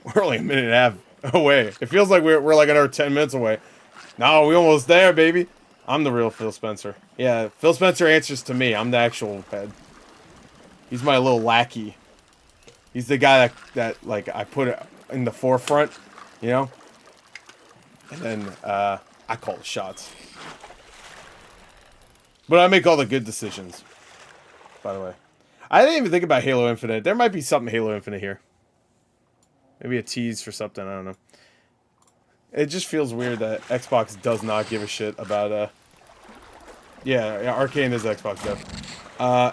We're only a minute and a half away. It feels like we're like another 10 minutes away. No, we almost there, baby. I'm the real Phil Spencer. Yeah, Phil Spencer answers to me. I'm the actual head. He's my little lackey. He's the guy that like I put it in the forefront, you know? And then I call the shots. But I make all the good decisions. By the way. I didn't even think about Halo Infinite. There might be something Halo Infinite here. Maybe a tease for something, I don't know. It just feels weird that Xbox does not give a shit about, yeah, Arcane is Xbox dev.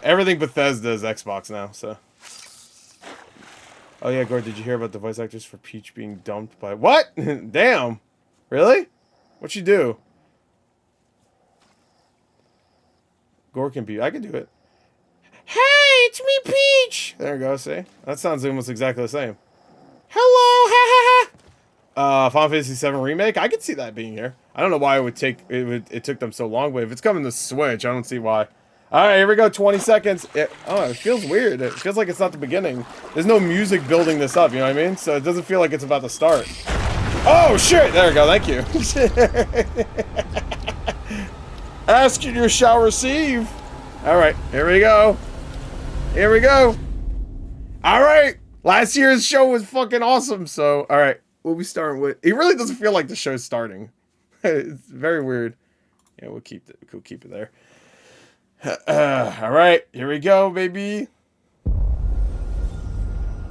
Everything Bethesda is Xbox now, so. Oh yeah, Gord, did you hear about the voice actors for Peach being dumped by... What? Damn! Really? What'd she do? Gord can be... I can do it. Hey, it's me, Peach! There we go, see? That sounds almost exactly the same. Hello, ha ha ha! Final Fantasy VII Remake? I could see that being here. I don't know why it took them so long, but if it's coming to Switch, I don't see why. Alright, here we go, 20 seconds. It feels weird. It feels like it's not the beginning. There's no music building this up, you know what I mean? So it doesn't feel like it's about to start. Oh, shit! There we go, thank you. Ask and you shall receive. Alright, here we go. Here we go. Alright! Last year's show was fucking awesome, so... Alright, what we starting with? It really doesn't feel like the show's starting. It's very weird. Yeah, we'll keep it there. Alright, here we go, baby.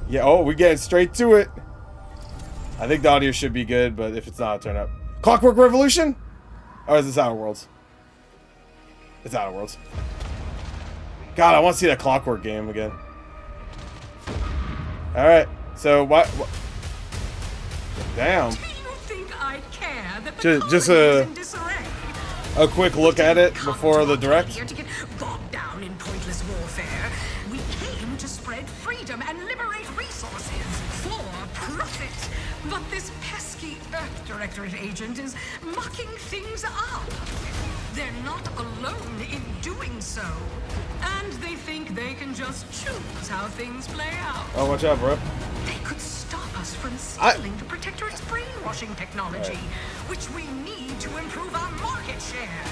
Yeah, oh, we're getting straight to it. I think the audio should be good, but if it's not, I'll turn up. Clockwork Revolution? Or is this Outer Worlds? It's Outer Worlds. God, I want to see that Clockwork game again. Alright, so what? Damn. Do you think I care that Just a quick look at it before the direct. Here to get bogged down in pointless warfare. We came to spread freedom and liberate resources for profit. But this pesky Earth Directorate agent is mucking things up. They're not alone in doing so. And they think they can just choose how things play out. Oh, watch out, bro. They could stop us from stealing the Protectorate's brainwashing technology, which we need to improve our market share.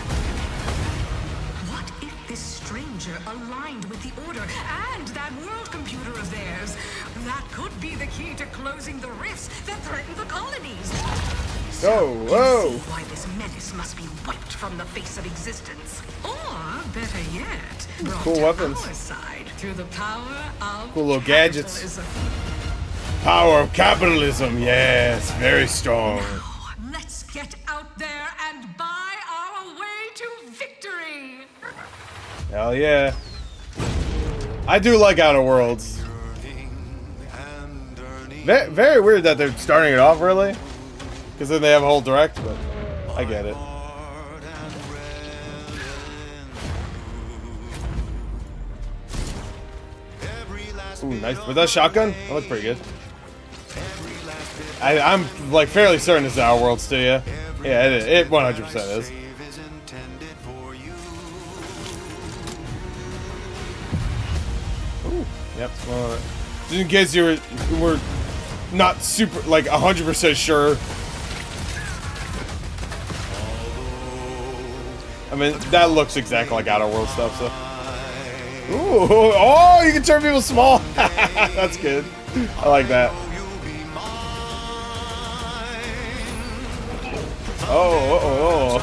What if this stranger aligned with the Order and that world computer of theirs? That could be the key to closing the rifts that threaten the colonies. Oh, whoa! See why this menace must be wiped from the face of existence. Or, better yet, brought Cool to weapons. our side through the power of Cool little gadgets. capitalism. Power of capitalism, yes, very strong. Now, let's get out there and buy our way to victory. Hell yeah. I do like Outer Worlds. Very weird that they're starting it off early. Because then they have a whole direct, but I get it. Ooh, nice. Was that shotgun? That looked pretty good. I'm like fairly certain it's Outer Worlds too, yeah? Yeah, it 100% is. Ooh, yep. Just in case you were not super, like 100% sure. I mean, that looks exactly like Outer World stuff, so. Ooh, oh, you can turn people small. That's good. I like that. Oh.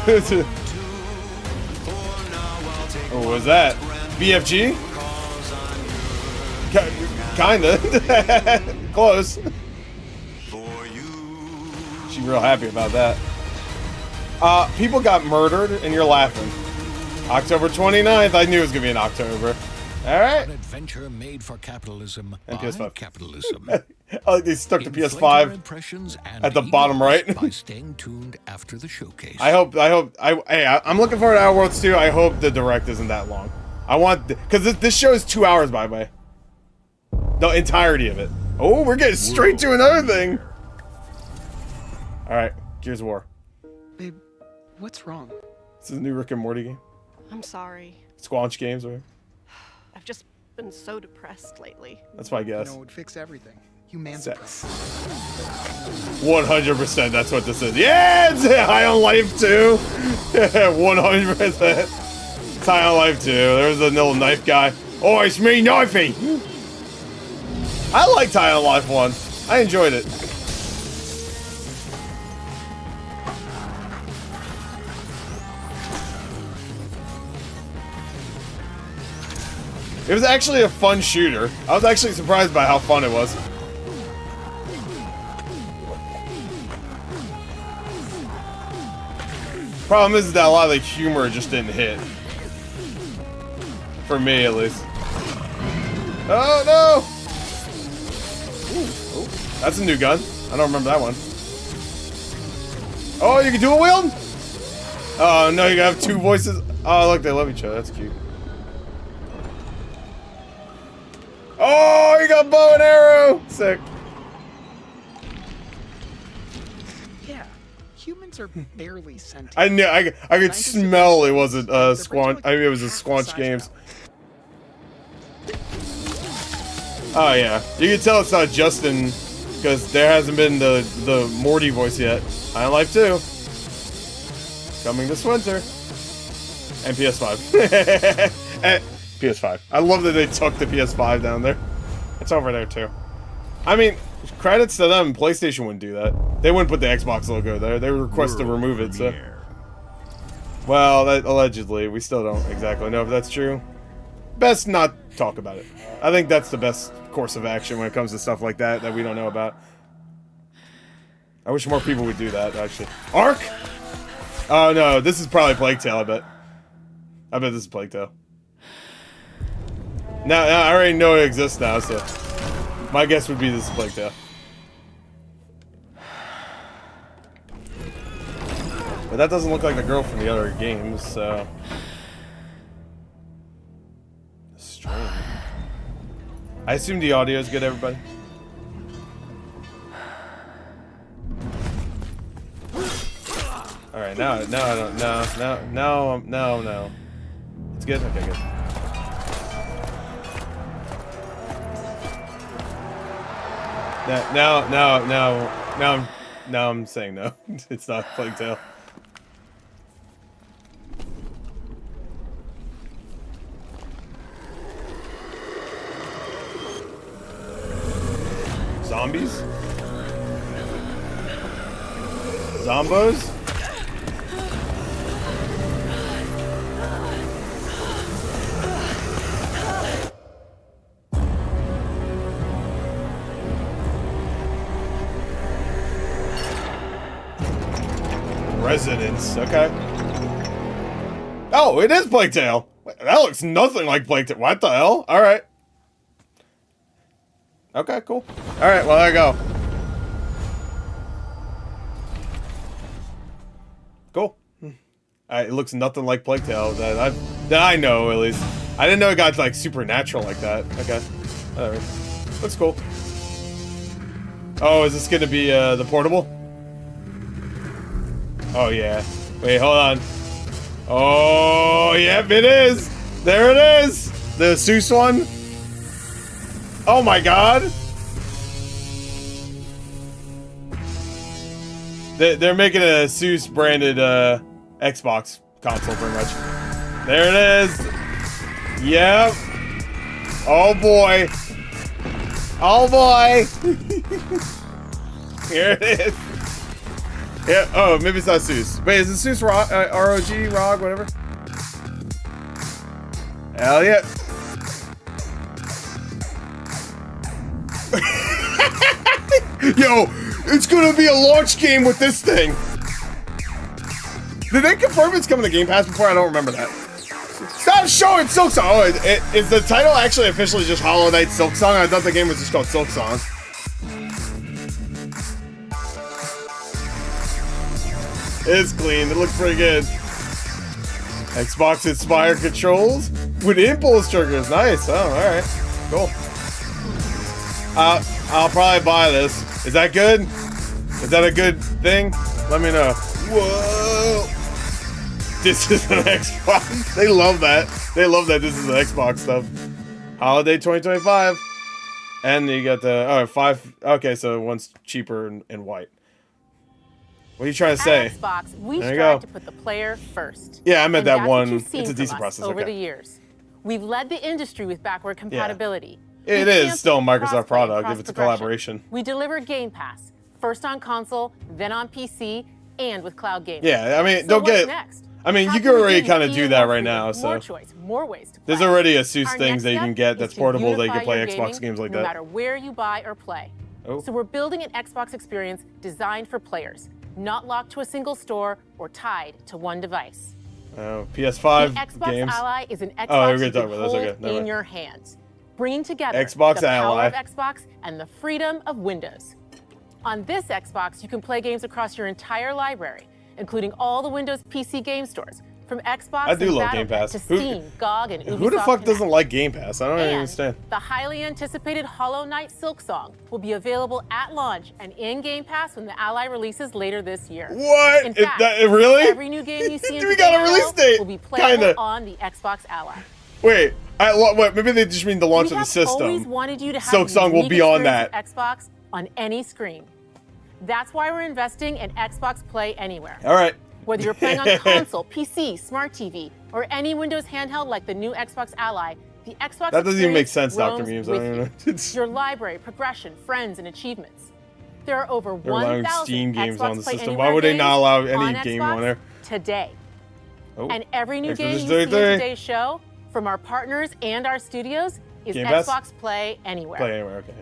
Oh, what was that? BFG? Kinda. Close. She's real happy about that. People got murdered, and you're laughing. October 29th. I knew it was gonna be in October. All right. An adventure made for capitalism And by PS5. capitalism. I like they stuck to Inflate PS5 our impressions and at the bottom email us right. by staying tuned after the showcase. I'm looking forward to Outer Worlds 2. I hope the direct isn't that long. I want, because this show is 2 hours, by the way. The entirety of it. Oh, we're getting straight to another thing. All right, Gears of War. Babe, what's wrong? This is a new Rick and Morty game. I'm sorry. Squanch Games, right? I've just been so depressed lately. That's my guess. You know, it would fix everything. Human's Sex. 100% that's what this is. Yeah, it's High on Life 2. 100%. It's High on Life 2. There's a little knife guy. Oh, it's me, Knifey. I liked High on Life 1. I enjoyed it. It was actually a fun shooter. I was actually surprised by how fun it was. Problem is that a lot of the humor just didn't hit. For me, at least. Oh, no! Ooh, that's a new gun. I don't remember that one. Oh, you can dual wield? Oh, no, you gotta have two voices. Oh, look, they love each other. That's cute. Oh, you got bow and arrow! Sick. Yeah, humans are barely sentient. I knew I could smell it wasn't Squanch. I mean, it was a Squanch Games. Oh yeah, you can tell it's not Justin because there hasn't been the Morty voice yet. I Life 2 coming this winter and PS5. And PS5. I love that they took the PS5 down there. It's over there too. I mean, credits to them. PlayStation wouldn't do that. They wouldn't put the Xbox logo there. They would request to remove it. So, well, that, allegedly, we still don't exactly know if that's true. Best not talk about it. I think that's the best course of action when it comes to stuff like that we don't know about. I wish more people would do that. Actually, Ark. Oh no, this is probably Plague Tale. I bet this is Plague Tale. Now I already know it exists now, so my guess would be this is Plague Tale. But that doesn't look like the girl from the other games, so. Strange. I assume the audio is good, everybody. All right, now I don't. No. It's good. Okay, good. Now I'm saying no. It's not Plague Tale. Zombies? Zombos? Residents, okay. Oh, it is Plague Tale. That looks nothing like Plague Tale. What the hell? Alright. Okay, cool. Alright, well, there you go. Cool. It looks nothing like Plague Tale that I know, at least. I didn't know it got, like, supernatural like that. Okay. Whatever. Looks cool. Oh, is this gonna be, the portable? Oh, yeah. Wait, hold on. Oh, yep, it is! There it is! The Seuss one? Oh my god! They're making a Seuss branded Xbox console, pretty much. There it is! Yep! Oh boy! Oh boy! Here it is! Yeah, oh, maybe it's not Seuss. Wait, is it Seuss ROG, ROG, whatever? Hell yeah! Yo, it's gonna be a launch game with this thing! Did they confirm it's coming to Game Pass before? I don't remember that. Stop showing Silksong! Oh, is the title actually officially just Hollow Knight Silksong? I thought the game was just called Silksong. It's clean. It looks pretty good. Xbox inspired controls with impulse triggers. Nice. Oh, all right. Cool. I'll probably buy this. Is that good? Is that a good thing? Let me know. Whoa. This is an Xbox. They love that. They love that this is an Xbox stuff. Holiday 2025. And you got the 5. Okay, so one's cheaper and white. What are you trying to say? At Xbox, we There you strive go. to put the player first. Yeah, I meant And that that's what one. you've seen It's a from decent us process. over Okay. the years. We've led the industry with backward compatibility. It We is still a champion Microsoft crossplay product and if it's a cross-progression. collaboration. We deliver Game Pass, first on console, then on PC, and with cloud gaming. Yeah, I mean, So don't what's get. next? I mean, How you can can we already give you kind of do even that more right freedom, now. more So choice, more ways to play. there's already a Seuss Our things next that you can step get is that's to portable that you can unify play your Xbox gaming games like no that. matter where you buy or play. Oh. So we're building an Xbox experience designed for players, not locked to a single store or tied to one device. Oh, PS5 The Xbox games. Ally is an Xbox Oh, we're gonna you talk can about this. hold Okay, never in mind. your hands, bringing together Xbox the power Ally. of Xbox and the freedom of Windows. On this Xbox, you can play games across your entire library, including all the Windows PC game stores, from Xbox I do and love Game Battle.net Pass. to Steam, GOG, and Ubisoft Who the fuck Connect. doesn't like Game Pass? I don't And understand. the highly anticipated Hollow Knight Silksong will be available at launch and in Game Pass when the Ally releases later this year. What? In fact, Really? every new game you see in We got a today's release show date, will be playable kinda. on the Xbox Ally. Wait, wait, maybe they just mean the launch We of the have always system. wanted you to have Silksong the will unique be on experience that. of Xbox on any screen. That's why we're investing in Xbox Play Anywhere. All right. Whether you're playing on console, PC, smart TV, or any Windows handheld like the new Xbox Ally, the Xbox That doesn't even make experience sense, Dr. roams Memes. I with don't you. know. It's- Your library, progression, friends, and achievements. There are over They're allowing 1,000 Steam games Xbox on the Play system. Anywhere Why would they games not allow any on game Xbox on there? today. Oh. And every new Thanks for game this you see in 33. today's show, from our partners and our studios, is Game Pass? Xbox Play Anywhere. Play anywhere, okay.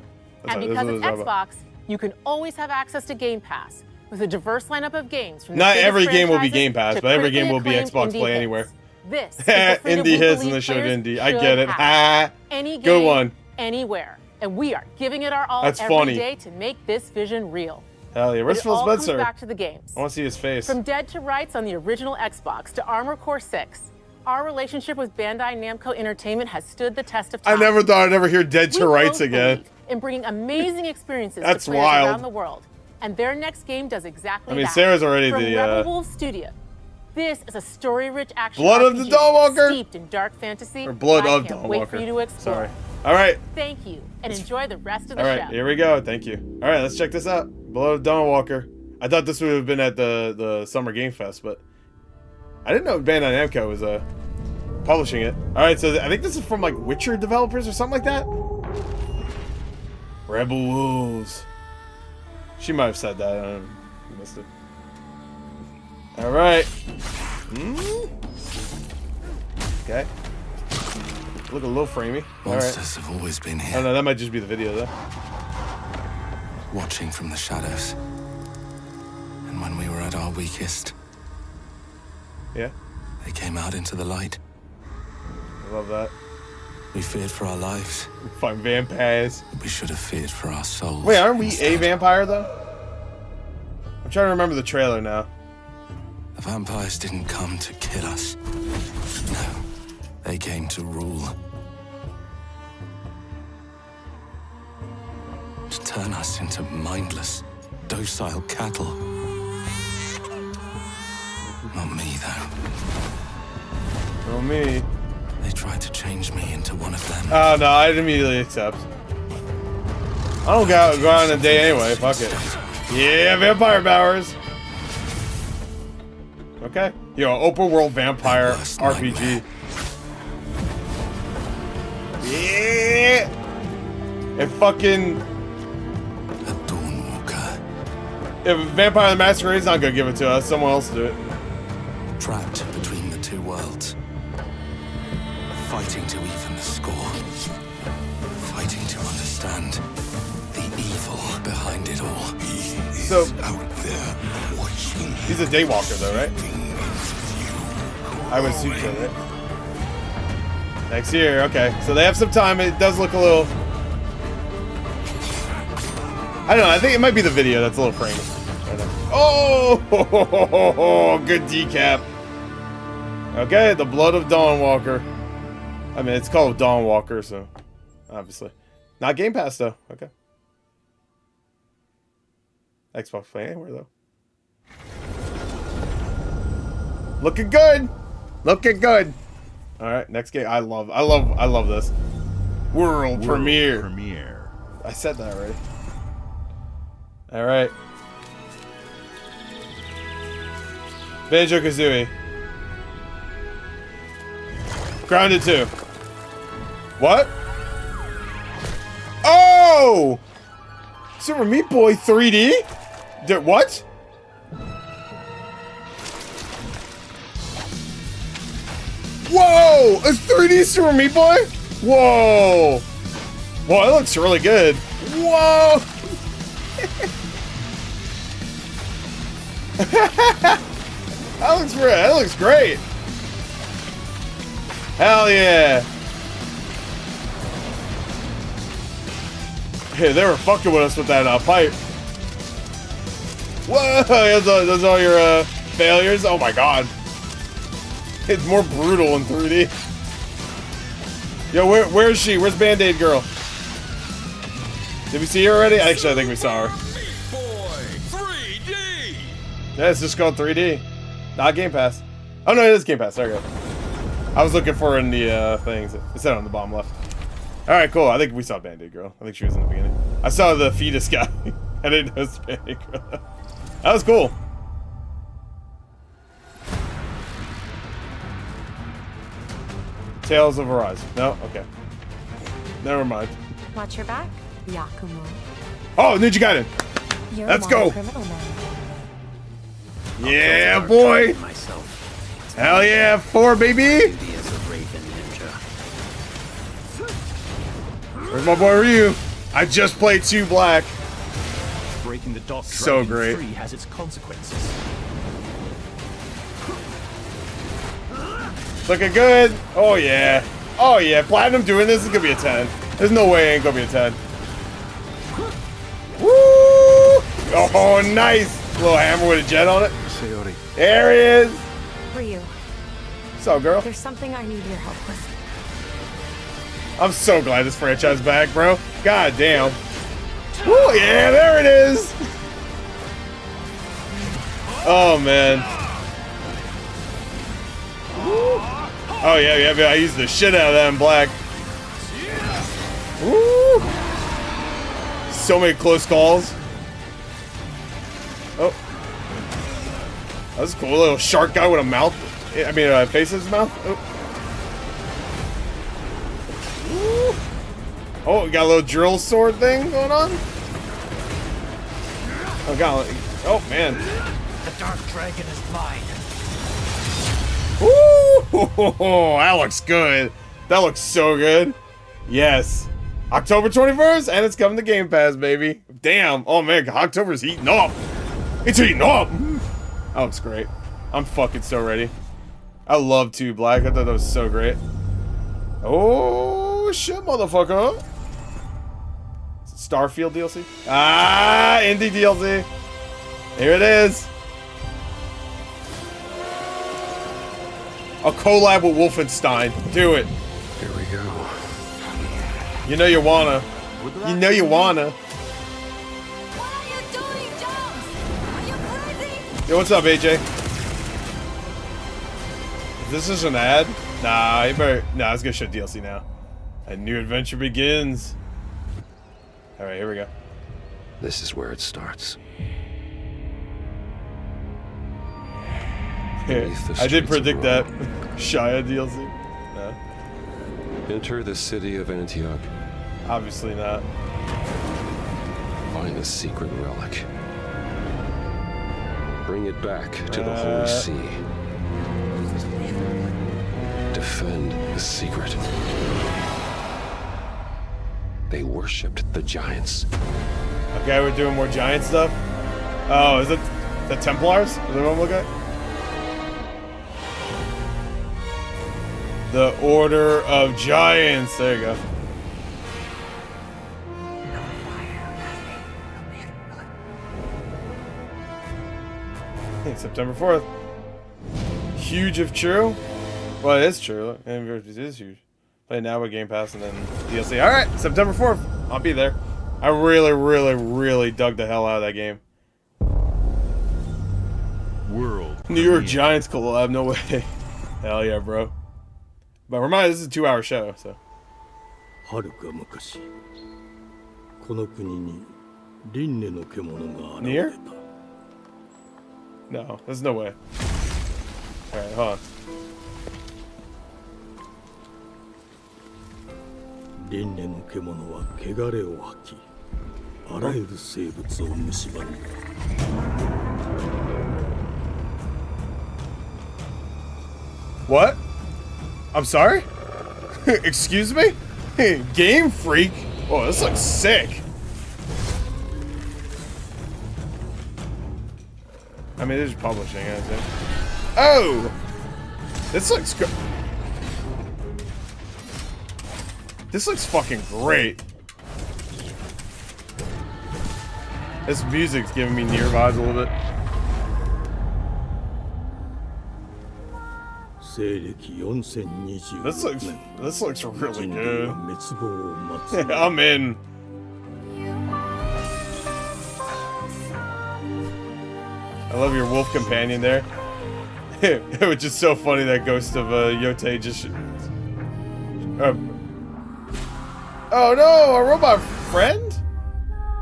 That's And what- because that's it's what it's about. Xbox, you can always have access to Game Pass with a diverse lineup of games. From the Not biggest every game will be franchises Game Pass, to but every critically game will be acclaimed Xbox indie Play hits. Anywhere. This is the freedom Indie we hits believe and they showed players indie. I should get it. have. Ha! Any game, Good one. anywhere. And we are giving it our all That's every funny. day to make this vision real. Hell yeah. But Where's it Phil all comes Spencer? back to the games. I want to see his face. From Dead to Rights on the original Xbox to Armored Core 6, our relationship with Bandai Namco Entertainment has stood the test of I time. never thought I'd ever hear Dead We to Rights both again. believe in bringing amazing experiences That's to players wild. around the world, and their next game does exactly I mean, that. Sarah's already From the, Rebel Wolf Studio. This is a story-rich action Blood of the RPG Dawnwalker? steeped in dark fantasy. Or Blood I of can't wait for you to Dawnwalker. explore. Sorry. All right. Thank you, and enjoy the rest of the All show. right. Here we go. Thank you. All right. Let's check this out. Blood of Dawnwalker. I thought this would have been at the Summer Game Fest, but I didn't know Bandai Namco was publishing it. All right. So I think this is from like Witcher developers or something like that. Rebel Wolves. She might have said that. I don't know. I missed it. All right. Okay. Look a little framey. All right. Monsters have always been Oh here, no, that might just be the video though. watching from the shadows. And when we were at our weakest, Yeah. they came out into the light. I love that. We feared for our lives. Find vampires. We should have feared for our souls. Wait, aren't we a instead. vampire though? I'm trying to remember the trailer now. The vampires didn't come to kill us. No, they came to rule. To turn us into mindless, docile cattle. Not me, though. Oh me. They tried to change me into one of them. Oh no, I'd immediately accept. I don't go out in a day anyway. Fuck it. Yeah, vampire powers. Okay. Yo, open world vampire Worst RPG. nightmare. Yeah. And fucking A Dawnwalker, if Vampire the Masquerade's not gonna give it to us, someone else do it. trapped between the two worlds. Fighting to even the score. Fighting to understand the evil behind it all. So Out there watching. he's a daywalker though, right? I would assume so, right? Next year, okay. So they have some time. It does look a little. I don't know. I think it might be the video that's a little framey. I don't know. Oh, good decap. Okay, the Blood of Dawnwalker. I mean, it's called Dawnwalker, so obviously not Game Pass though. Okay. Xbox Play Anywhere though. Looking good. Looking good. All right, next game. I love this. World premiere. I said that already. Alright. Banjo-Kazooie. Grounded 2. What? Oh! Super Meat Boy 3D? Did what? Whoa! A 3D Super Meat Boy? Whoa! Whoa, it looks really good. Whoa! That looks great. Hell yeah! Hey, they were fucking with us with that pipe. Whoa! Those are all your failures. Oh my god! It's more brutal in 3D. Yo, where is she? Where's Band-Aid Girl? Did we see her already? Actually, I think we saw her. Meat Boy 3D. Yeah, it's just called 3D. Not Game Pass. Oh no, it is Game Pass. There we go. I was looking for it in the things. It said on the bottom left. Alright, cool. I think we saw Band-Aid Girl. I think she was in the beginning. I saw the fetus guy. I didn't know it was Band-Aid Girl. That was cool. Tales of Arise. No? Okay. Never mind. Watch your back, Yakumo. Oh, Ninja Gaiden! You're Let's a go. criminal man. Yeah, boy! Myself. Hell yeah, 4, baby! Be as a Raven ninja. Where's my boy Ryu? I just played 2 Black. Breaking the dock So great. free has its consequences. Looking good. Oh yeah. Oh yeah. Platinum doing this is gonna be a 10. There's no way it ain't gonna be a 10. Woo! Oh, nice. Little hammer with a jet on it. Sayori. There he is. Ryu, What's up, girl? there's something I need your help with. I'm so glad this franchise is back, bro. God damn. Woo, yeah, there it is. Oh man. Oh yeah, I used the shit out of that in Black. Woo! So many close calls. Oh, that's cool. A little shark guy with a mouth. I mean, face in his mouth. Oh, we got a little drill sword thing going on. Oh god. Oh man. The Dark Dragon is mine. Ooh, that looks good. That looks so good. Yes. October 21st, and it's coming to Game Pass, baby. Damn. Oh, man. October's heating up. It's heating up. That looks great. I'm fucking so ready. I love 2 Black. I thought that was so great. Oh, shit, motherfucker. Starfield DLC? Ah, indie DLC. Here it is. A collab with Wolfenstein. Do it. Here we go. You know you wanna. You know you wanna. What are you doing, Jones? Are you crazy? Yo, what's up, AJ? This is an ad? Nah, you better. Nah, let's go show DLC now. A new adventure begins. Alright, here we go. This is where it starts. I did predict that. Shia DLC? No. Enter the city of Antioch. Obviously not. Find the secret relic. Bring it back to the Holy See. Defend the secret. They worshipped the giants. Okay, we're doing more giant stuff. Oh, is it the Templars? Is that what I'm looking at? The Order of Giants. There you go. September 4th. Huge if true. Well, it is true. It is huge. Play now with Game Pass and then DLC. Alright, September 4th. I'll be there. I really, really, really dug the hell out of that game. World. New York Giants collab. No way. Hell yeah, bro. But remind, this is a 2-hour show, so. はるか昔この国に輪廻の獣が現 Near? れた。 No, there's no way. Alright, hold on. 輪廻の獣は汚れを吐き、あらゆる生物を蝕んだ。 What? I'm sorry? Excuse me? Game Freak? Oh, this looks sick. I mean, they're just publishing, I think. Oh! This looks good. This looks fucking great. This music's giving me Nier vibes a little bit. This looks really good. I'm in. I love your wolf companion there. Which is so funny that ghost of Yote just. Oh no, a robot friend?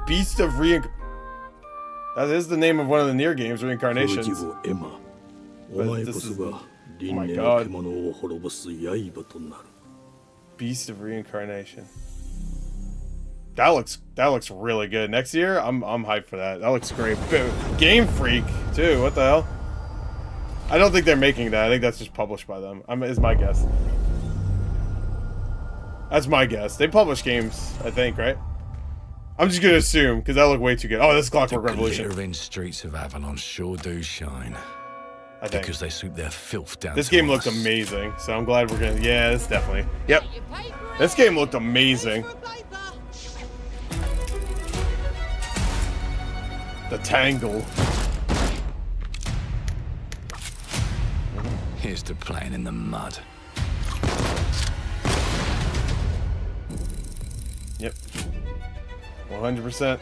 Beast of Reincarnation. That is the name of one of the Nier games, Reincarnations. But this is... Oh my god. Beast of Reincarnation. That looks really good. Next year, I'm hyped for that. That looks great. Game Freak too. What the hell? I don't think they're making that. I think that's just published by them. Is my guess. That's my guess. They publish games, I think, right? I'm just gonna assume because that looked way too good. Oh, this is Clockwork Revolution. The glittering streets of Avalon sure do shine. I think. Because they sweep their filth down. This to game us. looked amazing, so I'm glad we're gonna. Yeah, this definitely. Yep. This game looked amazing. The Tangle. Here's to playing in the mud. Yep. 100%.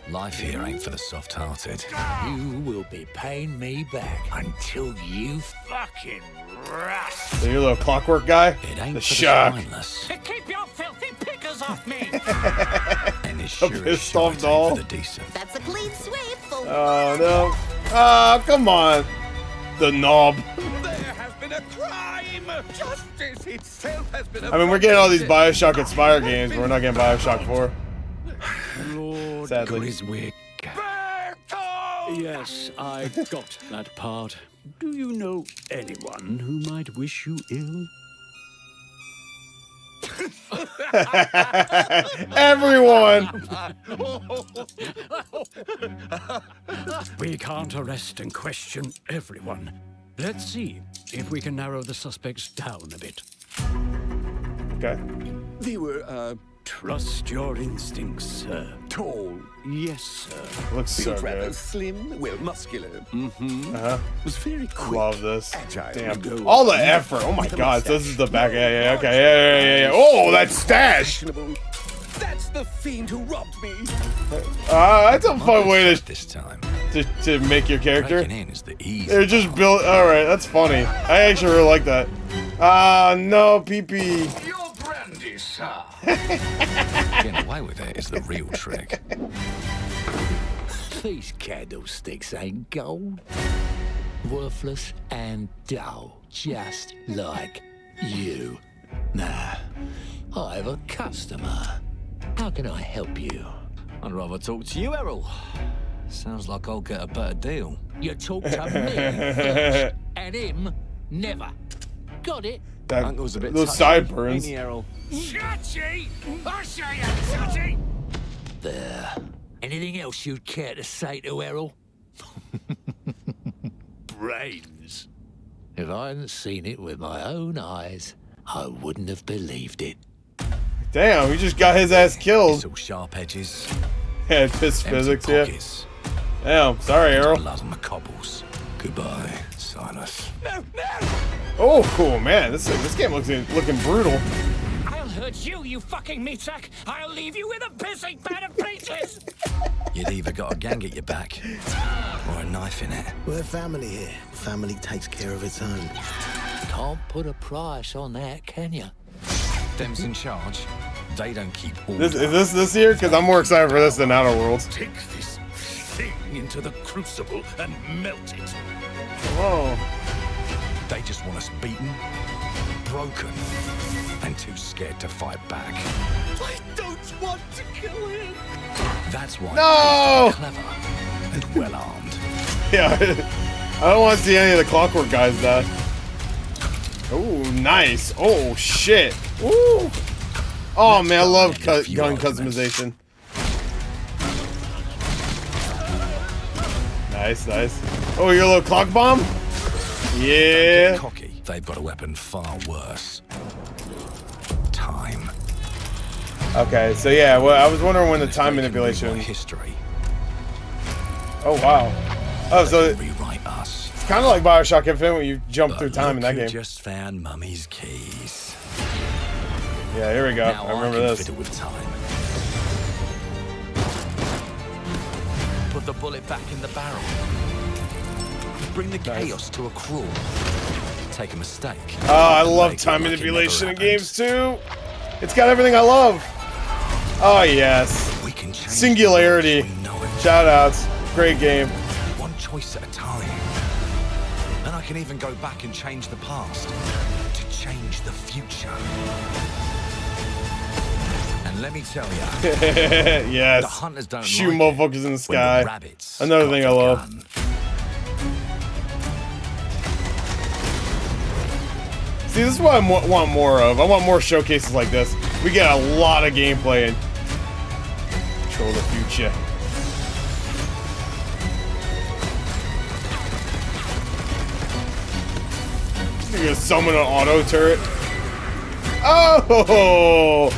Life here ain't for the soft-hearted. You will be paying me back until you fucking rust. So you're a little clockwork guy? It ain't The for shock. the spineless. Keep your filthy pickers off me! And it's sure as pissed off shite doll. ain't for the decent. That's a clean sweep for Oh no. Oh, come on. The knob. There has been a crime! Justice itself has been I mean, we're getting all these Bioshock Inspire games, but we're not getting Bioshock 4. Lord, Got Sadly. his wig. Yes, I got that part. Do you know anyone who might wish you ill? Everyone! We can't arrest and question everyone. Let's see if we can narrow the suspects down a bit. Okay. They were, trust your instincts, sir. Tall, yes, sir. Looks so good. Slim, well, muscular. Uh-huh. Was very quick. Love this. Agile. Damn. All the effort. Oh my god. So this is the back. Yeah, okay. Yeah. Oh, that stash! That's the fiend who robbed me. That's a fun way This time. to make your character. Breaking in is the easy. They're just built. Alright, that's funny. I actually really like that. No, PP. Your brandy, sir. Getting away with it is the real trick. These candlesticks ain't gold. Worthless and dull, just like you. Nah, I have a customer. How can I help you? I'd rather talk to you, Errol. Sounds like I'll get a better deal. You talk to me first, and him never. Got it? That, Uncle's a bit those touchy, sideburns. ain't he, Errol? Touchy! I say I'm touchy! There. Anything else you'd care to say to Errol? Brains. If I hadn't seen it with my own eyes, I wouldn't have believed it. Damn, we just got his ass killed. It's all sharp edges. Yeah, piss empty physics, yeah. pockets, Damn, sorry, and Errol. blood on the cobbles. Goodbye, Silas. Oh, cool, man. This game looking brutal. I'll hurt you, you fucking meatsack! I'll leave you with a pissing bed of pieces! You'd either got a gang at your back or a knife in it. We're family here. Family takes care of its own. Can't put a price on that, can you? Them's in charge. They don't keep all Is this year? Because I'm more excited for this than Outer Worlds. Take this thing into the crucible and melt it. Whoa. They just want us beaten, broken, and too scared to fight back. I don't want to kill him. That's why No! they're clever and well armed. Yeah, I don't want to see any of the Clockwork guys die. Oh, nice. Oh, shit. Ooh. Oh, man, I love gun customization. Nice, nice. Oh, your little clock bomb? Yeah. Don't get cocky. They've got a weapon far worse. Time. Okay, so yeah, well, I was wondering when the time manipulation. History. Oh, wow. Oh, so Rewrite us. it's kind of like Bioshock Infinite when you jump through time in that Look who game. just found Mummy's keys. Yeah, here we go. Now I remember can this. fiddle with time. Put the bullet back in the barrel. Bring the chaos to a crawl. Take a mistake. Oh, I love Make it time like it manipulation in never games too. It's got everything I love. Oh yes. We can change Singularity. the world as we know it. Shoutouts. Great game. One choice at a time. And I can even go back and change the past to change the future. And let me tell you, Yes. the hunters don't Shoot like it motherfuckers in the when sky. the rabbits Another got thing the I love. gun. See, this is what I want more of. I want more showcases like this. We get a lot of gameplay and control the future. You're gonna summon an auto turret. Oh,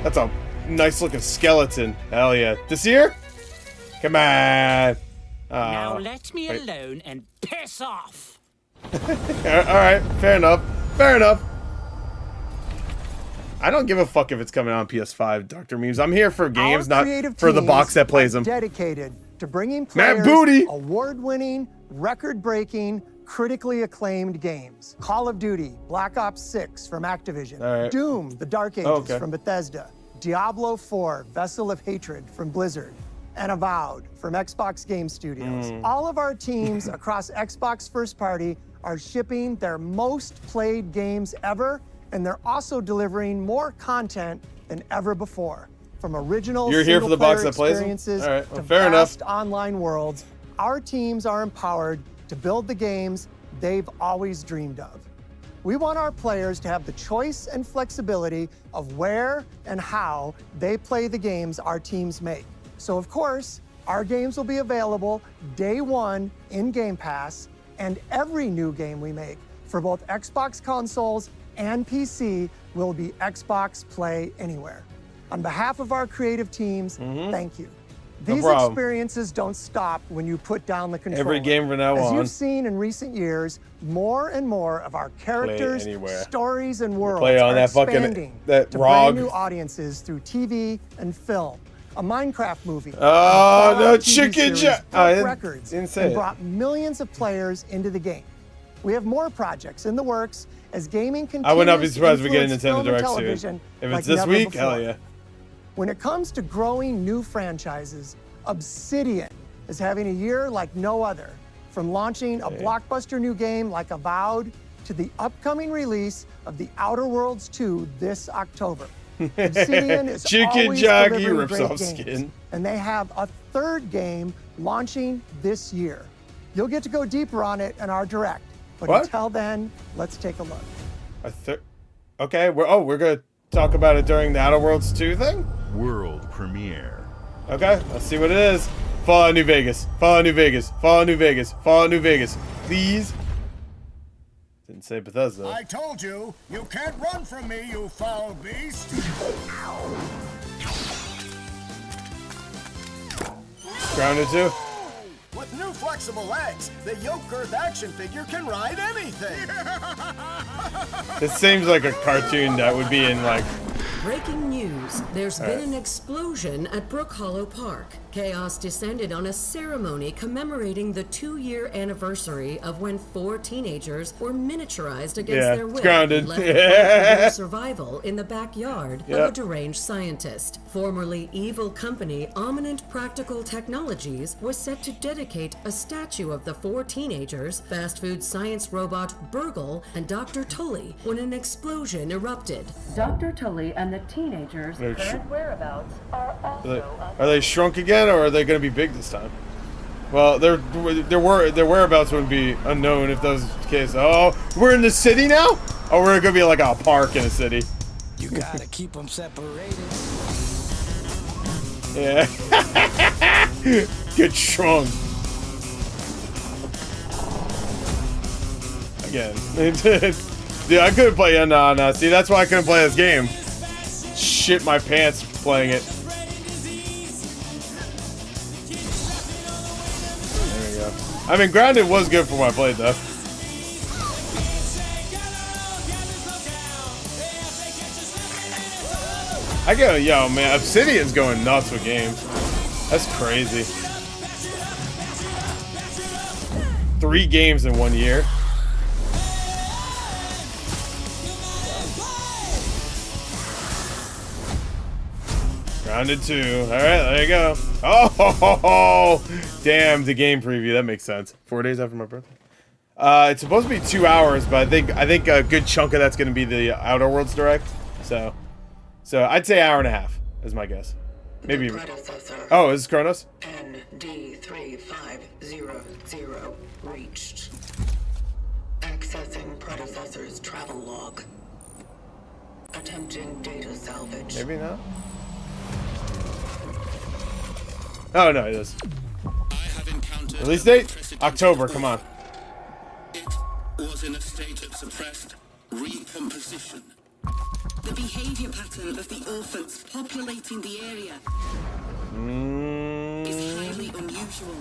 that's a nice looking skeleton. Hell yeah. This year? Come on. Now let me wait. alone and piss off. Alright, fair enough. Fair enough. I don't give a fuck if it's coming on PS5, Dr. Memes. I'm here for games, not for the box that plays them. Dedicated to bringing Matt players Booty. award-winning, record-breaking, critically acclaimed games. Call of Duty, Black Ops 6 from Activision, Alright. Doom, The Dark Ages okay. from Bethesda, Diablo 4, Vessel of Hatred from Blizzard, and Avowed from Xbox Game Studios. All of our teams across Xbox First Party are shipping their most played games ever, and they're also delivering more content than ever before. From original You're here for the box that plays them? experiences All right, well, to fair enough. vast online worlds, our teams are empowered to build the games they've always dreamed of. We want our players to have the choice and flexibility of where and how they play the games our teams make. So of course, our games will be available day one in Game Pass, and every new game we make for both Xbox consoles and PC will be Xbox Play Anywhere. On behalf of our creative teams, thank you. No These problem. experiences don't stop when you put down the controller. Every game from now As on. you've seen in recent years, more and more of our characters, Anywhere. stories, and worlds Play on are that fucking- expanding that to ROG. brand new audiences through TV and film. A Minecraft movie. Oh, a no, TV chicken series jack. broke Oh, I records didn't say and it. brought millions of players into the game. We have more projects in the works as gaming continues I would not be to surprised if we get a influence Nintendo film and Direct soon. television If like it's this never week, before. hell yeah. When it comes to growing new franchises, Obsidian is having a year like no other. From launching a blockbuster new game like Avowed to the upcoming release of The Outer Worlds 2 this October. Obsidian is Chicken always Jockey delivering rips great off games, skin. and they have a third game launching this year. You'll get to go deeper on it in our direct, but What? until then, let's take a look. Okay, we're gonna talk about it during the Outer Worlds 2 thing? World premiere. Okay, let's see what it is. Fallout New Vegas. Fallout New Vegas. Fallout New Vegas. Fallout New Vegas. Please. Didn't say Bethesda. I told you, you can't run from me, you foul beast. Grounded 2. With new flexible legs, the yoke girth action figure can ride anything. This seems like a cartoon that would be in like Breaking news. There's All been right. an explosion at Brook Hollow Park. Chaos descended on a ceremony commemorating the 2-year anniversary of when 4 teenagers were miniaturized against Yeah, their it's will. grounded. Left to fight for their survival in the backyard of Yep. a deranged scientist. Formerly evil company Ominent Practical Technologies was set to dedicate a statue of the 4 teenagers, fast food science robot Burgle, and Dr. Tully when an explosion erupted. Dr. Tully and the teenagers' They're current whereabouts are Are they shrunk again, or are they going to be big this time? Well, their whereabouts wouldn't be unknown if that was the case. Oh, we're in the city now? Oh, we're going to be like a park in a city. You gotta keep them separated. Yeah. Get shrunk. Again. Dude, I couldn't play. No. See, that's why I couldn't play this game. Shit my pants playing it. There we go. I mean, Grounded was good for what I played, though. I go, yo, man, Obsidian's going nuts with games. That's crazy. 3 games in 1 year. Grounded 2. All right, there you go. Oh, ho, ho. Damn, the game preview. That makes sense. 4 days after my birthday. It's supposed to be 2 hours, but I think a good chunk of that's going to be the Outer Worlds Direct. So I'd say hour and a half is my guess. Maybe. Oh, is this Kronos? ND3500 reached. Accessing predecessor's travel log. Attempting data salvage. Maybe not. Oh no, it is. Release date? October. Come on. It was in a state of suppressed recomposition. The behavior pattern of the orphans populating the area is highly unusual.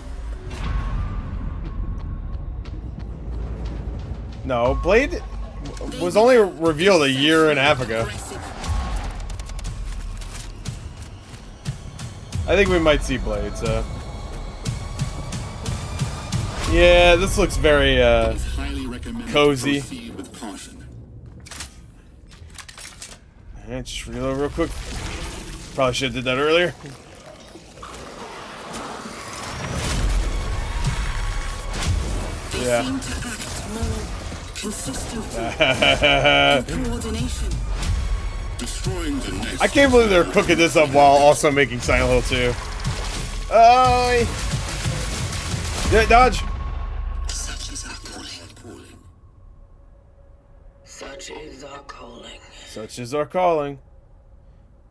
No, Blade was only revealed a year and a half ago. I think we might see Blade, so. Yeah, this looks very cozy. Alright, just reload real quick. Probably should have did that earlier. They Yeah. seem to act more consistently. Coordination. Destroying the nest. I can't believe they're cooking this up while also making Silent Hill 2. Oh! Yeah, dodge! Such is our calling. Such is our calling. Such is our calling.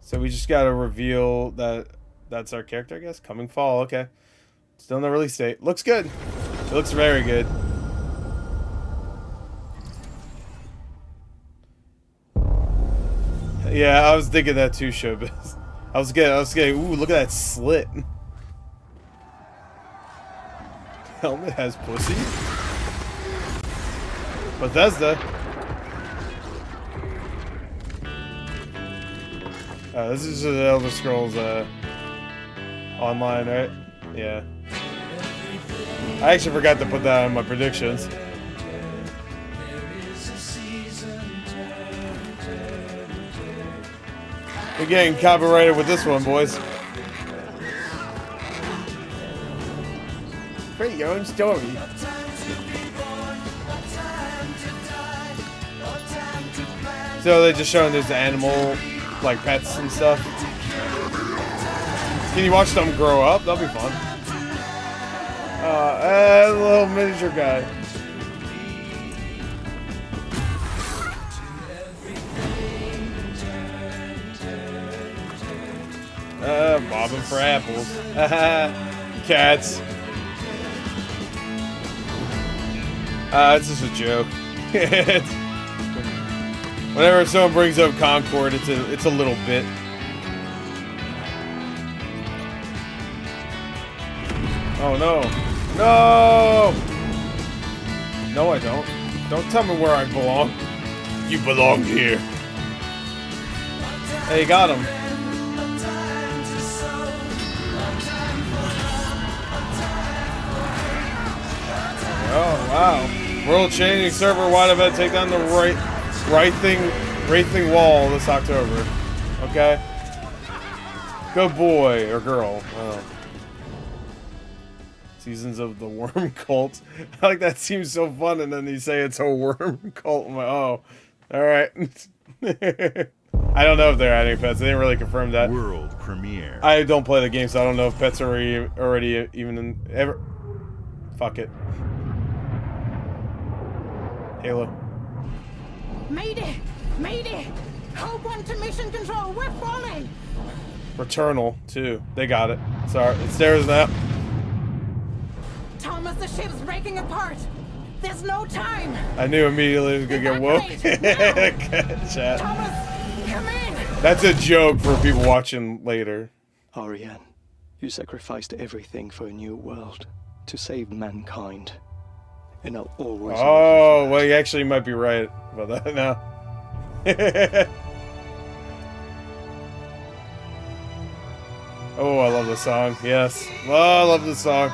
So we just gotta reveal that that's our character, I guess? Coming fall, okay. Still no release date. Looks good. It looks very good. Yeah, I was thinking that too, Showbiz. I was getting, ooh, look at that slit. Helmet has pussy? Bethesda. This is the Elder Scrolls Online, right? Yeah. I actually forgot to put that on my predictions. We're getting copyrighted with this one, boys. Create your own story. So they're just showing there's animal, like pets and stuff. Can you watch them grow up? That'll be fun. Little miniature guy. Bobbing for apples. Cats. It's just a joke. Whenever someone brings up Concord, it's a little bit. Oh no. No! No, I don't. Don't tell me where I belong. You belong here. Hey, got him. Oh wow! World-changing server-wide event. Take down the right thing wall this October. Okay. Good boy or girl. Oh. Seasons of the Worm Cult. I like that. Seems so fun, and then you say it's a worm cult. I'm like, oh, all right. I don't know if they're adding pets. They didn't really confirm that. World premiere. I don't play the game, so I don't know if pets are already even in ever. Fuck it. Halo. Mayday! Mayday! Code 1 to mission control. We're falling. Returnal too. They got it. Sorry, it's theirs now. Thomas, the ship's breaking apart. There's no time. I knew immediately it was gonna get woke. Chat. Thomas, come in. That's a joke for people watching later. Ariane, you sacrificed everything for a new world to save mankind. And I'll always. Oh, well, you actually might be right about that now. Oh, I love this song. Yes. Oh, I love this song.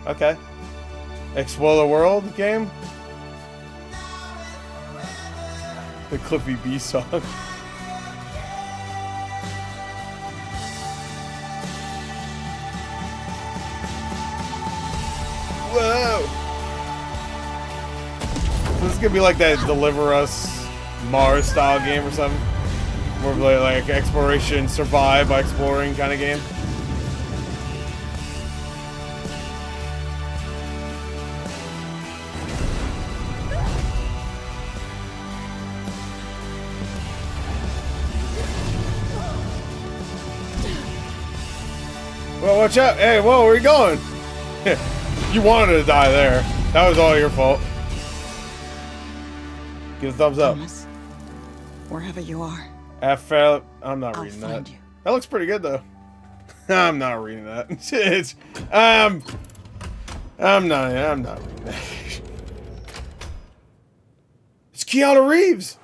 Okay. Explore the World game? The Cliffy B song. Whoa! This is gonna be like that Deliver Us Mars style game or something. More of like exploration, survive by exploring kind of game. Well, watch out! Hey, whoa, where are you going? You wanted to die there. That was all your fault. Give a thumbs up. Thomas, wherever you are. I'm not reading that. That looks pretty good though. I'm not reading that. I'm not reading that. It's Keanu Reeves.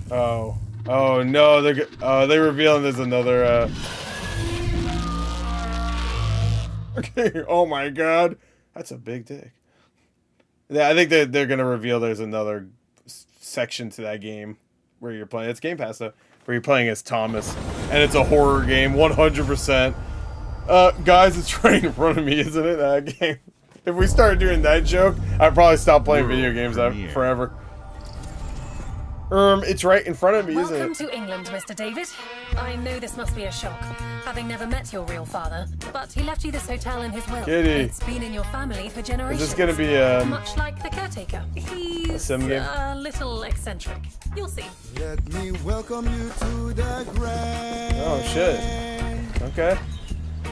Oh no, they're revealing there's another. Okay. Oh my God, that's a big dick. Yeah, I think they're gonna reveal there's another section to that game where you're playing. It's Game Pass though, where you're playing as Thomas, and it's a horror game, 100%. Guys, it's right in front of me, isn't it? That game. If we started doing that joke, I'd probably stop playing video games forever. It's right in front of me, isn't it? Welcome to England, Mr. David. I know this must be a shock, having never met your real father, but he left you this hotel in his will. Kitty. It's been in your family for generations. Is this gonna be much like the caretaker. He's a little eccentric. You'll see. Let me welcome you to the grand. Oh shit. Okay.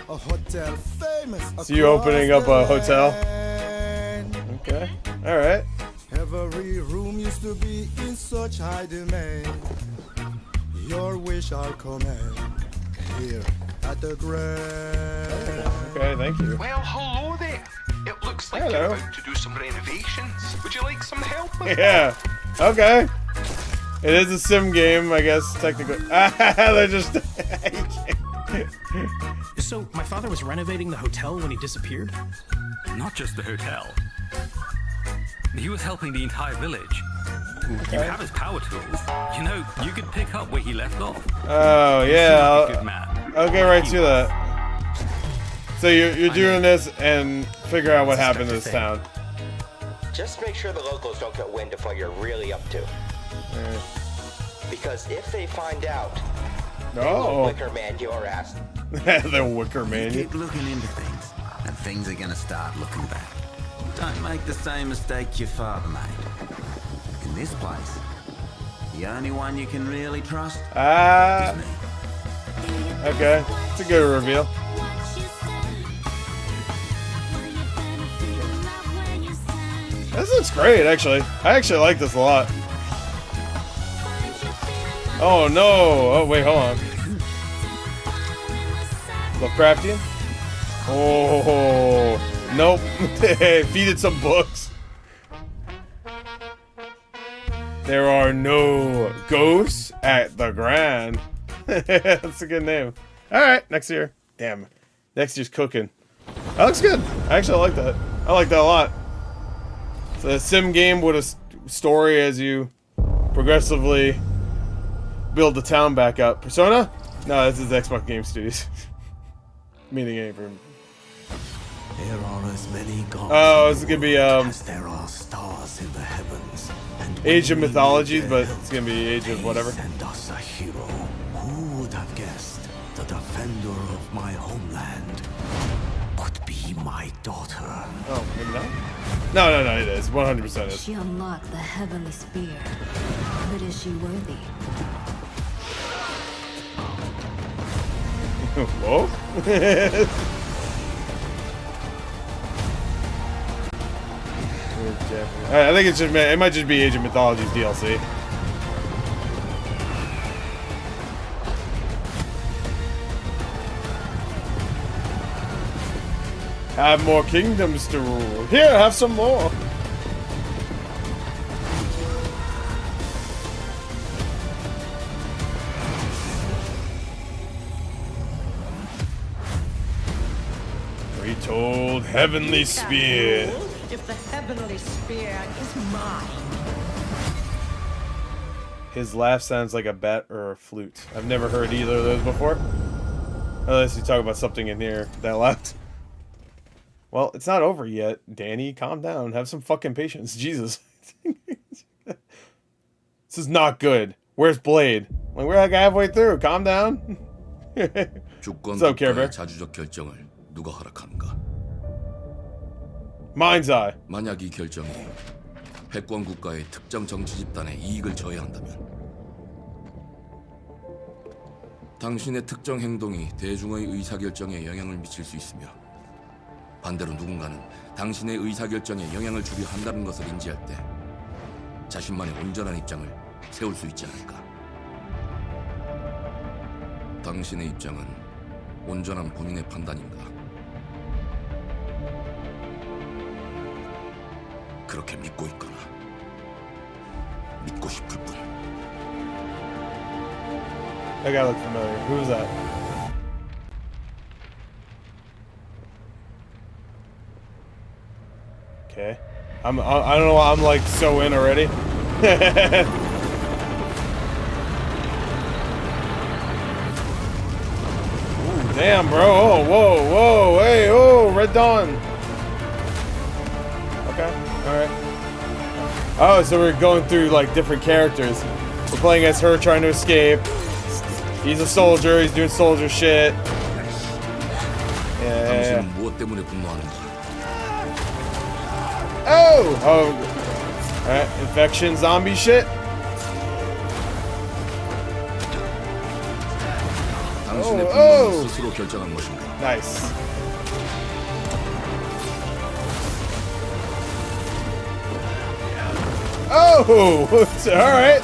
A hotel famous. So you opening up a hotel? Okay. All right. Every room used to be in such high demand. Your wish I'll command here at the Grand. Okay, thank you. Well, hello there. It looks like you're about to do some renovations. Would you like some help with Yeah. Okay. It is a sim game, I guess, technically. They're just... So, my father was renovating the hotel when he disappeared? Not just the hotel. He was helping the entire village. You have his power tools. You know, you could pick up where he left off. Oh, yeah. Good man. I'll get right to that. So you're doing this and figure out what happened in this town. Just make sure the locals don't get wind of what you're really up to. Right. Because if they find out, they'll Wicker Man your ass. They'll Wicker Man you. Keep looking into things, and things are gonna start looking back. Don't make the same mistake your father made. In this place, the only one you can really trust is me. Okay, it's a good reveal. This looks great, actually. I actually like this a lot. Oh no! Oh wait, hold on. Lovecraftian? Oh nope. Feeded some books. There are no ghosts at the Grand. That's a good name. Alright, next year. Damn. Next year's cooking. That looks good. I actually like that. I like that a lot. It's a sim game with a story as you progressively build the town back up. Persona? No, this is Xbox Game Studios. Meaning Abram. There are as many gods. Oh, this is gonna be as there are stars in the heavens. And Age of Mythologies, but it's gonna be Age of whatever. Send us a hero. Who would have guessed the defender of my homeland would be my daughter? Oh, maybe not. No, it is. 100% is. She unlocked the heavenly spear, but is she worthy? Whoa. I think it might just be Age of Mythologies DLC. Have more kingdoms to rule. Here, have some more. Retold heavenly spear. If the heavenly spear is mine. His laugh sounds like a bat or a flute. I've never heard either of those before. Unless you talk about something in here that laughed. Well, it's not over yet. Danny, calm down. Have some fucking patience. Jesus. This is not good. Where's Blade? Like, we're like halfway through. Calm down. What's up, Care Bear? 자주적 결정을 누가 허락하는가? Mind's Eye. 만약 이 결정이 패권 국가의 특정 정치 집단에 이익을 저해한다면 당신의 특정 행동이 대중의 의사결정에 영향을 미칠 수 있으며 반대로 누군가는 당신의 의사결정에 영향을 주려 한다는 것을 인지할 때 자신만의 온전한 입장을 세울 수 있지 않을까? 당신의 입장은 온전한 본인의 판단인가? 그렇게 믿고 있거나 믿고 싶을 뿐. That guy looked familiar. Who was that? Okay. I don't know why I'm like so in already. Ooh, damn, bro. Oh, whoa, hey, oh, Red Dawn. Okay, alright. Oh, so we're going through like different characters. We're playing as her trying to escape. He's a soldier, he's doing soldier shit. Yeah. Oh! Alright, infection, zombie shit. Oh! Nice. Oh! Alright.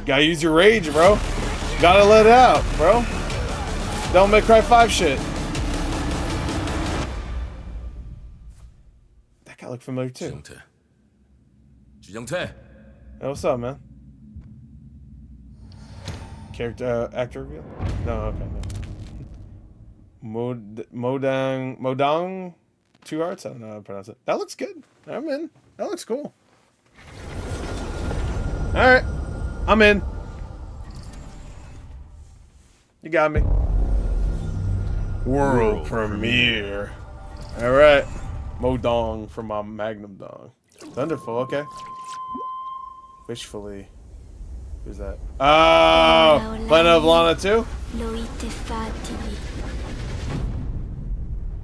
Gotta use your rage, bro. Gotta let it out, bro. Don't make Cry 5 shit. That guy looked familiar too. 지정태. Hey, what's up, man? Character, actor reveal? No, okay, no. Modang, 2 hearts? I don't know how to pronounce it. That looks good. I'm in. That looks cool. Alright. I'm in. You got me. World premiere. Alright. Modong from my Magnum Dong. Thunderful, okay. Wishfully. Who's that? Oh! Planet of Lana 2?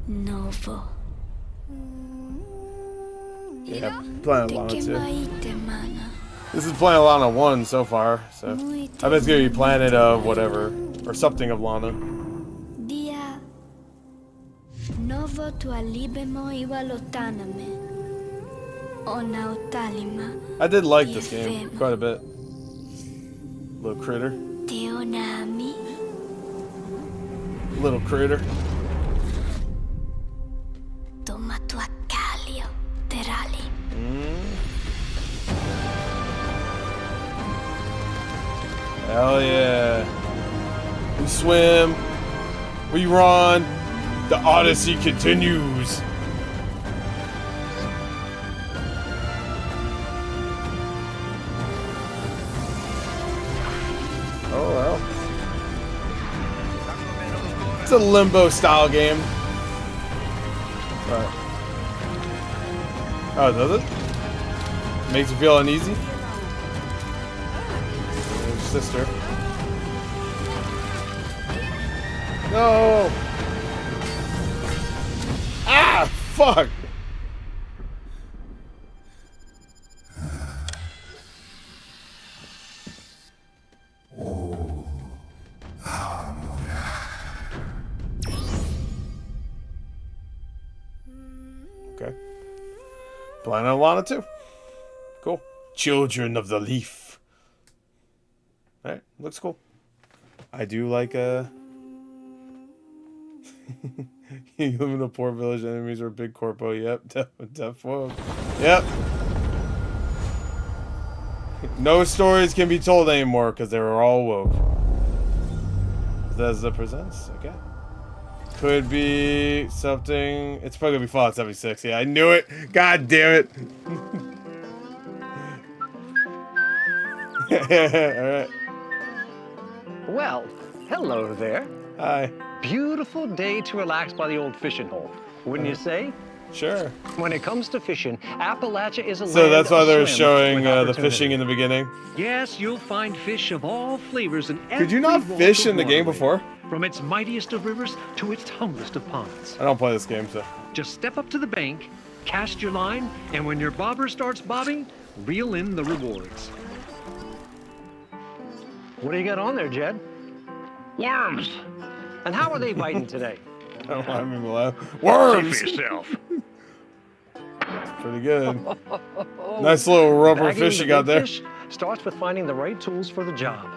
Novo. Yeah, Planet of Lana 2. This is Planet of Lana 1 so far, so I bet it's gonna be Planet of whatever, or something of Lana. Dia Novo tu alibemo iwalotaname. Ona utalima. I did like this game quite a bit. Little critter. Teonami. Little critter. Toma tu acalio, terali. swim. We run. The Odyssey continues. Oh well. It's a Limbo style game. Right. Oh, does it? Makes you feel uneasy? There's sister. No! Ah! Fuck! Okay. Planet Lana 2. Cool. Children of the Leaf. Alright, looks cool. I do like you live in a poor village, enemies are big corpo. Yep, deaf woke. Yep. No stories can be told anymore because they were all woke. Bethesda presents. Okay. Could be something. It's probably gonna be Fallout 76. Yeah, I knew it. God damn it. Alright. Well, hello there. Hi. Beautiful day to relax by the old fishing hole, wouldn't you say? Sure. When it comes to fishing, Appalachia is a land So that's why of they're swim showing with the opportunity. fishing in the beginning. Yes, you'll find fish of all flavors in every Could you not walk fish of in the game waterway, before? From its mightiest of rivers to its humblest of ponds. I don't play this game, so. Just step up to the bank, cast your line, and when your bobber starts bobbing, reel in the rewards. What do you got on there, Jed? Worms. And how are they biting today? I don't want me to laugh. Worms! Say for yourself. Pretty good. Nice little rubber Bagging fish the you got big there. fish starts with finding the right tools for the job.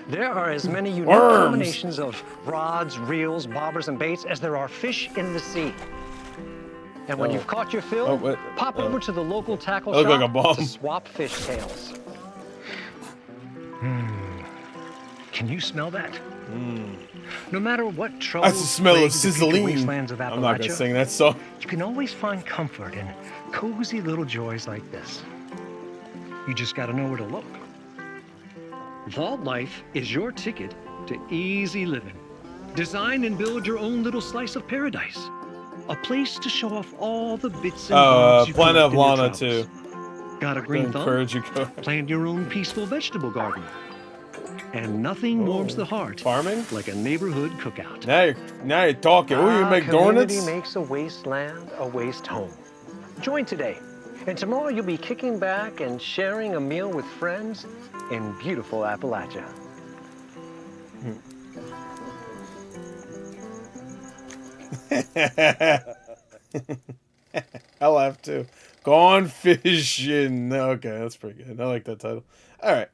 There are as many unique Worms. combinations of rods, reels, bobbers, and baits as there are fish in the sea. And when you've caught your fill, pop over to the local tackle I look shop like a bomb. to swap fish tails. Can you smell that? No matter what trouble That's the smell of plagues the future sizzling. wastelands of I'm not gonna Appalachia, sing that song. you can always find comfort in cozy little joys like this. You just gotta know where to look. Vault Life is your ticket to easy living. Design and build your own little slice of paradise. A place to show off all the bits and bobs you Planet of collect in your Lana travels. 2. Got a green thumb? Encourage you go. Plant your own peaceful vegetable garden. And nothing warms the heart farming like a neighborhood cookout. Now you're talking. Oh, you make Community donuts? makes a wasteland a waste home. Join today, and tomorrow you'll be kicking back and sharing a meal with friends in beautiful Appalachia. I laughed too. Gone fishing. Okay, that's pretty good. I like that title. All right.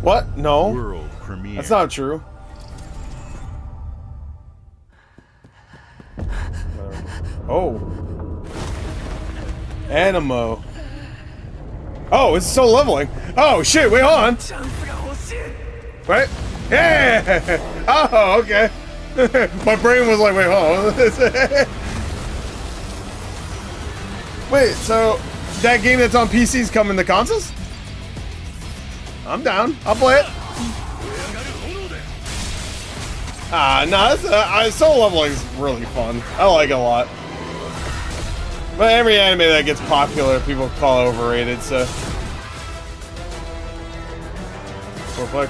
What? No. World premiere. That's not true. Oh. Animo. Oh, it's still leveling. Oh shit! Wait, hold on. Right? Yeah. Oh, okay. My brain was like, wait, hold on. Wait, so that game that's on PC's coming to consoles? I'm down. I'll play it. Nah, soul leveling is really fun. I like it a lot. But every anime that gets popular, people call overrated, so.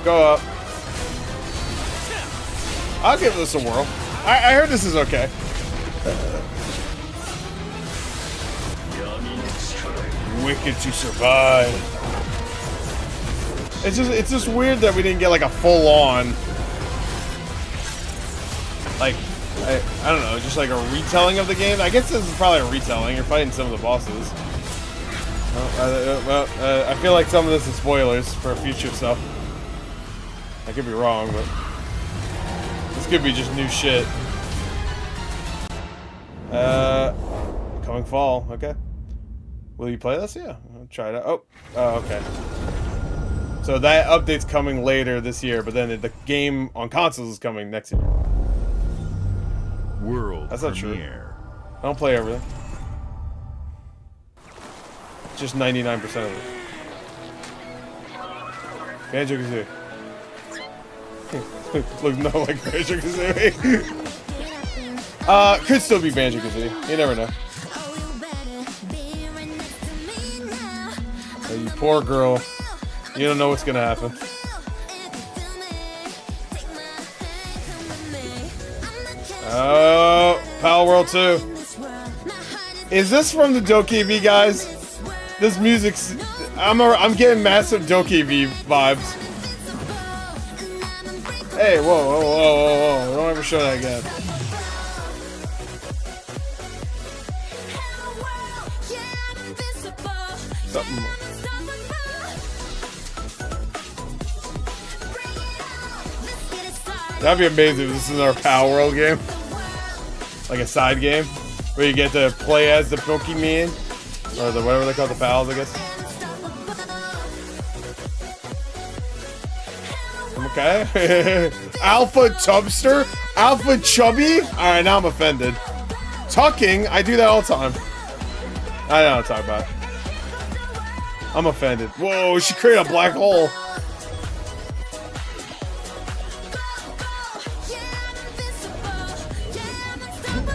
Go up. I'll give this a whirl. I heard this is okay. Wicked to survive. It's just weird that we didn't get like a full on, like, I don't know, just like a retelling of the game. I guess this is probably a retelling. You're fighting some of the bosses. I feel like some of this is spoilers for future stuff. I could be wrong, but this could be just new shit. Coming fall, okay. Will you play this? Yeah, I'll try it out. Oh, okay. So that update's coming later this year, but then the game on consoles is coming next year. World That's not true. premiere. I don't play everything. Just 99% of it. Banjo-Kazooie. Look, no, like Banjo-Kazooie. Could still be Banjo-Kazooie. You never know. Oh, you poor girl. You don't know what's gonna happen. Oh, Pal World 2. Is this from the DokeV guys? This music's... I'm getting massive DokeV vibes. Hey, whoa, whoa, whoa, whoa, whoa. Don't ever show that again. Something. That'd be amazing if this is our Power World game. Like a side game. Where you get to play as the Pokemon. Or the whatever they call the pals, I guess. Okay. Alpha Tubster? Alpha Chubby? Alright, now I'm offended. Tucking? I do that all the time. I know what I'm talking about. I'm offended. Whoa, she created a black hole.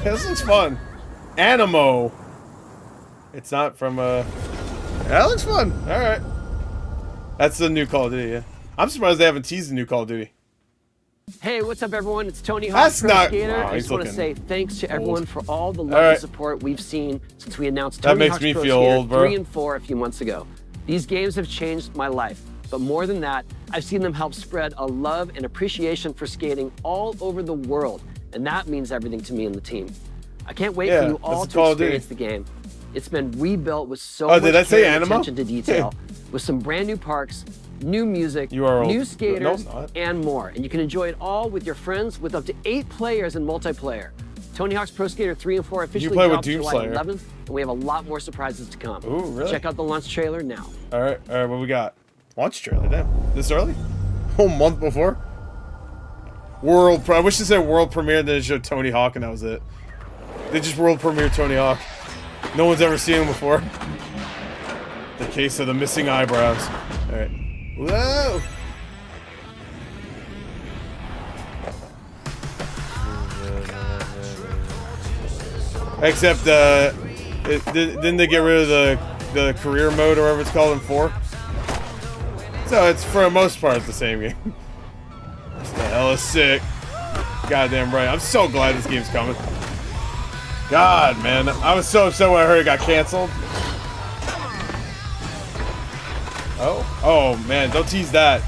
This looks fun. Animo. It's not from that looks fun. Alright. That's the new Call of Duty, yeah. I'm surprised they haven't teased the new Call of Duty. Hey, what's up, everyone? It's Tony Hawk, That's Pro not... Skater. Oh, I just want to say thanks to everyone for all the love All right. and support we've seen since we announced That Tony makes Hawk's me Pro feel Skater old, bro. 3 and 4 a few months ago. These games have changed my life, but more than that, I've seen them help spread a love and appreciation for skating all over the world, and that means everything to me and the team. I can't wait for you all to experience the game. It's been rebuilt with so much did I say care and Animo? attention to detail, with some brand new parks, new music, You are old. new No, skaters, it's not. and more. And you can enjoy it all with your friends with up to 8 players in multiplayer. Tony Hawk's Pro Skater 3 and 4 officially play with drops July Doomslayer. 11th, and we have a lot more surprises to come. Ooh, really? Check out the launch trailer now. Alright, what we got? Launch trailer, damn. This early? Whole month before? I wish they said world premiere, then it showed Tony Hawk and that was it. They just world premiere Tony Hawk. No one's ever seen him before. The case of the missing eyebrows. Alright. Whoa! Except, didn't they get rid of the career mode or whatever it's called in 4? So it's, for the most part, the same game. This the hell is sick. Goddamn right. I'm so glad this game's coming. God, man. I was so upset when I heard it got canceled. Oh, man. Don't tease that.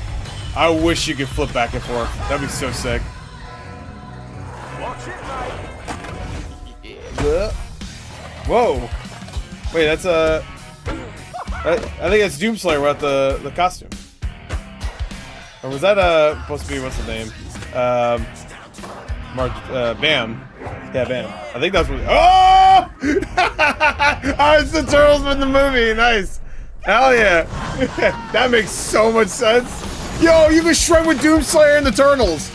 I wish you could flip back and forth. That'd be so sick. Whoa. Wait, that's I think that's Doomslayer without the costume. Or was that supposed to be, what's the name? Bam. Yeah, Bam. I think that's what. Oh! Oh, it's the turtles from the movie. Nice. Hell yeah. That makes so much sense. Yo, you can shred with Doomslayer and the turtles.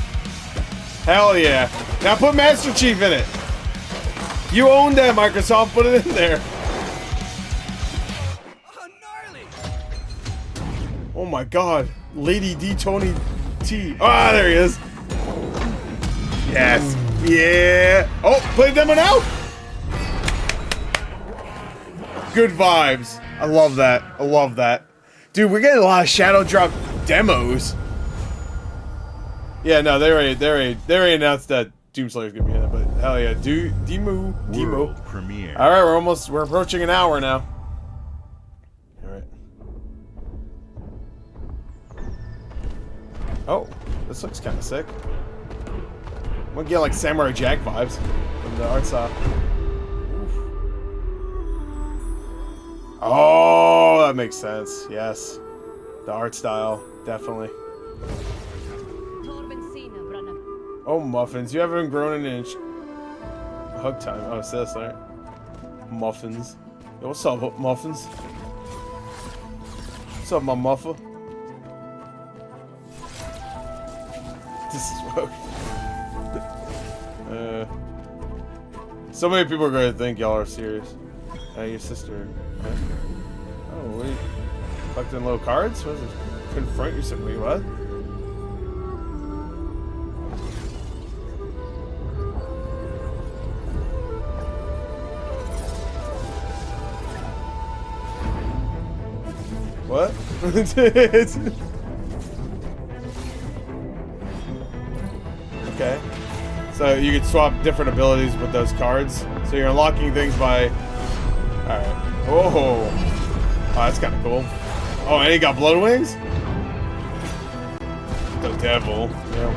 Hell yeah. Now put Master Chief in it. You own that, Microsoft. Put it in there. Oh my god. Lady D Tony T. Ah, there he is. Yes. Yeah. Oh, play demo now? Good vibes. I love that. I love that. Dude, we're getting a lot of Shadow Drop demos. Yeah, no, they already announced that Doomslayer's gonna be in it, but hell yeah. Demo. Premiere. Alright, we're approaching an hour now. Alright. Oh, this looks kinda sick. I'm gonna get like Samurai Jack vibes from the art style. Oof. Oh, that makes sense. Yes. The art style, definitely. Oh, muffins. You haven't grown an inch. Hug time. Oh, it's this, alright. Muffins. Yo, what's up, muffins? What's up, my muffer? This is smoke. So many people are going to think y'all are serious. Your sister. Oh, what are you collecting little cards? What is this? Confront your sister. Wait, what? What? Okay. So you can swap different abilities with those cards. So you're unlocking things by... Alright. Oh, that's kind of cool. Oh, and he got blood wings? The devil. Yeah.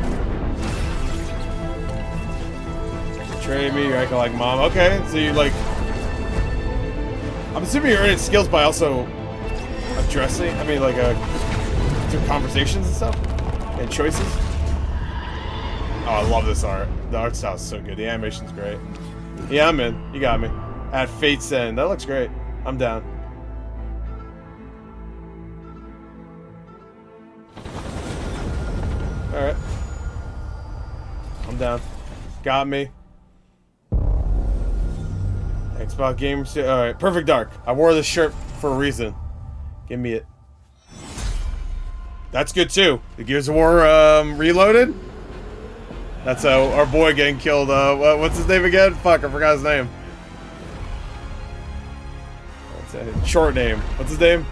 Betray me, you're acting like mom. Okay, so you like... I'm assuming you're earning skills by also addressing, through conversations and stuff? And choices? Oh, I love this art. The art style is so good. The animation's great. Yeah, I'm in. You got me. At Fate's End. That looks great. I'm down. Alright. I'm down. Got me. Xbox Games. Alright. Perfect Dark. I wore this shirt for a reason. Give me it. That's good too. The Gears of War Reloaded. That's our boy getting killed. What's his name again? Fuck, I forgot his name. What's that? Short name. What's his name?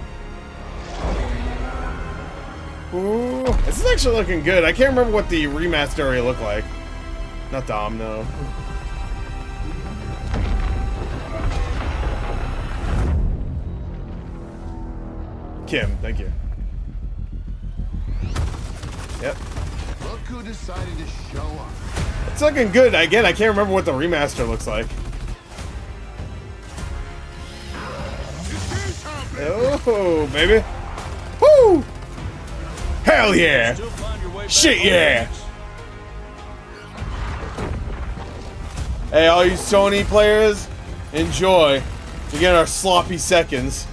Ooh, this is actually looking good. I can't remember what the remaster area looked like. Not Dom, no. Kim, thank you. Yep. Look who decided to show up. It's looking good. Again, I can't remember what the remaster looks like. Oh, baby. Woo! Hell yeah! Shit yeah! Hey, all you Sony players, enjoy. You get our sloppy seconds.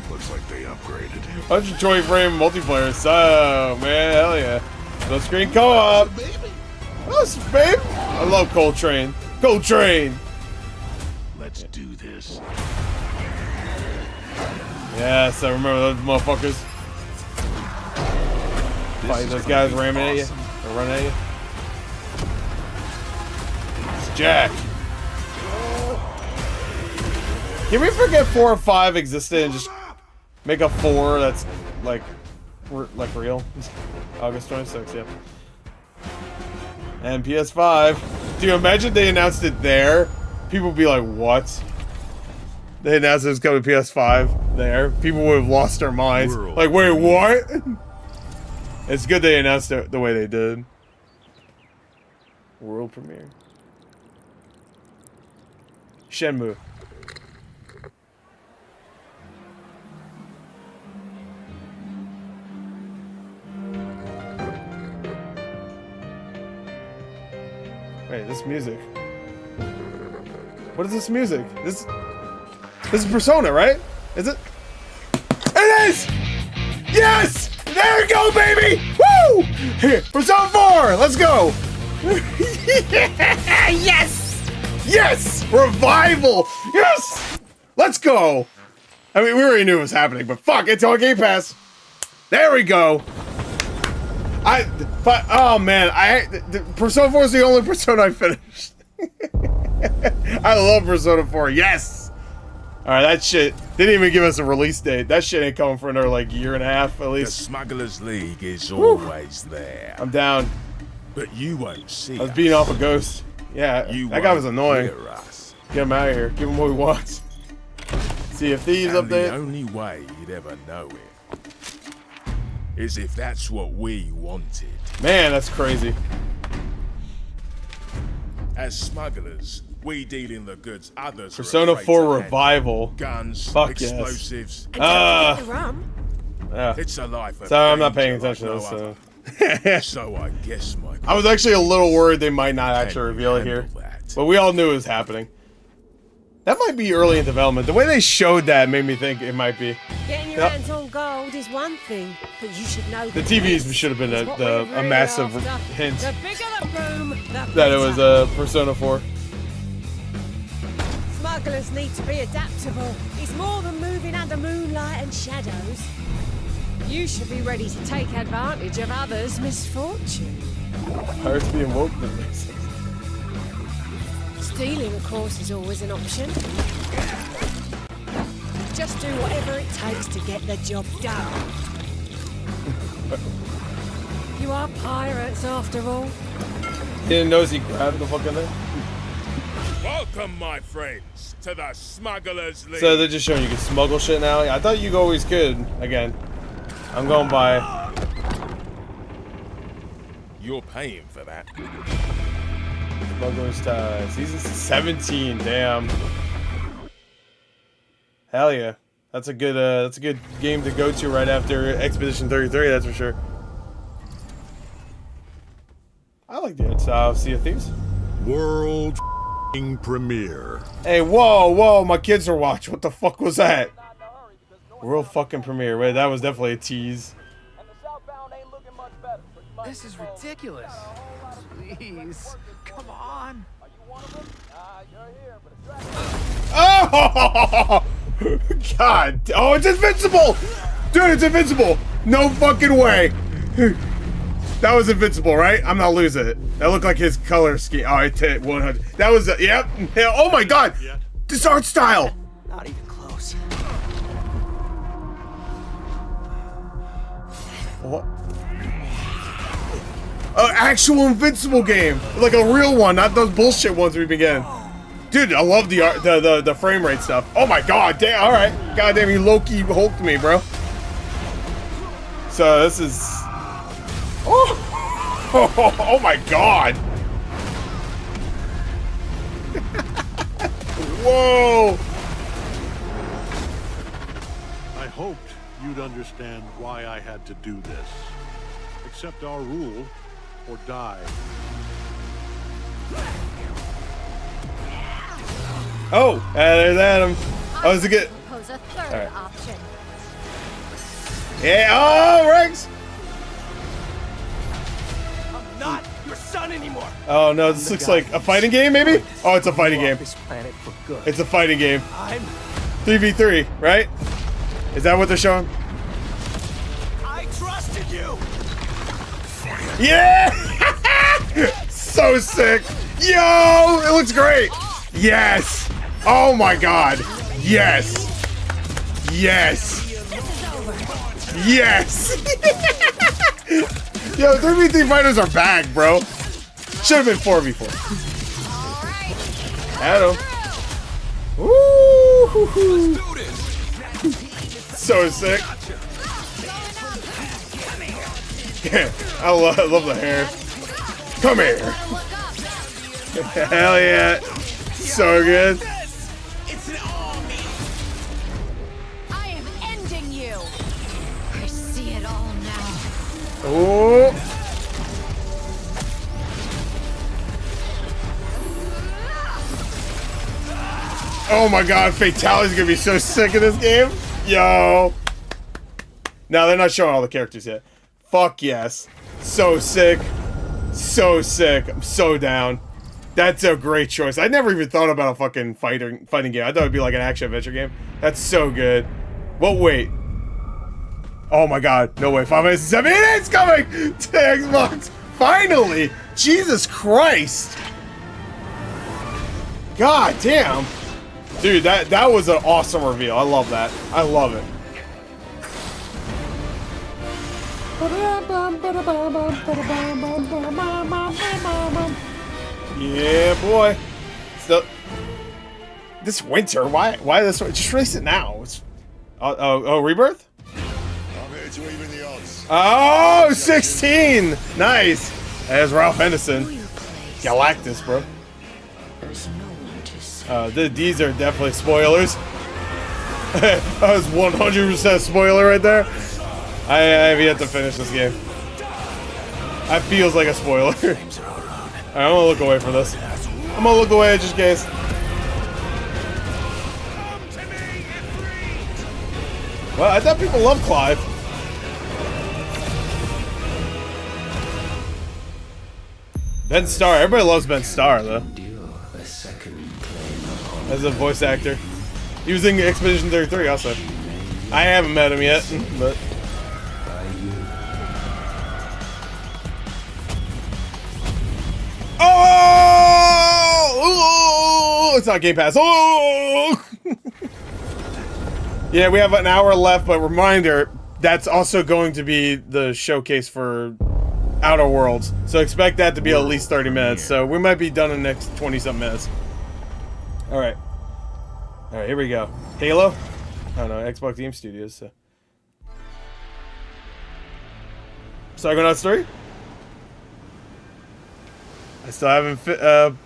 Looks like they upgraded. 120 frame multiplayer. So, man, hell yeah. No screen co-op. Oh, babe. I love Coltrane. Coltrane. Let's do this. Yes, I remember those motherfuckers. Fighting those guys ramming at you. Or running at you. It's Jack. Can we forget 4 or 5 existed and just make a 4 that's like real? August 26th, yep. And PS5. Dude, imagine they announced it there. People would be like, what? They announced it was coming to PS5 there. People would have lost their minds. Like, wait, what? It's good they announced it the way they did. World premiere. Shenmue. Wait, this music. What is this music? This is Persona, right? Is it? It is! Yes! There we go, baby! Woo! Persona 4! Let's go! Yes! Yes! Revival! Yes! Let's go! I mean, we already knew it was happening, but fuck, it's on Game Pass. There we go. Oh man, Persona 4 is the only Persona I finished. I love Persona 4. Yes. All right, that shit didn't even give us a release date. That shit ain't coming for another like year and a half at least. The Smugglers League is always there. I'm down. But you won't see. I was beating off a ghost. Yeah, that guy was annoying. Get him out of here. Give him what he wants. See if Thieves up there. The only way you'd ever know it is if that's what we wanted. Man, that's crazy. As smugglers, we deal in the goods others. Persona 4 Revival. Guns, fuck explosives. Yes. It's a life of sorry, I'm not paying attention to this. So I guess my. I was actually a little worried they might not actually reveal it here, but we all knew it was happening. That might be early in development. The way they showed that made me think it might be. Getting your hands on gold is one thing, but you should know the TVs should have been a massive hint the bigger the boom, the that it was a Persona 4. Smugglers need to be adaptable. It's more than moving under moonlight and shadows. You should be ready to take advantage of others' misfortune. Pirates being woke, that makes sense. Stealing, of course, is always an option. Just do whatever it takes to get the job done. You are pirates, after all. Didn't notice he grabbed the fucking thing. Welcome, my friends, to the Smugglers League. So they're just showing you can smuggle shit now? I thought you always could. Again, I'm going by. You're paying for that. Smuggler's Tie. Season 17, damn. Hell yeah. That's a good game to go to right after Expedition 33, that's for sure. I like the art style of Sea of Thieves. World premiere. Hey, whoa, my kids are watching. What the fuck was that? World fucking premiere. Wait, that was definitely a tease. This is ridiculous. Please, come on. Oh! God. Oh, it's Invincible! Dude, it's Invincible! No fucking way! That was Invincible, right? I'm not losing it. That looked like his color scheme. Oh, it hit 100. That was, yep. Oh my God! This art style! Not even close. What? Actual Invincible game, like a real one, not those bullshit ones we've been getting. Dude, I love the art, the frame rate stuff. Oh my God, damn! All right, goddamn, you low-key hulked me, bro. So this is. Oh my God! Whoa! I hoped you'd understand why I had to do this. Accept our rule or die. Oh, there's Adam. Oh, is it good? Propose a third option. Yeah, oh, Rex! I'm not your son anymore. Oh no, this looks like a fighting game, maybe? Oh, it's a fighting game. This planet for good. It's a fighting game. I'm 3v3, right? Is that what they're showing? I trusted you. Yeah! So sick! Yo! It looks great! Yes! Oh my God! Yes! Yes! Yes! Yo, 3v3 fighters are back, bro. Should have been 4v4. Adam. Woo! So sick. Yeah, I love the hair. Come here. Hell yeah. So good. It's an army. I am ending you. I see it all now. Oh. Oh my God, Fatality's gonna be so sick in this game. Yo. No, they're not showing all the characters yet. Fuck yes. So sick. So sick. I'm so down. That's a great choice. I never even thought about a fucking fighting game. I thought it'd be like an action adventure game. That's so good. Well, wait. Oh my God. No way. 5 minutes and 7 minutes coming to Xbox. Finally. Jesus Christ. God damn. Dude, that was an awesome reveal. I love that. I love it. Yeah, boy. So, this winter, why this? Just release it now. It's, oh, Rebirth? I'm here to even the odds. Oh, 16! Nice. There's Ralph Henderson. Galactus, bro. These are definitely spoilers. That was 100% spoiler right there. I have yet to finish this game. That feels like a spoiler. Alright, I'm gonna look away from this. I'm gonna look away just in case. Well, I thought people love Clive. Ben Starr. Everybody loves Ben Starr, though. As a voice actor. He was in Expedition 33 also. I haven't met him yet, but... Oh! It's not Game Pass. Oh! Yeah, we have an hour left, but reminder, that's also going to be the showcase for Outer Worlds. So expect that to be at least 30 minutes. So we might be done in the next 20-something minutes. Alright. Alright, here we go. Halo? I don't know, Xbox Game Studios, so. Psychonauts 3? I still haven't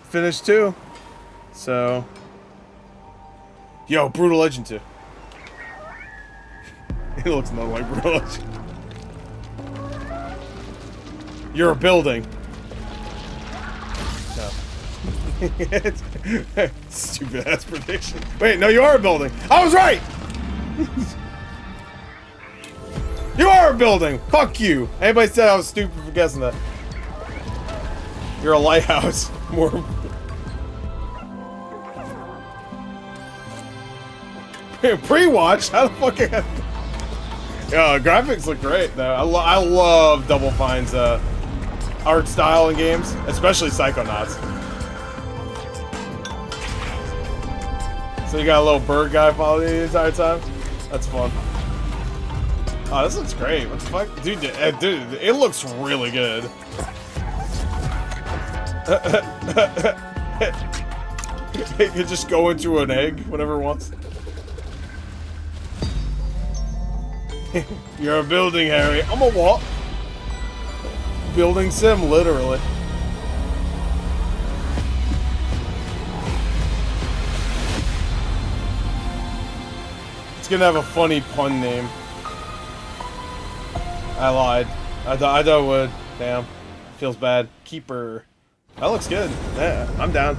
finished 2. So. Yo, Brutal Legend 2. It looks nothing like Brutal Legend. You're a building. No. Stupid ass prediction. Wait, no, you are a building. I was right! You are a building! Fuck you! Anybody said I was stupid for guessing that. You're a lighthouse. More. Pre-watch? How the fuck? Yeah, graphics look great though. I love Double Fine's art style in games, especially Psychonauts. So you got a little bird guy following you the entire time. That's fun. Oh, this looks great. What the fuck, dude? Dude, it looks really good. It can just go into an egg whenever it wants. You're a building, Harry. I'm a what? Building sim, literally. It's gonna have a funny pun name. I lied. I thought it would. Damn. Feels bad. Keeper. That looks good. Yeah, I'm down.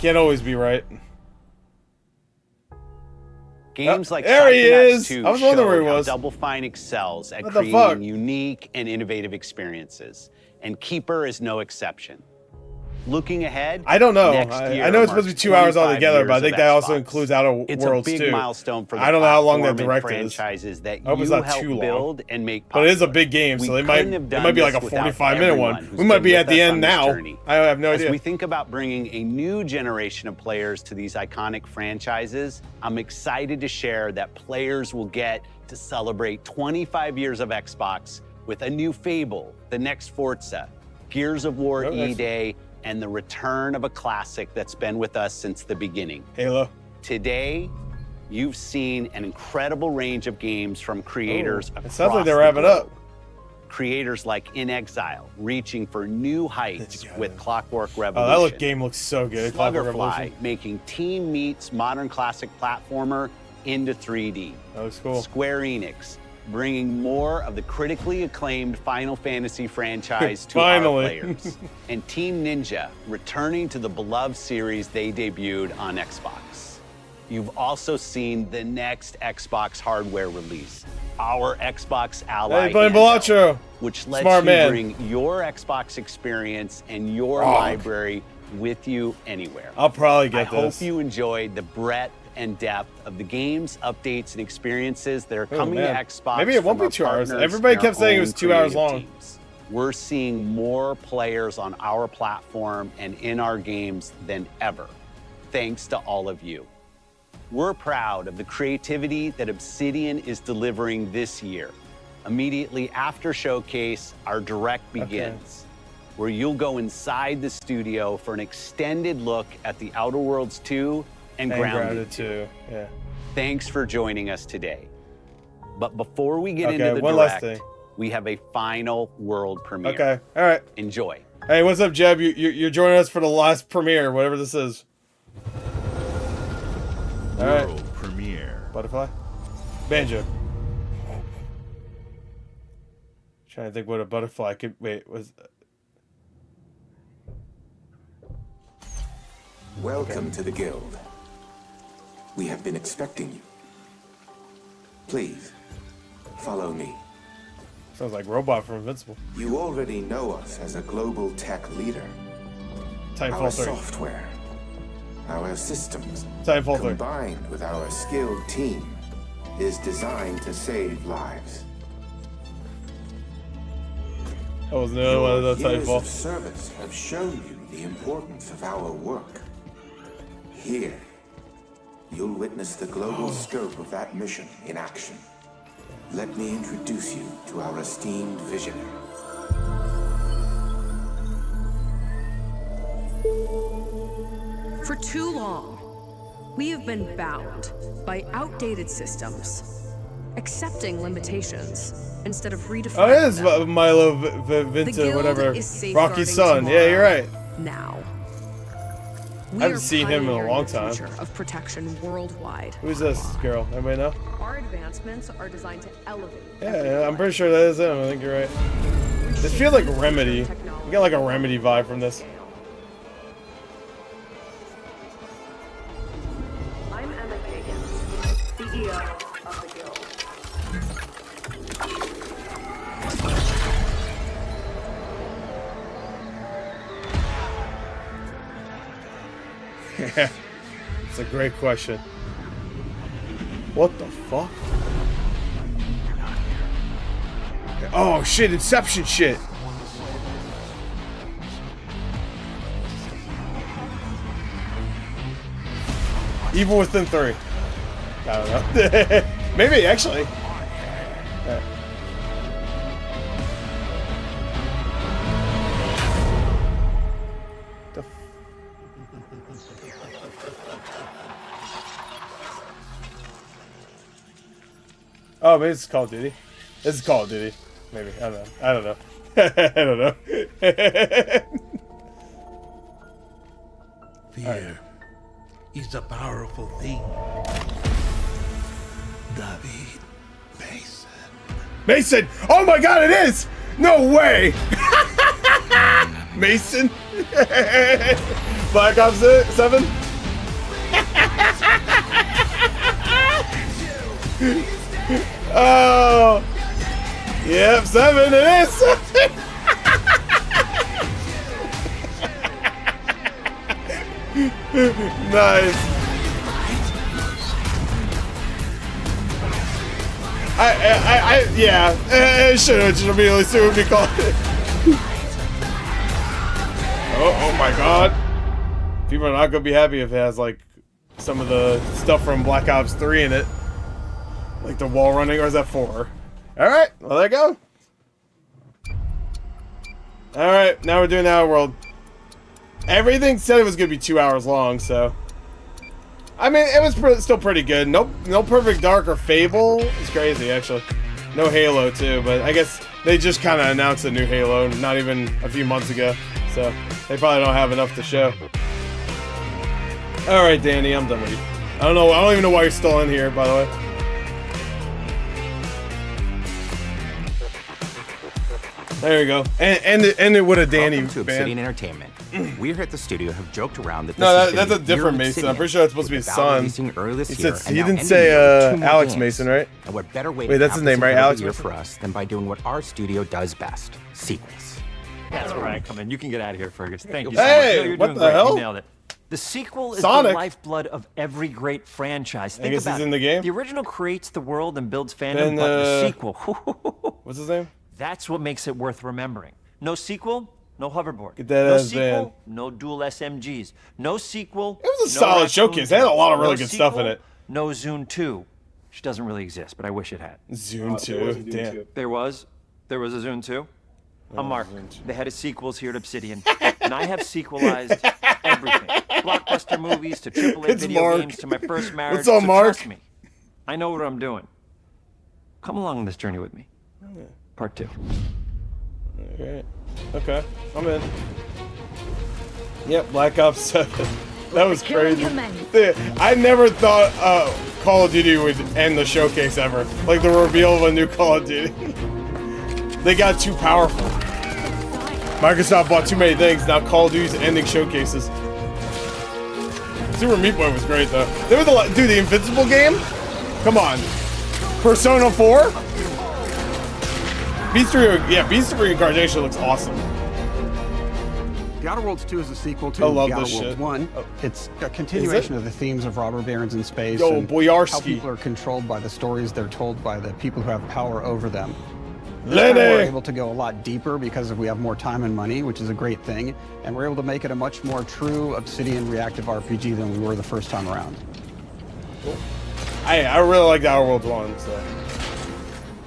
Can't always be right. Games like there he is! 2 I was wondering where he show how was. Double Fine excels at What the fuck? creating unique and innovative experiences, and Keeper is no exception. Looking ahead, I don't know. next year I know it's supposed to be 2 hours altogether, but I think that also Xbox. includes Outer Worlds too. It's a big milestone for the I don't know how long that platform and direct is. franchises that I hope you it's not helped too long. build and make But it is a big game, so it might be like a 45-minute one. We might be at the end now. I have no idea. As we think about bringing a new generation of players to these iconic franchises, I'm excited to share that players will get to celebrate 25 years of Xbox with a new Fable, the next Forza, Gears of War E-Day, and the return of a classic that's been with us since the beginning. Halo. Today, you've seen an incredible range of games from creators across It sounds like they're the wrapping globe. up. Creators like In Exile, reaching for new heights with Clockwork Oh, Revolution. that game looks so good. Clockwork Sluggerfly, Revolution. making Team Meat's modern classic platformer into 3D. That looks cool. Square Enix, bringing more of the critically acclaimed Final Fantasy franchise to our Finally. players. And Team Ninja, returning to the beloved series they debuted on Xbox. You've also seen the next Xbox hardware release, our Xbox Ally, Hey, playing Balacho. which lets Smart you man. bring your Xbox experience and your Oh. library with you anywhere. I'll probably get I hope this. you enjoyed the breadth and depth of the games, updates, and experiences that are Oh, coming man. to Xbox. Maybe it won't from be our 2 hours. partners Everybody and kept our saying it was own 2 hours creative long. teams. We're seeing more players on our platform and in our games than ever, thanks to all of you. We're proud of the creativity that Obsidian is delivering this year. Immediately after Showcase, our direct begins, where you'll go inside the studio for an extended look at the Outer Worlds 2 and Grounded 2. Yeah. Thanks for joining us today. But before we get Okay, into the one last direct, thing. we have a final world premiere. Okay. All right. Enjoy. Hey, what's up, Jeb? You're joining us for the last premiere, whatever this is. All right. World premiere. Butterfly? Banjo. Trying to think what a butterfly could... Wait, was... Welcome to the Guild. We have been expecting you. Please, follow me. Sounds like Robot from Invincible. You already know us as a global tech leader. Titanfall Our 3. software, our systems, Titanfall 3. combined with our skilled team, is designed to save lives. That was another one of those Years Titanfall. of service have shown you the importance of our work. Here, you'll witness the global scope of that mission in action. Let me introduce you to our esteemed visionary. For too long, we have been bound by outdated systems, accepting limitations instead of redefining Oh, it is them. Milo Vincent, whatever. Rocky's son. Yeah, you're right. Now. I haven't seen him in a long time. Of protection worldwide. Who's this girl? Anybody know? Our advancements are designed to elevate. Yeah, I'm pretty sure that is him. I think you're right. This feels like Remedy. You get like a Remedy vibe from this. I'm Emma Kagan, CEO of the Guild. Yeah, it's a great question. What the fuck? Oh shit, Inception shit. Evil Within 3. I don't know. Maybe actually. Yeah. Oh, maybe it's Call of Duty. This is Call of Duty. Maybe. I don't know. I don't know. I don't know. Fear is a powerful thing. David Mason. Mason! Oh my god, it is! No way! Mason? Black Ops 7? Oh! Yep, 7 it is! Nice. Yeah, I should have just immediately seen what we called it. Oh my god. People are not gonna be happy if it has like some of the stuff from Black Ops 3 in it. Like the wall running, or is that 4? Alright, well there you go. Alright, now we're doing Outer World. Everything said it was gonna be 2 hours long, so I mean, it was still pretty good. No Perfect Dark or Fable. It's crazy, actually. No Halo, too, but I guess they just kind of announced a new Halo not even a few months ago, so they probably don't have enough to show. All right, Danny, I'm done with you. I don't know. I don't even know why you're still in here, by the way. There you go. And it with a Danny Welcome to band. Obsidian Entertainment. We here at the studio have joked around that this No, is that's gonna a be different year of Mason. I'm Obsidian, pretty sure it's supposed to be with his the Valve son. releasing early this He year, said and he now didn't ending say the year with 2 more Alex games. Mason, right? And what better way Wait, to that's cap his this name, right? incredible Alex year Mason? for us than by doing what our studio does best: sequels. That's where I come in. You can get out of here, Fergus. Thank you Hey, so much. No, you're what doing the great. hell? You nailed it. The sequel is Sonic? the lifeblood of every great franchise. Think guess about he's it. in the game? The original creates the world and builds fandom, Then, but the sequel, what's his name? that's what makes it worth remembering. No sequel, no hoverboard. Get that no ass sequel, banned. no dual SMGs. No sequel. It was a no solid Raccoon showcase. They had a lot of Tail. really No good stuff in sequel, it. No Zune 2, which doesn't really exist, but I wish it had. Zune 2, damn. There was a Zune 2. I'm Mark, the head of sequels here at Obsidian, and I have sequelized everything. Blockbuster movies to AAA It's video Mark. games to my first marriage. What's up, so Mark? Trust me, I know what I'm doing. Come along on this journey with me. Part 2. Alright. Okay, I'm in. Yep, Black Ops 7. That was crazy. I never thought Call of Duty would end the showcase ever. Like the reveal of a new Call of Duty. They got too powerful. Microsoft bought too many things. Now Call of Duty's ending showcases. Super Meat Boy was great though. They were the Invincible game. Come on. Persona 4? Beast of Reincarnation looks awesome. The Outer Worlds 2 is a sequel to I love The Outer this Worlds shit. 1. It's a continuation of the themes of robber barons in space Yo, and Boyarski. how people are controlled by the stories they're told by the people who have power over them. This Lenny! time we're able to go a lot deeper because we have more time and money, which is a great thing, and we're able to make it a much more true Obsidian reactive RPG than we were the first time around. I really like the Outer Worlds 1,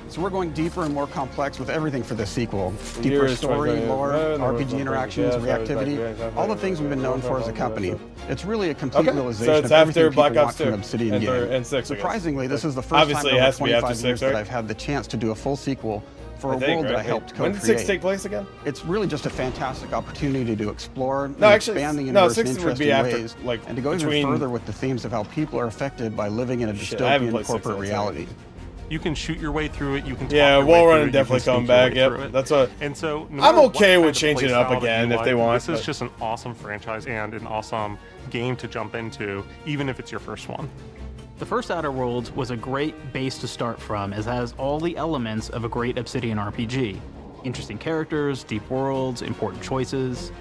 So we're going deeper and more complex with everything for this sequel. Deeper Years, story, 20, lore, RPG yeah, interactions, yeah, reactivity, all the things we've been known for as a company. It's really a complete Okay, realization so it's of everything after people Black want Ops from 2 an Obsidian and game. and 6, I guess. Surprisingly, this is the first Obviously, time it in has over to be after 25 6, years right? that I've had the chance to do a full sequel for a I think, world that I right? helped When co-create. did 6 take place again? It's really just a fantastic opportunity to explore and actually, expand the no, universe 6 in would be interesting after, ways, like, and to go even between- further with the themes of how people are affected by living in a Shit, I haven't dystopian played 6 corporate in a reality. You can shoot your way through it. You can talk Yeah, your way Wall through Run it, and definitely you can coming sneak your back. way Yep, through it. that's what. And so, no I'm matter what okay kind with of changing it up playstyle that again you if they like, want. This is just an awesome franchise and an awesome game to jump into, even if it's your first one. The first Outer Worlds was a great base to start from, as it has all the elements of a great Obsidian RPG. Interesting characters, deep worlds, important choices.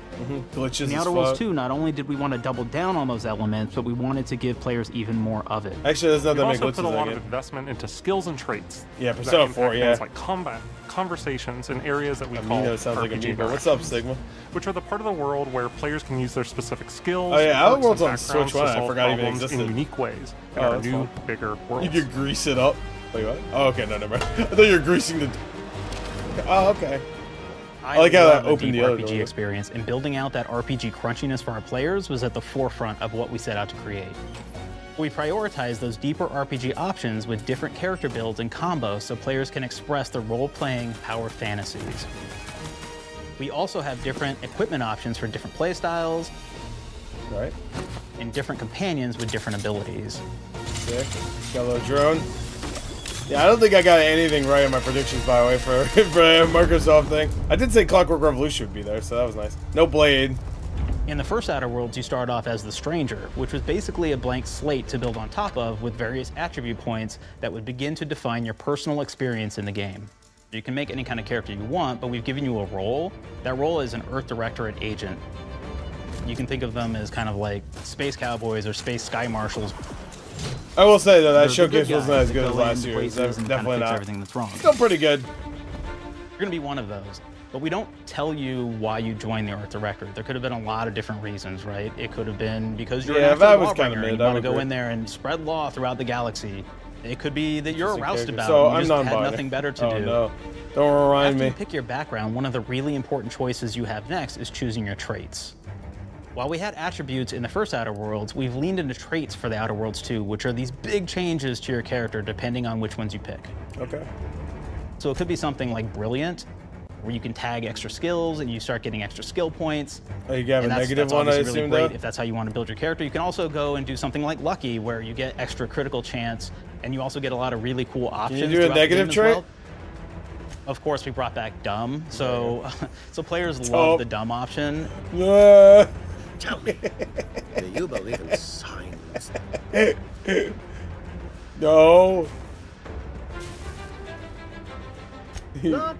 Glitches In the as Outer Worlds fuck. 2, not only did we want to double down on those elements, but we wanted to give players even more of it. Actually, there's not that many We've also glitches put a in lot that of game. investment into skills and traits. Yeah, that Persona impact 4, yeah. things like combat, conversations, and areas that we call Amino sounds like RPG Amiibo. What's up, interactions, Sigma? which are the part of the world where players can use their specific skills. Oh, yeah, Outer perks, Worlds and on backgrounds Switch 1, to I solve forgot even problems existed. in unique ways in Oh, our that's new, fun. bigger world. You could grease it up. Wait, what? Oh, okay, no, never mind. I thought you were greasing the. Oh, okay. I like how that love a opened deep the other RPG door. experience, and building out that RPG crunchiness for our players was at the forefront of what we set out to create. We prioritize those deeper RPG options with different character builds and combos so players can express their role-playing power fantasies. We also have different equipment options for different playstyles, right? And different companions with different abilities. Sick. Got a little drone. Yeah, I don't think I got anything right in my predictions, by the way, for a Microsoft thing. I did say Clockwork Revolution would be there, so that was nice. No Blade. In the first Outer Worlds, you start off as the Stranger, which was basically a blank slate to build on top of with various attribute points that would begin to define your personal experience in the game. You can make any kind of character you want, but we've given you a role. That role is an Earth Directorate agent. You can think of them as kind of like space cowboys or space sky marshals. I will say, though, that They're the good showcase wasn't guys as that good as go last into year. places and Definitely kind of fix not. everything that's wrong. Still pretty good. You're going to be one of those. But we don't tell you why you joined the Earth Directorate. There could have been a lot of different reasons, right? It could have been because you're Yeah, an that actual was kinda lawbringer and mid. you I want to would go agree. in there and spread law throughout the galaxy. It could be that you're a Interesting roustabout character. So and you I'm just had non-binary. nothing better to Oh, do. no. Don't remind After me. you pick your background, one of the really important choices you have next is choosing your traits. While we had attributes in the first Outer Worlds, we've leaned into traits for the Outer Worlds 2, which are these big changes to your character depending on which ones you pick. Okay. So it could be something like Brilliant, where you can tag extra skills and you start getting extra skill points. Oh, you have a And negative that's one, I obviously assume, really great though? if that's how you want to build your character. You can also go and do something like Lucky, where you get extra critical chance, and you also get a lot of really cool options. do a throughout the negative game as trait? well. Of course, we brought back Dumb, so so players Dumb. love the Dumb option. Tell me, do you believe in signs? No. Not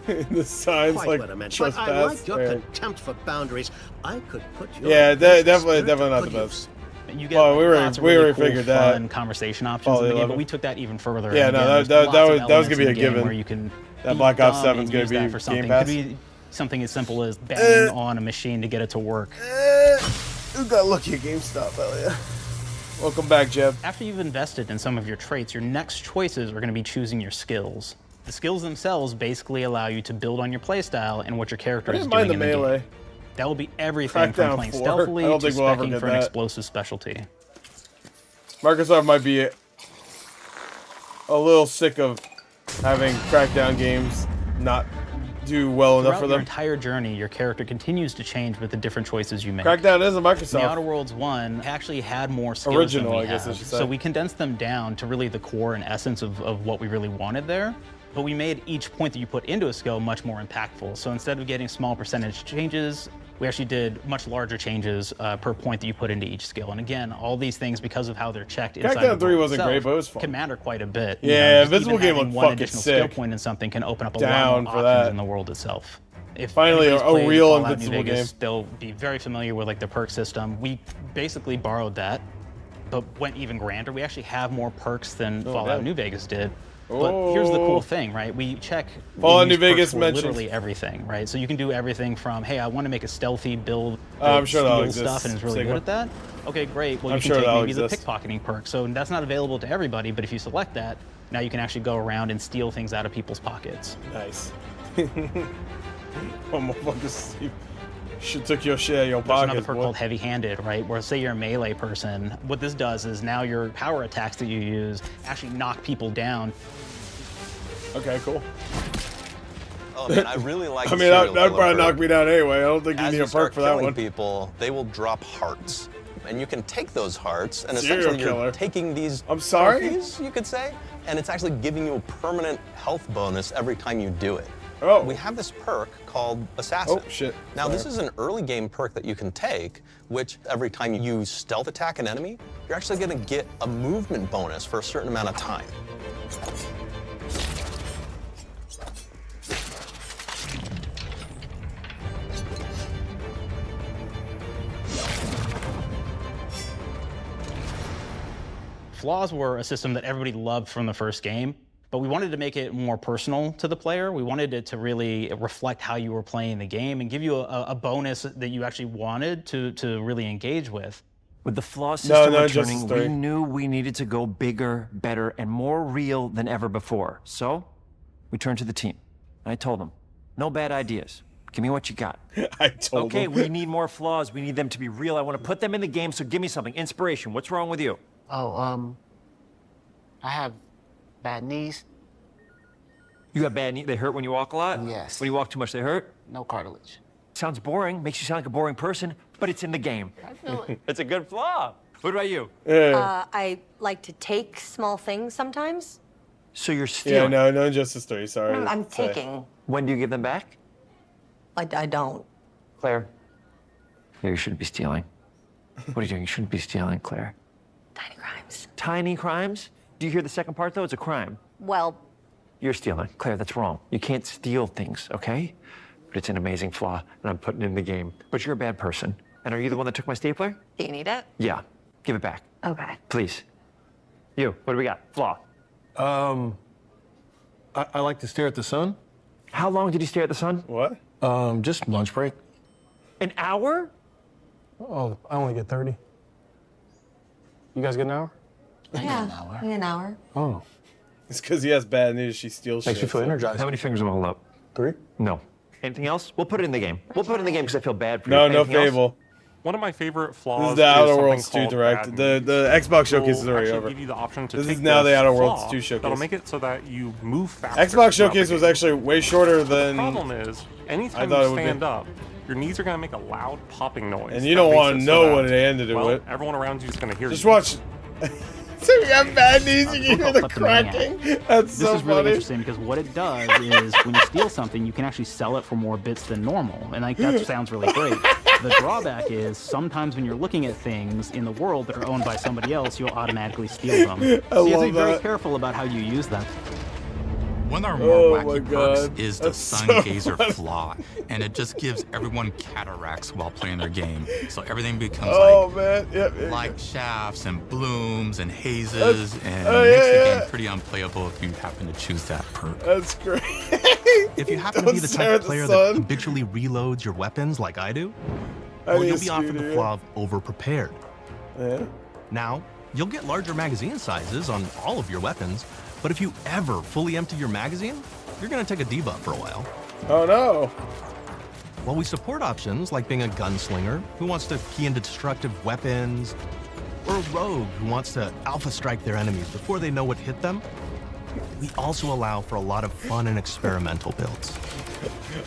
the signs quite like what I meant, trespass. but I like your Yeah. contempt for boundaries. I could put your Yeah, business definitely spirit to not the good best. You get Well, lots of really cool, figured that. fun conversation options in the game, but we took that even further. Yeah, And no, again, that there's was lots of gonna elements be in a the game given. Where you can That be Black Ops dumb 7's and gonna use be that for something. Game Pass. Could be something as simple as banging on a machine to get it to work. Who got lucky at GameStop? Hell yeah. Welcome back, Jeb. After you've invested in some of your traits, your next choices are going to be choosing your skills. The skills themselves basically allow you to build on your playstyle and what your character I is didn't doing mind in the the melee. game. That will be everything Crackdown from playing 4. stealthily I don't to think we'll ever speccing get for an that. explosive specialty. Microsoft might be a little sick of having Crackdown games not do well enough Throughout for your them. entire journey, your character continues to change with the different choices you make. Crackdown is a In Microsoft. the Outer Worlds 1 actually had more skills Original, than we I guess I have. should say. So we condensed them down to really the core and essence of what we really wanted there. But we made each point that you put into a skill much more impactful. So instead of getting small percentage changes, we actually did much larger changes per point that you put into each skill. And again, all these things, because of how they're checked inside Crackdown the 3 world wasn't itself, great, but it was fun. can matter quite a bit. Yeah, just Invincible even game having looked one fucking additional skill sick. point in something can open up a Down lot for more options that. in the world itself. If Finally, anybody's a played real Fallout New Invincible Vegas, game. they'll be very familiar with like the perk system. We basically borrowed that, but went even grander. We actually have more perks than Fallout damn. New Vegas did. But here's the Oh. cool thing, right? We check Fallout in these New Vegas perks for mentioned. literally everything, right? So you can do everything from, hey, I want to make a stealthy build, I'm sure that'll steal exist, stuff, and is really Sigma. good at that. Okay, great. Well, I'm you sure can take that'll maybe exist. the pickpocketing perk. So that's not available to everybody, but if you select that, now you can actually go around and steal things out of people's pockets. Nice. Oh, motherfuckers, you should took your share of your There's pockets. another perk boy. called heavy-handed, right? Where say you're a melee person, what this does is now your power attacks that you use actually knock people down. Okay, cool. Oh man, I really like. I mean, that'd probably knock me down anyway. I don't think you As need you a start perk for that killing one. people, they will drop hearts, and you can take those hearts, and Serial essentially killer. you're taking these. I'm sorry? trophies, you could say, and it's actually giving you a permanent health bonus every time you do it. Oh. We have this perk called Assassin. Oh shit. Now this Sorry. is an early game perk that you can take, which every time you stealth attack an enemy, you're actually going to get a movement bonus for a certain amount of time. Flaws were a system that everybody loved from the first game, but we wanted to make it more personal to the player. We wanted it to really reflect how you were playing the game and give you a bonus that you actually wanted to really engage with. With the flaw system no, returning, Justice we 3. knew we needed to go bigger, better, and more real than ever before. So, we turned to the team. And I told them, no bad ideas. Give me what you got. I told Okay, them. we need more flaws. We need them to be real. I want to put them in the game, so give me something. Inspiration. What's wrong with you? Oh, I have bad knees. You got bad knees? They hurt when you walk a lot? Yes. When you walk too much, they hurt? No cartilage. Sounds boring. Makes you sound like a boring person, but it's in the game. I feel it. It's a good flaw. What about you? I like to take small things sometimes. So you're Yeah, stealing. no Injustice 3. Sorry. I'm to say. taking. When do you give them back? I don't. Claire. Yeah, you shouldn't be stealing. What are you doing? You shouldn't be stealing, Claire. Tiny crimes. Tiny crimes? Do you hear the second part, though? It's a crime. Well, You're stealing. Claire, that's wrong. You can't steal things, okay? But it's an amazing flaw, and I'm putting it in the game. But you're a bad person. And are you the one that took my stapler? do you need it? Yeah. Give it back, Okay. please. You, what do we got? Flaw. I like to stare at the sun. How long did you stare at the sun? What? Just lunch break. An hour? Oh, I only get 30. You guys get an hour? Yeah, an hour. Oh. It's because he has bad news. She steals Makes shit. you feel energized. How many fingers am I holding up? 3? No. Anything else? We'll put it in the game. We'll put it in the game because I feel bad for No, you. no Anything else? Fable. One of my favorite This flaws is the Outer is Worlds something 2 called Direct. bad The news. Xbox showcase is We'll already actually over. give you the option to This take is now the Outer Worlds flaw 2 showcase. That'll make it so that you move faster. Xbox throughout showcase the was game. actually way shorter than. The problem is, anytime thought it you would be. stand up, your knees are going to make a loud popping noise. And you that don't makes want it to so know that, what they ended it well, with. everyone around you is going to hear Just you. watch. So you have bad knees, you hear the cracking. That's This so is really funny. interesting because what it does is when you steal something, you can actually sell it for more bits than normal. And like that sounds really great. The drawback is sometimes when you're looking at things in the world that are owned by somebody else, you'll automatically steal them. So you have to be love very that. careful about how you use them. One of our more Oh my wacky perks God. is the That's Sun so Gazer funny. flaw, and it just gives everyone cataracts while playing their game. So everything becomes Oh man, yep. like light shafts and blooms and hazes, That's- and oh, it makes yeah, the yeah. game pretty unplayable if you happen to choose that perk. That's great. If you happen to Don't be the stare type at of the player sun. that habitually reloads your weapons like I do, I well, need you'll a be offered the scooter, flaw of over-prepared. Yeah. Now, you'll get larger magazine sizes on all of your weapons, but if you ever fully empty your magazine, you're gonna take a debuff for a while. Oh no. While we support options like being a gunslinger who wants to key into destructive weapons, or a rogue who wants to alpha strike their enemies before they know what hit them, we also allow for a lot of fun and experimental builds.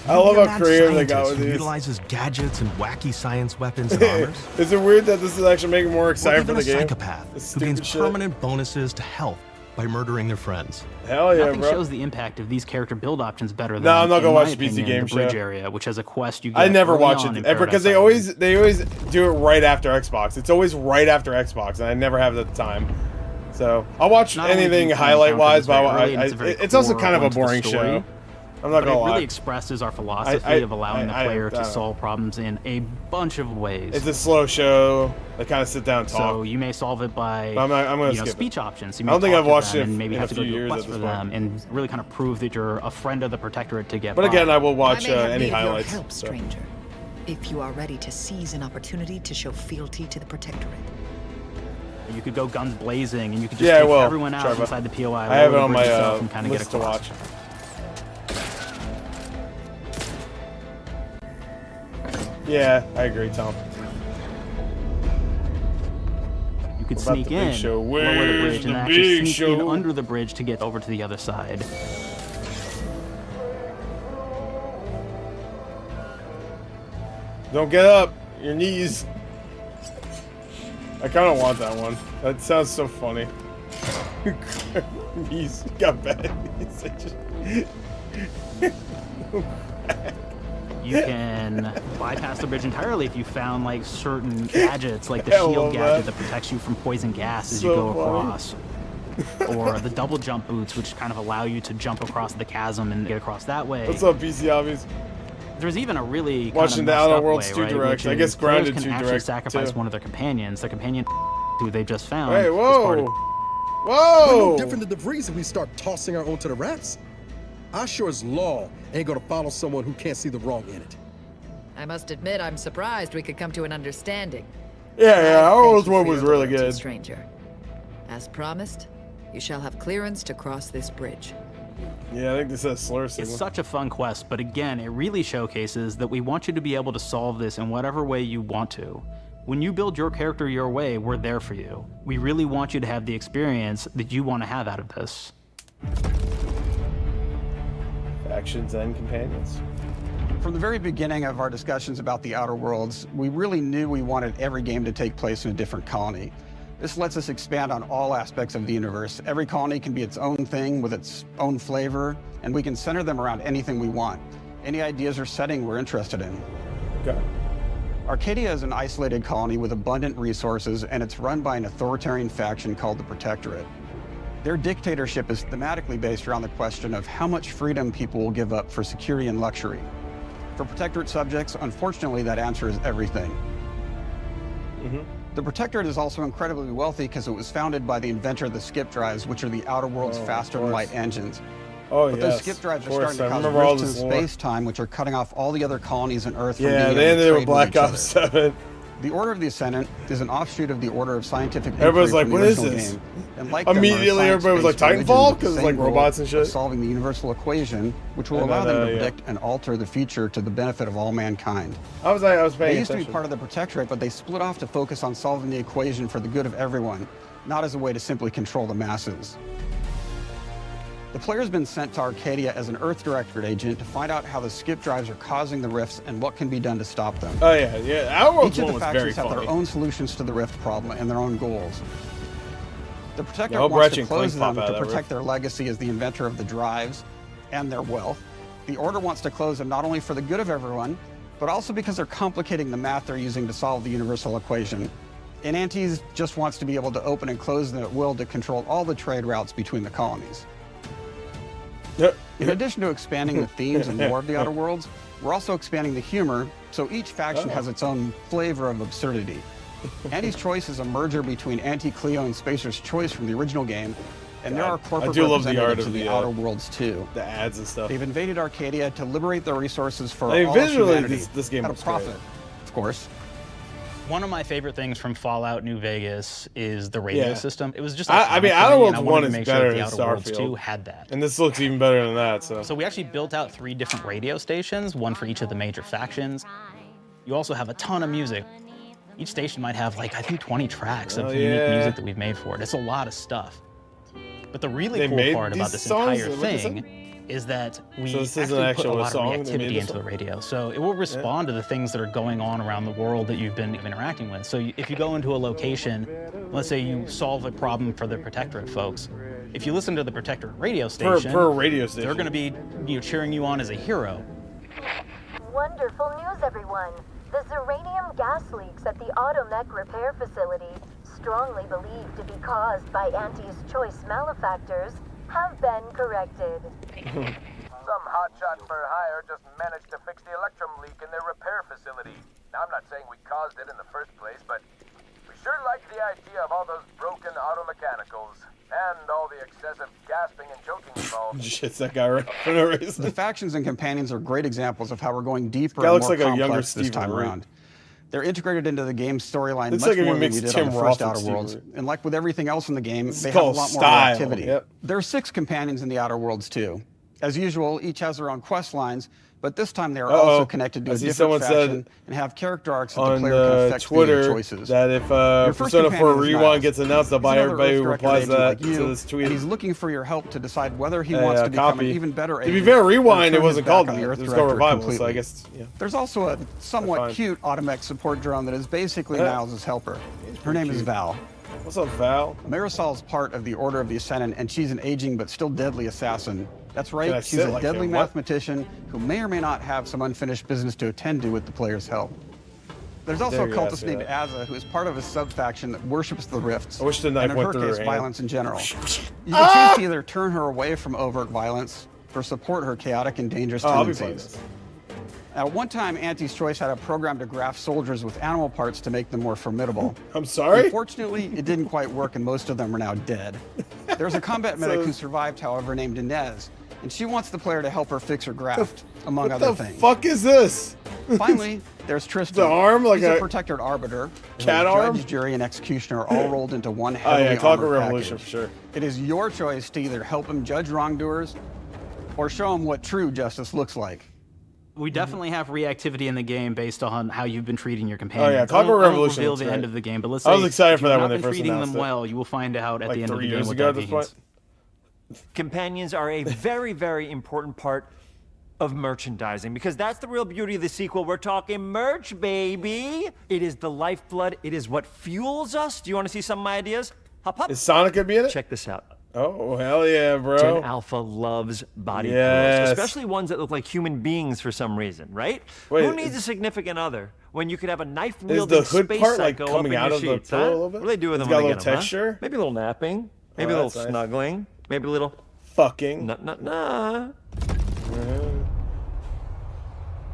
I love You're a how mad creative they got scientist with who these. utilizes gadgets and wacky science weapons and armors. Is it weird that this is actually making more Or exciting for even the a game? psychopath This who gains stupid shit. permanent bonuses to health by murdering their friends. Hell yeah, Nothing bro. shows the impact of these character build options better than, No, I'm not gonna in watch my the PC opinion, game the bridge show. area, which has a quest you get I never early watch on it in ever because Paradise they always do it right after Xbox. It's always right after Xbox, and I never have the time. So I'll watch Not only do anything you find highlight wise, encounters but very early, and it's a very it's also core kind of a one to the boring story, show. I'm not but gonna it lie. really expresses our philosophy of allowing the player I don't to solve problems in a bunch of ways. It's a slow show. They kind of sit down and talk. So you may solve it by I'm gonna skip speech it. options. You I may don't think talk I've to watched them it and maybe in have a to go few do a years quest at for this them and really kind of prove that you're a friend of the Protectorate to get But by. again, I will watch I may have any need your highlights. help, so. stranger. If you are ready to seize an opportunity to show fealty to the Protectorate. You could go guns blazing, and you could just Yeah, take well, everyone out Trevor. inside the POI. I have it lower on the my bridge yourself and kind of get list to across. watch. Yeah, I agree, Tom. You could What about sneak the big in, show? lower the Where's bridge, and the actually big sneak in show? under the bridge to get over to the other side. Don't get up. Your knees. I kind of want that one. That sounds so funny. Knees. Got bad knees. You can bypass the bridge entirely if you found like certain gadgets, like the I shield love gadget that. that protects you from poison gas as So you go funny. across. Or the double jump boots, which kind of allow you to jump across the chasm and get across that way. What's up, PC Hobbies? There's even a really Watching kind the of Outer messed up Worlds way, 2 right, Direct. which I guess is players Grounded can 2 actually Direct, sacrifice too. one of their companions, the companion who they just found. Hey, as part whoa! of- We're Whoa! no different than the breeze if we start tossing our own to the rats. I sure as law ain't gonna follow someone who can't see the wrong in it. I must admit, I'm surprised we could come to an understanding. Yeah, Outer Worlds Thank you 1 for was your really loyalty, good. stranger. As promised, you shall have clearance to cross this bridge. Yeah, I think this is a slur signal. It's such a fun quest, but again, it really showcases that we want you to be able to solve this in whatever way you want to. When you build your character your way, we're there for you. We really want you to have the experience that you want to have out of this. Factions and companions. From the very beginning of our discussions about the Outer Worlds, we really knew we wanted every game to take place in a different colony. This lets us expand on all aspects of the universe. Every colony can be its own thing with its own flavor, and we can center them around anything we want. Any ideas or setting we're interested in. Okay. Arcadia is an isolated colony with abundant resources, and it's run by an authoritarian faction called the Protectorate. Their dictatorship is thematically based around the question of how much freedom people will give up for security and luxury. For Protectorate subjects, unfortunately, that answer is everything. The Protectorate is also incredibly wealthy because it was founded by the inventor of the skip drives, which are the Outer World's faster than light engines. Oh, But yes. those skip drives are Of course, starting to I cause remember all rifts in this lore. space-time, which are cutting off all the other colonies on Earth from Yeah, being they able to ended it with trade Black each Ops other. 7. The Order of the Ascendant is an offshoot of the Order of Scientific Everybody's Inquiry like, from the "What is original this?" game. And like them, are Immediately, everybody was like, science-based "Titanfall?" religions with 'Cause the it's like same goal robots and shit. of solving the universal equation, which will And allow then, them to yeah. predict and alter the future to the benefit of all mankind. I was They paying used to be attention. part of the Protectorate, but they split off to focus on solving the equation for the good of everyone, not as a way to simply control the masses. The player's been sent to Arcadia as an Earth Directorate agent to find out how the skip drives are causing the rifts and what can be done to stop them. Oh yeah, yeah. Outer Worlds Each of 1 the was very factions have funny. their own solutions to the rift problem and their own goals. The Yeah, I Protectorate hope wants Ratchet to and Clank close pop them out to of that protect rift. their legacy as the inventor of the drives and their wealth. The Order wants to close them not only for the good of everyone, but also because they're complicating the math they're using to solve the universal equation. And Antes just wants to be able to open and close them at will to control all the trade routes between the colonies. In addition to expanding the themes and lore of the Outer Worlds, we're also expanding the humor, so each faction has its own flavor of absurdity. Anti's Choice is a merger between Anti-Cleo and Spacer's Choice from the original game, and there are corporate I do love the art representatives of in the the Outer Worlds too. The ads and stuff. They've invaded Arcadia to liberate their resources for I mean, all of visually, humanity this game at a looks great. profit, of course. One of my favorite things from Fallout New Vegas is the radio Yeah. system. It was just I mean, iconic to Outer me, Worlds and I 1 wanted is to make sure better that than the Outer Worlds Starfield. 2 had that. And this looks even better than that, so. So we actually built out 3 different radio stations, one for each of the major factions. You also have a ton of music. Each station might have like, I think 20 tracks of Oh, unique yeah. music that we've made for it. It's a lot of stuff. But the really They cool made part about these this songs? entire What is it? thing is that we So this isn't actually put a actually a lot of song, they made reactivity this into the one? radio. So it will respond to the things that are going on around the world that you've been interacting with. So if you go into a location, let's say you solve a problem for the Protectorate folks, If you listen to the Protectorate radio station, per radio station, they're going to be cheering you on as a hero. Wonderful news, everyone. The Zeranium gas leaks at the Automech repair facility, strongly believed to be caused by Auntie's choice malefactors, have been corrected. Some hotshot for hire just managed to fix the electrum leak in their repair facility. Now, I'm not saying we caused it in the first place, but we sure like the idea of all those broken auto mechanicals and all the excessive gasping and choking involved. Shits that guy right for no reason. The factions and companions are great examples of how we're going deeper Guy and looks more like a younger complex this Steve time Root. around. They're integrated into the game's storyline Looks much like if more you than mix we did Tim on the Roth first and Outer Steve Worlds. Root. And like with everything else in the game, This is they have a called lot more style. activity. Yep. There are 6 companions in the Outer Worlds too. As usual, each has their own quest lines, but this time they are also connected to a I see different someone faction said and have character arcs that the on player can affect through their Twitter choices. that if Your first Persona 4 companion is Rewind Niles. gets announced, I'll He's buy another everybody who Earth-directed replies agent that like to you, this tweet. and he's looking for your help to decide whether he wants to become an copy. even better To agent. be fair, or Rewind, turn it his wasn't back called on the that. Earth It was called Director Revival, so I completely. guess, yeah. There's also a somewhat cute Automech support drone that is basically Yeah. Niles' helper. Her name is Val. What's up, Val? Marisol's part of the Order of the Ascendant, and she's an aging but still deadly assassin. That's Can I right, she's sit a like deadly him? What? mathematician who may or may not have some unfinished business to attend to with the player's help. There's also Dare a you cultist ask me named that. Asa who is part of a sub-faction that worships the rifts. I wish the knife and in went her through her case, hand. violence in general. You can choose to either turn her away from overt violence or support her chaotic and dangerous I'll be playing tendencies. this. At one time, Auntie's Choice had a program to graft soldiers with animal parts to make them more formidable. I'm sorry? Unfortunately, it didn't quite work, and most of them are now dead. There's a combat medic So- who survived, however, named Inez, and she wants the player to help her fix her graft, among What other the things. fuck is this? Finally, there's Tristan. The arm, like He's a a protected arbiter. cat who is arm? Judge, jury, and executioner all rolled into one Oh heavily yeah, Clockwork armored Revolution package. for sure. It is your choice to either help him judge wrongdoers or show him what true justice looks like. We definitely have reactivity in the game based on how you've been treating your companions. Oh, yeah, I Clockwork won't Revolution reveal looks the great. end of the game, but let's I was say excited if for you've that not when they been first treating announced them it. well, you will find out at Like the end of 3 the game years what ago that at this means. point. Companions are a very, very important part of merchandising because that's the real beauty of the sequel. We're talking merch, baby. It is the lifeblood. It is what fuels us. Do you want to see some of my ideas? Hop, hop. Is Sonic gonna be in it? Check this out. Oh, hell yeah, bro. Gen Alpha loves body Yes. pillows, especially ones that look like human beings for some reason, right? Wait, Who needs a significant other when you could have a Is knife-wielding the hood space part like psycho up coming in out your of the sheets, pillow huh? a little bit? What do they do with It's them got when a they little get 'em, huh? texture. Maybe a little napping, maybe a Oh, little that's nice. snuggling, maybe a little Fucking. Nah.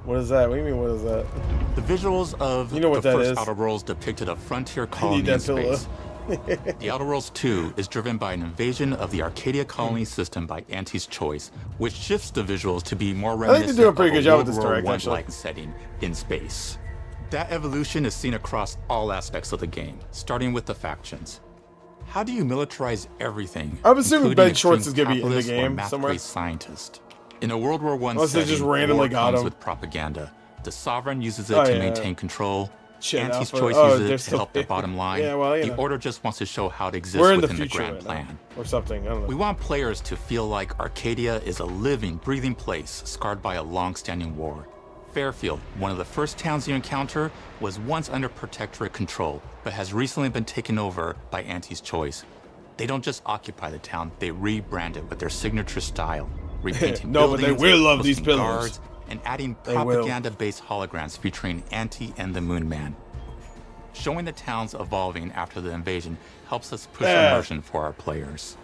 What is that? What do you mean? What is that? The visuals of You know what the that first is. Outer Worlds depicted a frontier I need colony in that pillow. space. The Outer Worlds 2 is driven by an invasion of the Arcadia colony system by Auntie's Choice, which shifts the visuals to be more I think reminiscent they do a pretty of good a job with World this War direct, I actually. like setting in space. That evolution is seen across all aspects of the game, starting with the factions. How do you militarize everything? I'm assuming including Ben Schwartz is extreme gonna be in the capitalists or game math-based somewhere. scientist? In a World War I Unless they setting, just randomly war got comes him. with propaganda. The Sovereign uses it Oh, to yeah. maintain control. Shit, Auntie's Alpha. Choice Oh, uses they're it to still- help their bottom line. Yeah, well, you the know. Order just wants to show how it exists We're in the within future grand right plan. now, or something. I don't know. We want players to feel like Arcadia is a living, breathing place scarred by a long-standing war. Fairfield, one of the first towns you encounter, was once under protectorate control, but has recently been taken over by Auntie's Choice. They don't just occupy the town, they rebrand it with their signature style, repainting No, but buildings, they will love these posting pillows. guards, and adding They will. propaganda-based holograms featuring Auntie and the Moon Man. Showing the towns evolving after the invasion helps us push immersion for our players.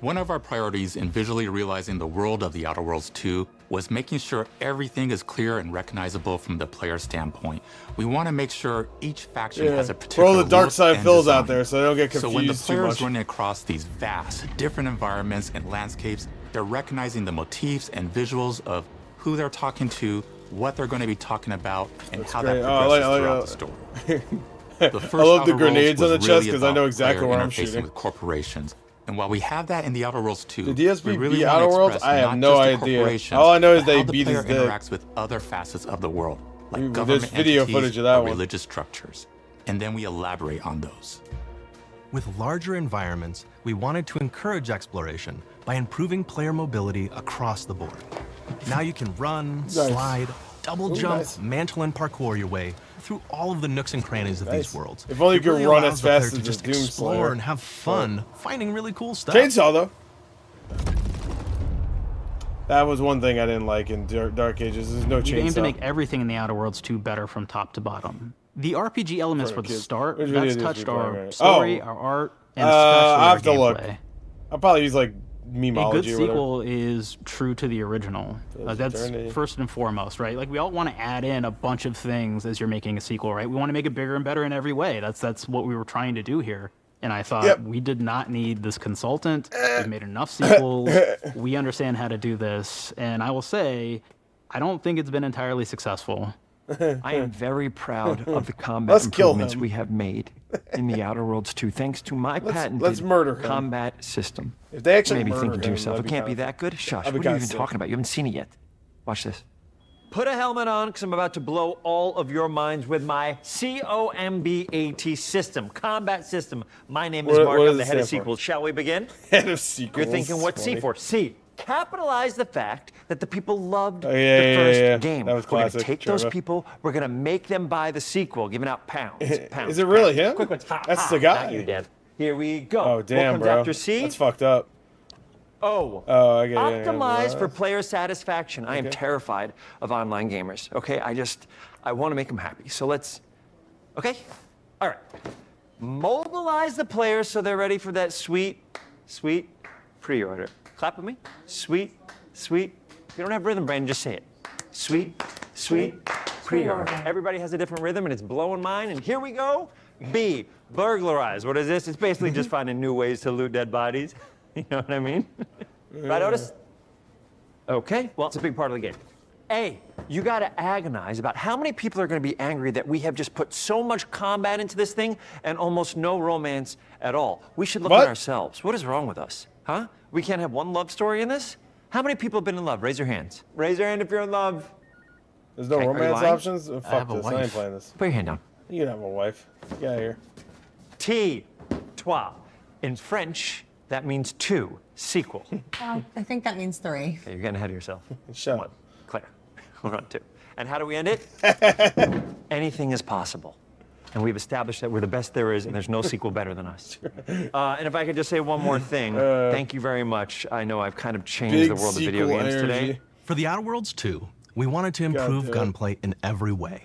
One of our priorities in visually realizing the world of the Outer Worlds 2 was making sure everything is clear and recognizable from the player standpoint. We want to make sure each faction has a particular Throw the dark look side and fills design. out there so they don't get So when the confused too players much. running across these vast, different environments and landscapes, they're recognizing the motifs and visuals of who they're talking to, what they're going to be talking about, and how great. that Oh, I progresses like throughout it. the story. I The first love the Outer Worlds grenades on was the chest really because I know about exactly player where I'm interfacing shooting. with corporations. And while we have that in the Outer Worlds 2, The DSP we really beat want to Outer Worlds? express I have not no just the idea. corporations, All I know is but they how the beat player his dick. interacts with other facets of the world, like There's government video entities footage of that or one. religious structures. And then we elaborate on those. With larger environments, we wanted to encourage exploration by improving player mobility across the board. Now you can run, Nice. slide, double jump, mantle, and parkour your way through all of the nooks and crannies of these worlds. If only you It could really run allows as the player fast to as just the Doom explore Slayer. and have fun finding really cool stuff. Chainsaw, though. That was one thing I didn't like in Dark Ages. There's no chainsaw. You aim to make everything in the Outer Worlds 2 better from top to bottom. The RPG elements for the start, Which that's video touched is we our playing right story, now? our art, and especially I have to our look. gameplay. I'll probably use like A memology good or whatever. sequel is true to the original. That's Eternity. first and foremost, right? Like we all want to add in a bunch of things as you're making a sequel, right? We want to make it bigger and better in every way. That's what we were trying to do here. And I thought we did not need this consultant. We've made enough sequels. We understand how to do this. And I will say, I don't think it's been entirely successful. I am very proud of the combat improvements we have made in the Outer Worlds 2, thanks to my patented murder him. combat system. If they actually maybe murder thinking to him, yourself, that'd it be can't be kinda- that good. Shush, that'd be what are you kinda even sick. talking about? You haven't seen it yet. Watch this. Put a helmet on, because I'm about to blow all of your minds with my COMBAT system, combat system. My name is Mark, what I'm does the it head of stand for? sequels. Shall we begin? Head of sequels. You're thinking, what's C Funny. for? C. Capitalize the fact that the people loved Oh, the yeah, first yeah. game. That was We're going to classic, take those Trevor. people, we're going to make them buy the sequel, giving out pounds. Pounds. Is it really pounds. him? Quick ones. Ha, That's ha. the guy. Not you, Dan. Here we go. Oh damn, what comes bro. after C? That's fucked up. O. Oh, I get it. Optimize for player satisfaction. I am Okay. terrified of online gamers. Okay, I want to make them happy. So let's. Okay. All right. Mobilize the players so they're ready for that sweet pre-order. Clap with me. Sweet. If you don't have rhythm, Brandon, just say it. Sweet pre-order. Everybody has a different rhythm, and it's blowing mine. And here we go. B. Burglarize. What is this? It's basically just finding new ways to loot dead bodies. You know what I mean? Right, Otis? Okay, well, it's a big part of the game. A, you gotta agonize about how many people are gonna be angry that we have just put so much combat into this thing and almost no romance at all. We should look at ourselves. What is wrong with us? Huh? We can't have one love story in this? How many people have been in love? Raise your hands. Raise your hand if you're in love. There's no Okay, are you romance lying? options? Oh, I fuck have a this. I ain't wife. playing this. Put your hand down. You can have a wife. Get out of here. T, toi. In French, that means two. Sequel. I think that means 3. Okay, you're getting ahead of yourself. Shut up. Claire. We're on 2. And how do we end it? Anything is possible. And we've established that we're the best there is, and there's no sequel better than us. And if I could just say one more thing, thank you very much. I know I've kind of changed the world of video games today. For the Outer Worlds 2, we wanted to improve gunplay in every way.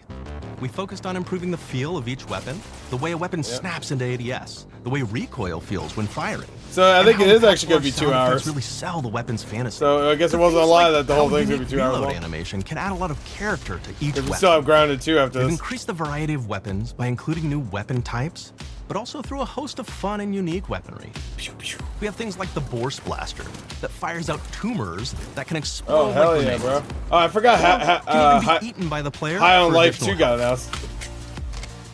We focused on improving the feel of each weapon, the way a weapon snaps into ADS, the way recoil feels when firing. So I think it is actually going to be 2 hours. Really sell the weapon's fantasy. So I guess it wasn't a lie that the whole thing's going to be 2 hours Reload long. animation can add a lot of character to each If we weapon. still have Grounded 2 after We've this. increased the variety of weapons by including new weapon types, but also through a host of fun and unique weaponry. We have things like the Bourse Blaster that fires out tumors that can explode Oh, hell like yeah, grenades. bro. Oh, I forgot Can even be eaten by the player High on for Life additional 2 got health. announced.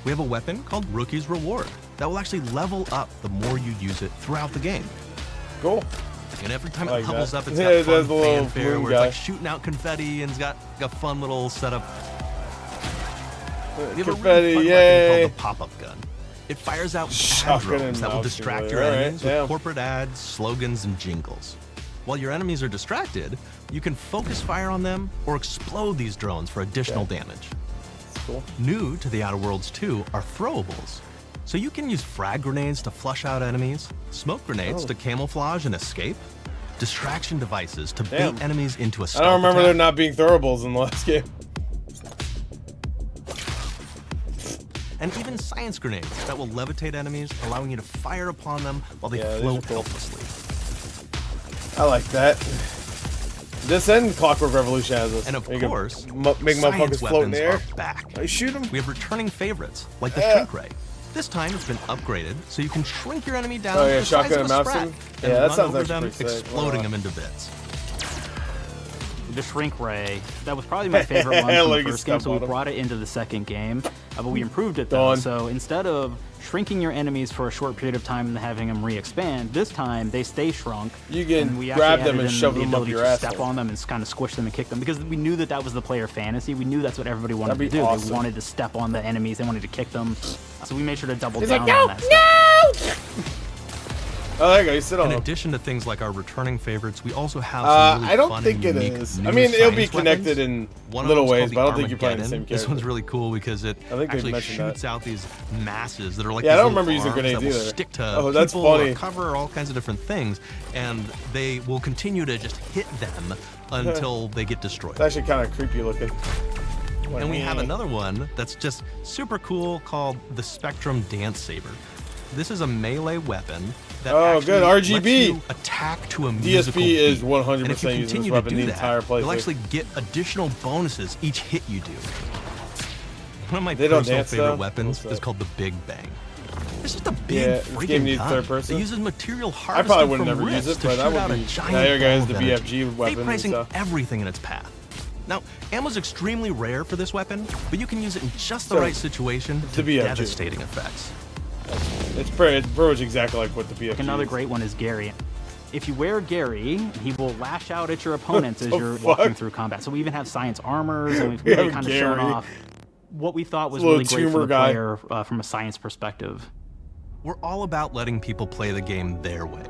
We have a weapon called Rookie's Reward that will actually level up the more you use it throughout the game. Cool. And every time I it like levels that. up, it's Yeah, got there's fun the little fanfare moon where guy. it's like shooting out confetti and it's got a fun little setup. We have a Confetti, really fun yay. weapon called the pop-up gun. It fires out ad Shotgun drones and that will mouse distract simulator. your Alright, enemies damn. with corporate ads, slogans, and jingles. While your enemies are distracted, you can focus fire on them or explode these drones for additional damage. Cool. New to the Outer Worlds 2 are throwables. So you can use frag grenades to flush out enemies, smoke grenades to camouflage and escape, distraction devices to Damn. bait enemies into a I stealth don't remember attack. there not being throwables in the last game. And even science grenades that will levitate enemies, allowing you to fire upon them while they Yeah, these float are cool. helplessly. I like that. This and Clockwork Revolution has this. And of You can course, make science motherfuckers float in the air. weapons are back. I shoot them. We have returning favorites, like the Yeah. shrink ray. This time it's been upgraded, so you can shrink your enemy down Oh, to yeah, the size shotgun of and a mouse sprat, him? and Yeah, that run sounds over actually them, pretty sick. exploding Wow. them into bits. The Shrink Ray, that was probably my favorite one from Like the a first game, so we step on him. brought it into the second game, but we improved it though. Done. So instead of shrinking your enemies for a short period of time and having them re-expand, this time they stay shrunk. You can and we grab actually them and added in shove the them up ability your to asshole. step on them and kind of squish them and kick them, because we knew that that was the player fantasy. We knew that's what everybody wanted That'd to be do. awesome. They wanted to step on the enemies. They wanted to kick them. So we made sure to double He's down like, no, on that stuff. no! Oh, there you go. You sit on In them. addition to things like our returning favorites, we also have some really I don't fun think and it unique is. new I mean, it'll be science connected weapons. in One of little them's ways, called but I don't think you're playing the Armageddon. same This character. one's really cool because it I think they actually mentioned shoots that. out these masses that are like Yeah, I these don't little remember using arms grenades that will either. stick to Oh, that's people funny. or cover all kinds of different things, and they will continue to just hit them until they get destroyed. It's actually kind of creepy looking. And we have another one that's just super cool called the Spectrum Dance Saber. This is a melee weapon that Oh, actually good. RGB. lets you attack to a musical DSP is beat. 100% And if you using this continue to weapon do the that, entire playthrough. you'll actually get additional bonuses each hit you do. One of my They don't personal dance, favorite though? weapons What's is that? called the Big Bang. It's just a big Yeah, this game freaking needs gun third person. that uses material I harvested probably would from never use rifts it, to but that shoot would out a be. giant There goes ball the of energy, BFG weapon and vaporizing stuff. everything in its path. Now, ammo's extremely rare for this weapon, but you can use it in just the So, right situation the to BFG. devastating effects. It's pretty much exactly like what the BFG Another is. great one is Gary. If you wear Gary, he will lash out at your opponents as the you're fuck? walking through combat. So we even have science armors, and we've We really have kind of shown Gary. off what we thought was Little really great for tumor the guy. player from a science perspective. We're all about letting people play the game their way.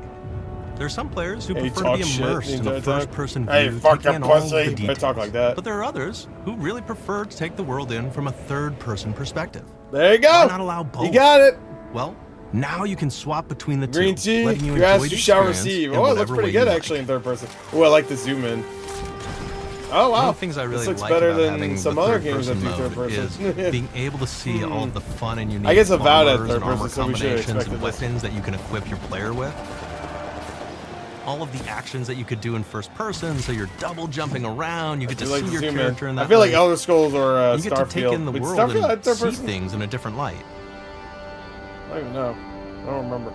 There are some players who Hey, you prefer to talk be shit immersed the in a entire time. first-person Hey, view, fucking taking in all of pussy. the You better details. talk like that. But there are others who really prefer to take the world in from a third-person perspective. There you go. Why not allow both? You got it. Well, now you can swap between the Green two, tea. letting you You ask, enjoy the you shall experience receive. in Oh, it looks whatever pretty way good you actually in third person. Oh, I like the zoom in. Oh wow. One of the things I really this looks like better about than having some the other third games that person do third mode person. is being able to see all of the fun and unique I guess Avowed at armors third and armor person, so we should have combinations and expected this. weapons that you can equip your player with. All of the actions that you could do in first person, so you're double jumping around, you get to I like see to your zoom character in that I feel like way. Elder Scrolls or You get to take Starfield. in the Wait, world Starfield had and third see person? things in a different light. I don't even know. I don't remember.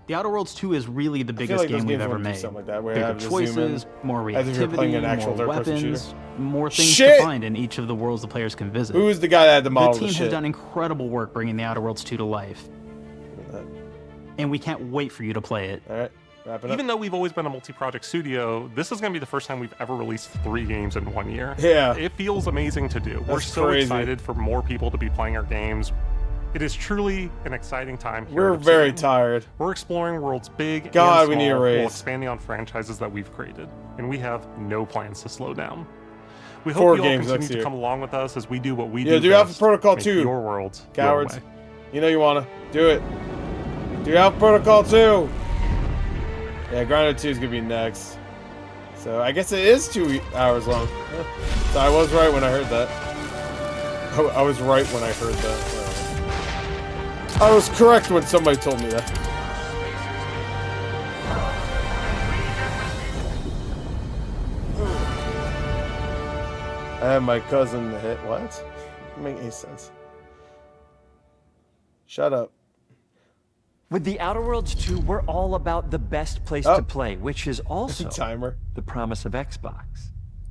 The Outer Worlds 2 is really the I feel biggest like those game we've games ever wanna do made. something like that, where I Bigger have to zoom in choices, more as if you're reactivity, playing an actual more third-person shooter. weapons, more things Shit! to find in each of the worlds the players can visit. Who is the guy that had the model The of the team has shit? done incredible work bringing the Outer Worlds 2 to life. And we can't wait for you to play it. All right, wrap it up. Even though we've always been a multi-project studio, this is going to be the first time we've ever released 3 games in 1 year. Yeah. It feels amazing to do. We're That's so crazy. excited for more people to be playing our games. It is truly an exciting time here. We're at very Obsidian. tired. We're exploring worlds big God, and we small need a raise. while expanding on franchises that we've created, and we have no plans to slow down. We 4 hope you all games continue next to year. come along with us as we do what we Yeah, do do best, Alpha Protocol make 2. your world Cowards. your way. You know you wanna. Do it. Do Alpha Protocol 2. Yeah, Grinder 2 is gonna be next. So I guess it is 2 hours long. So I was right when I heard that. I was right when I heard that. I was correct when somebody told me that. I have my cousin hit. What? Doesn't make any sense. Shut up. With the Outer Worlds 2, we're all about the best place Oh. to play, which is also Timer. the promise of Xbox.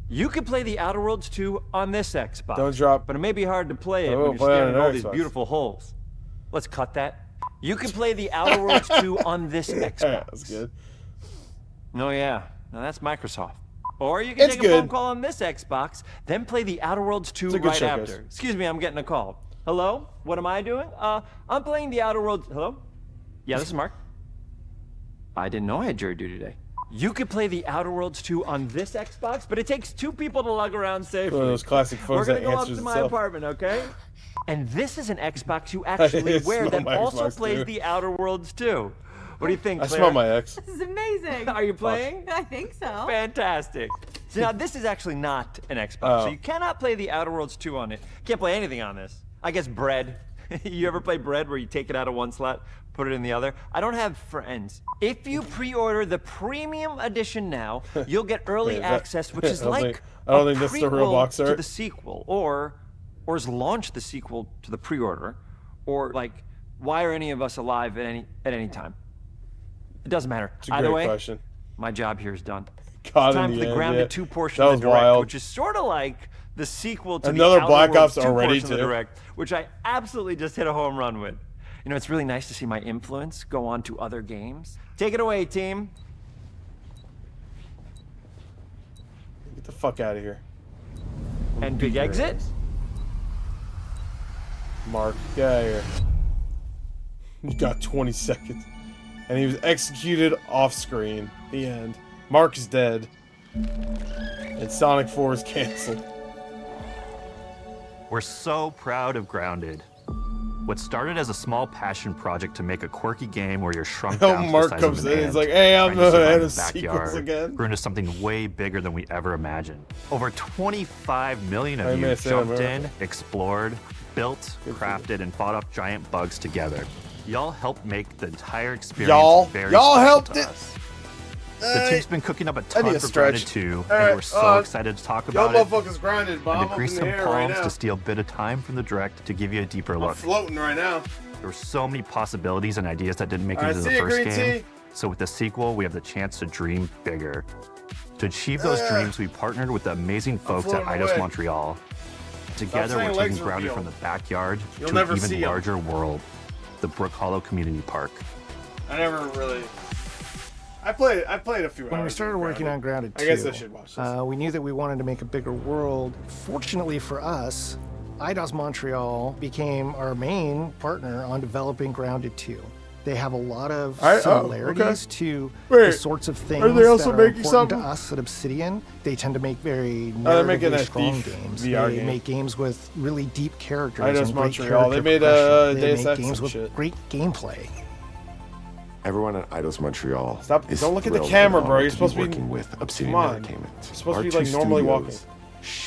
You could play the Outer Worlds 2 on this Xbox. Don't drop. But it may be hard to play it Oh, when you're play on staring an at all these Xbox. beautiful holes. Let's cut that. You can play the Outer Worlds 2 on this Xbox. That's good. No, yeah. Now that's Microsoft. Or you can It's take a phone good. call on this Xbox, then play the Outer Worlds 2 It's a good right showcase. after. Excuse me, I'm getting a call. Hello? What am I doing? I'm playing the Outer Worlds. Hello? Yeah, this is Mark. I didn't know I had jury duty today. You could play the Outer Worlds 2 on this Xbox, but it takes 2 people to lug around safely. One of those classic phones We're gonna that go up answers to my itself. apartment, okay? And this is an Xbox you actually wear smell that my also Xbox, plays too. the Outer Worlds 2. What do you think, I Claire? smell my ex. This is amazing. Are you playing? I think so. Fantastic. So now this is actually not an Xbox, Oh. so you cannot play the Outer Worlds 2 on it. Can't play anything on this. I guess Bread. You ever play Bread where you take it out of one slot, put it in the other? I don't have friends. If you pre-order the premium edition now, you'll get early Wait, is that- access, which is I don't like think- I don't a think that's the real prequel box to art. the sequel, or is launch the sequel to the pre-order, or like why are any of us alive at any time? It doesn't matter. It's a Either great way, question. my job here is done. God, It's time in for the the end, Grounded yeah. 2 portion That of was the Direct, wild. which is sort of like the sequel to Another the Black Outer Worlds Ops 2 already, portion of the too. Direct, which I absolutely just hit a home run with. You know, it's really nice to see my influence go on to other games. Take it away, team. Get the fuck out of here. And big exit. Mark, get out of here. You got 20 seconds. And he was executed off screen. The end. Mark is dead. And Sonic 4 is canceled. We're so proud of Grounded. What started as a small passion project to make a quirky game where you're shrunk down to Mark the size comes of an in, ant, he's like, hey, I'm trying to the survive head in of the sequels backyard, again. grew into something way bigger than we ever imagined. Over 25 million I of may you say jumped America. in, explored, built, crafted, and fought off giant bugs together. Y'all helped make the entire experience very Y'all special helped to it. us. The team's been cooking up a need ton a for stretch. Grounded 2, All and right, we're so excited to talk Y'all about it. motherfuckers grinded, Bob. And to I'm grease in some the air right palms now. to steal a bit of time from the direct to give you a deeper I'm look. floating right now. There were so many possibilities and ideas that didn't make it All right, into the see ya, first Green game. Tea. So with the sequel, we have the chance to dream bigger. To achieve those dreams, we partnered with the amazing folks at floating Eidos away. Montreal. Together, saying we're legs taking Grounded reveal. from the backyard You'll to never an see even 'em. larger world, the Brook Hollow Community Park. I never really. I played a few When we hours started of working on Grounded 2, I guess I should watch this. we knew that we wanted to make a bigger world. Fortunately for us, Eidos Montreal became our main partner on developing Grounded 2. They have a lot of similarities to the Wait, sorts of things are they also that are making important something? to us at Obsidian. They tend to make very they're making narratively a strong Thief games. VR They game. make games with really deep characters Eidos and great Montreal. They character made, progression. They Deus make Ex games and with shit. great gameplay. Everyone at Eidos Montreal. Stop! is Don't look at the thrilled camera, and bro. honored You're to supposed to be working with Obsidian Come on. Entertainment. You're supposed Our to be like two normally walking. studios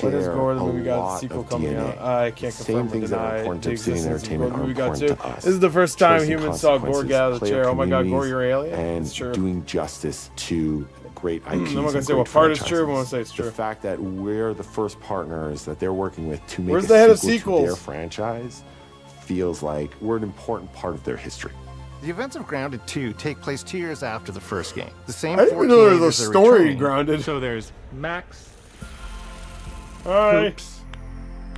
What is share GorTheMovieGod a sequel lot of coming DNA. out? I can't Same confirm or things that are deny important the to Obsidian existence of Entertainment are GorTheMovieGod important 2. to us. This is the first time Choice and humans saw Gore consequences, get out of the player chair. Oh my god, Gore, communities, you're alien? And It's true. doing justice to great IPs I'm not gonna and say great what part is true, franchises. but I'm gonna say it's true. The fact that we're the first partners that they're working with to make Where's a the head of sequel to their sequels? franchise feels like we're an important part of their history. The events of Grounded 2 take place 2 years after the first game. The same I didn't four even know there was a teenagers are story returning. Grounded. So there's Max, Hi.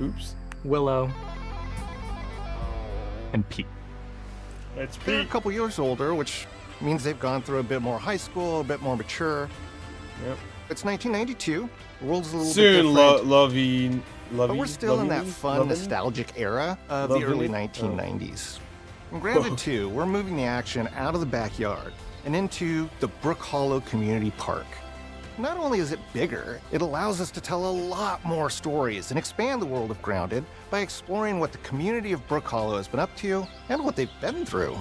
Oops, Willow, and Pete. It's They're a couple years older, which means they've gone through a bit more high school, a bit more mature. Yep. It's 1992. The world's a little Soon, bit different. lovey, But we're still in that fun, lovey? nostalgic era of the Lovely? early 1990s. In Grounded 2, we're moving the action out of the backyard and into the Brook Hollow Community Park. Not only is it bigger, it allows us to tell a lot more stories and expand the world of Grounded by exploring what the community of Brook Hollow has been up to and what they've been through.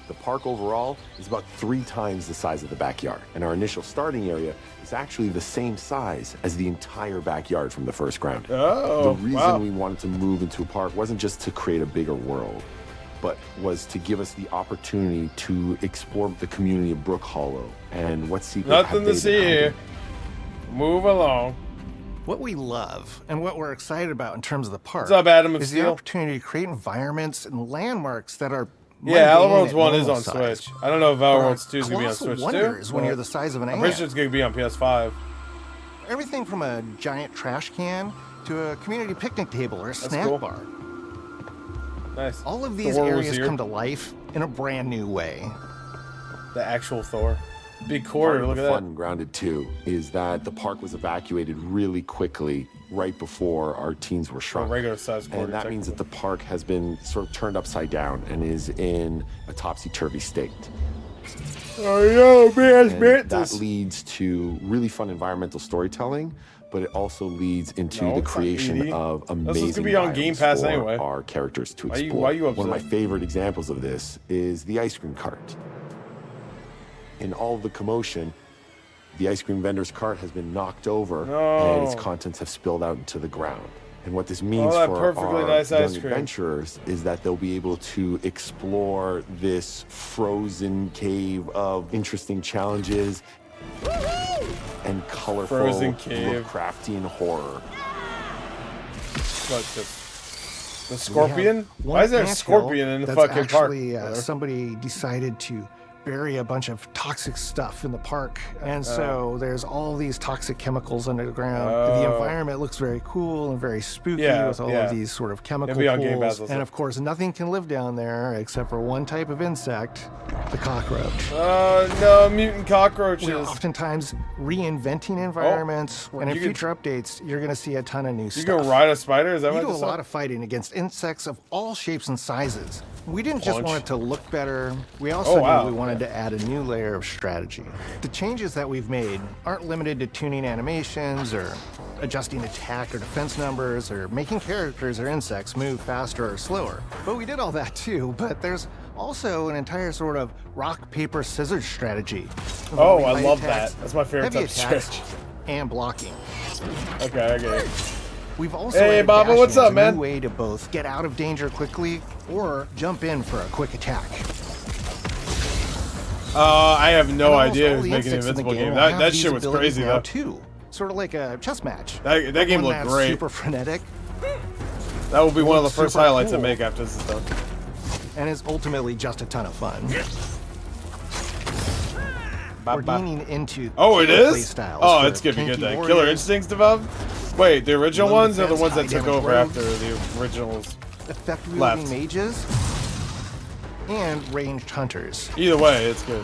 The park overall is about 3 times the size of the backyard, and our initial starting area is actually the same size as the entire backyard from the first Grounded. Oh, the reason wow. we wanted to move into a park wasn't just to create a bigger world, but was to give us the opportunity to explore the community of Brook Hollow and what secrets Nothing have to they see been here. hiding. Move along. What we love and what we're excited about in terms of the park What's up, Adam of is Steel? the opportunity to create environments and landmarks that are Yeah, mundane Outer at 1 is normal on size. Switch. I don't know if Outer But Worlds 2 is going to be on colossal Switch too. wonders when but you're the size of an I'm pretty ant. sure it's going to be on PS5. Everything from a giant trash can to a community picnic table or a snack cool. bar. Nice. All of these Thor was areas here. come to life in a brand new way. The actual Thor. Big Part quarter, of look the at fun that. in Grounded 2 is that the park was evacuated really quickly right before our teens were shrunk. regular size quarter, And that means that the park has been sort of turned upside down and is in a topsy-turvy state. Oh, yo, man, And that leads to really fun environmental storytelling, but it also leads into No, the it's not creation easy. of This is amazing gonna be on Game biomes Pass for anyway. our characters to Why explore. you One of my upset? favorite examples of this is the ice cream cart. In all of the commotion, the ice cream vendor's cart has been knocked over and its No. contents have spilled out into the ground. And what this means that for perfectly our nice young ice cream. adventurers is that they'll be able to explore this frozen cave of interesting challenges and colorful Frozen cave. Lovecraftian horror. What, the scorpion? Why is there a scorpion in the that's fucking park? actually, somebody decided to bury a bunch of toxic stuff in the park. And so there's all these toxic chemicals underground. The environment looks very cool and very spooky with all of these sort of chemical pools. And of course, nothing can live down there except for one type of insect, the cockroach. Oh, no, mutant cockroaches. We're oftentimes reinventing environments, and in future updates, you're going to see a ton of new stuff. You can ride a spider? Is that what you I do a just saw? lot of fighting against insects of all shapes and sizes. We didn't just want it to look better, we also knew we wanted to add a new layer of strategy. The changes that we've made aren't limited to tuning animations or adjusting attack or defense numbers or making characters or insects move faster or slower. But we did all that too, but there's also an entire sort of rock, paper, scissors strategy. Oh, I love that. That's my favorite type of strategy. And blocking. Okay, I get it. We've also hey, Baba, what's up, man? A new way to both get out of danger quickly or jump in for a quick attack. I have no idea who's making an Invincible game. That shit was crazy though. Too. Sort of like a chess match. That game looked great. Super frenetic. That will be one of the first highlights I make after this is done. And is ultimately just a ton of fun. We're leaning into it is? Oh, it's gonna be good then. Killer Instincts developed? Wait, the original ones or the ones that took over after the originals left? Mages and ranged hunters. Either way, it's good.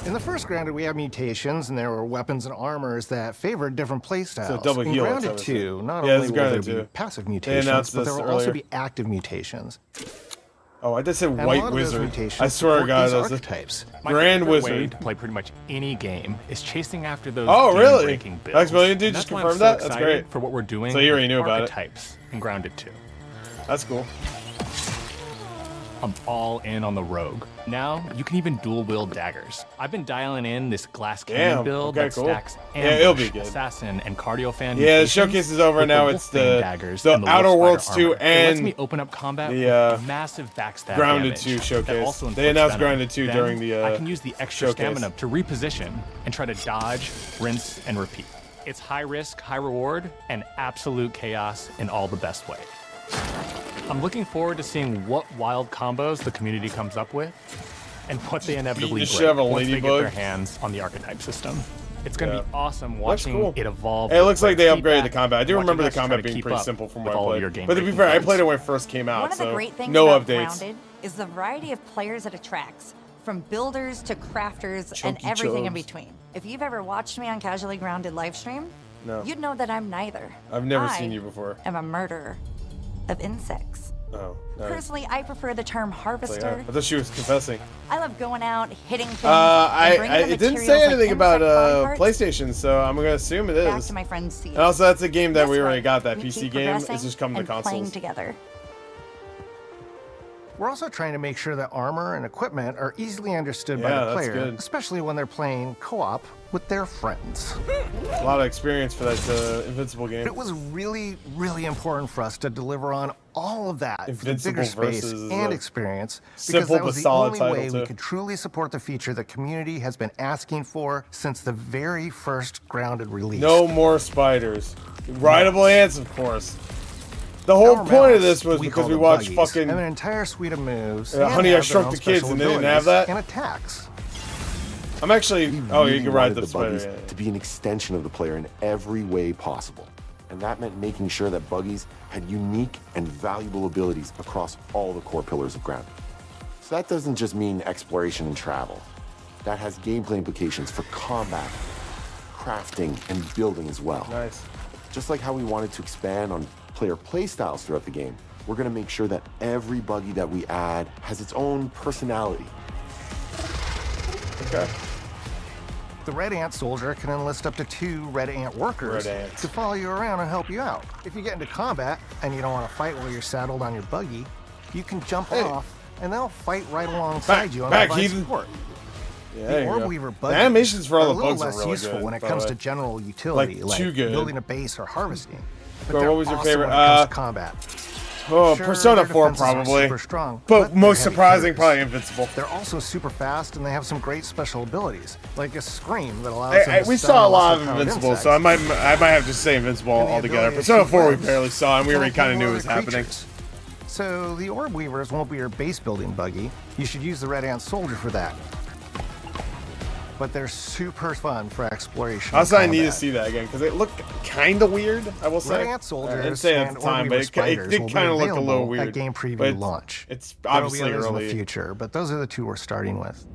In the first Grounded, we have mutations, and there were weapons and armors that favored different playstyles. So double heal. In Grounded 2, not only will there be passive mutations, but there will also be active mutations. Oh, I just said White Wizard. I swear to God, those archetypes. Grand Wizard. Way to play pretty much any game is chasing after those game-breaking builds. Maximilian, dude, just confirmed that? That's great. For what we're doing. So you already knew about it. Archetypes in Grounded 2. That's cool. I'm all in on the rogue. Now, you can even dual wield daggers. I've been dialing in this glass cannon build that stacks it'll be good. assassin and cardio fan. Yeah, the showcase is over now. It's the Outer Worlds 2 and it lets me open up combat with massive backstab Grounded damage 2 showcase. Also they announced venom. Grounded 2 then during the I can use the extra showcase. stamina to reposition and try to dodge, rinse, and repeat. It's high risk, high reward, and absolute chaos in all the best ways. I'm looking forward to seeing what wild combos the community comes up with and what they inevitably break once they get their hands on the archetype system. It's going to be awesome watching it evolve. Hey, it looks like they upgraded the combat. I do remember the combat being pretty simple from what I played. But to be fair, I played it when it first came out, One of the so great things no about updates. Grounded is the variety of players it attracts, from builders to crafters and everything in between. If you've ever watched me on Casually Grounded livestream, you'd know that I'm neither. I've never seen you before. I'm a murderer of insects. Oh, nice. Personally, I prefer the term harvester. I thought she was confessing. I love going out, hitting things. It didn't say anything about PlayStation, so I'm gonna assume it is. Back to my friend Steve. And also, that's a game that This we already way, got. That we PC keep game. It's progressing just coming to and consoles. playing together. We're also trying to make sure that armor and equipment are easily understood by the player, especially when they're playing co-op with their friends. A lot of experience for that Invincible game. It was really, really important for us to deliver on all of that Invincible bigger space versus and experience, because simple that was but the solid only title, way we too. could truly support the feature the community has been asking for since the very first Grounded release. No more spiders. Rideable ants, of course. The whole point of this was because we watched fucking have an entire suite of moves. Honey, I Shrunk the Kids, and they didn't have that. And attacks. I'm actually. You can ride the buggies spider. to be an extension of the player in every way possible, and that meant making sure that buggies had unique and valuable abilities across all the core pillars of Grounded. So that doesn't just mean exploration and travel. That has gameplay implications for combat, crafting, and building as well. Nice. Just like how we wanted to expand on player playstyles throughout the game, we're going to make sure that every buggy that we add has its own personality. Okay. The Red Ant Soldier can enlist up to 2 Red Ant workers to follow you around and help you out. If you get into combat and you don't want to fight while you're saddled on your buggy, you can jump off and they'll fight right alongside you and provide support. Yeah, the Orb Weaver buggy the animations for all the are a little bugs are less really useful good, when it by comes the to way. general utility, like too good. building a base or harvesting. But Bro, they're what was your awesome favorite? when it comes to combat. Oh, Sure, Persona their 4 defenses are probably. super strong, but they're most heavy surprising, hitters. probably Invincible. They're also super fast, and they have some great special abilities, like a scream that allows them to We stun saw a lot of lesser powered Invincible, insects. so I might have to say Invincible And the altogether. ability to Persona shoot 4 we webs barely saw, and we already attacking kind of knew it was other happening. creatures. So the Orb Weavers won't be your base building buggy. You should use the Red Ant Soldier for that. But they're super fun for exploration. Also, I need to see that again because it looked kind of weird. I will say. Red Ant Soldiers I didn't say it at the time, but it did kind of look a little weird. At game preview launch. It's obviously There'll be others early. in the future, but those are the two we're starting with.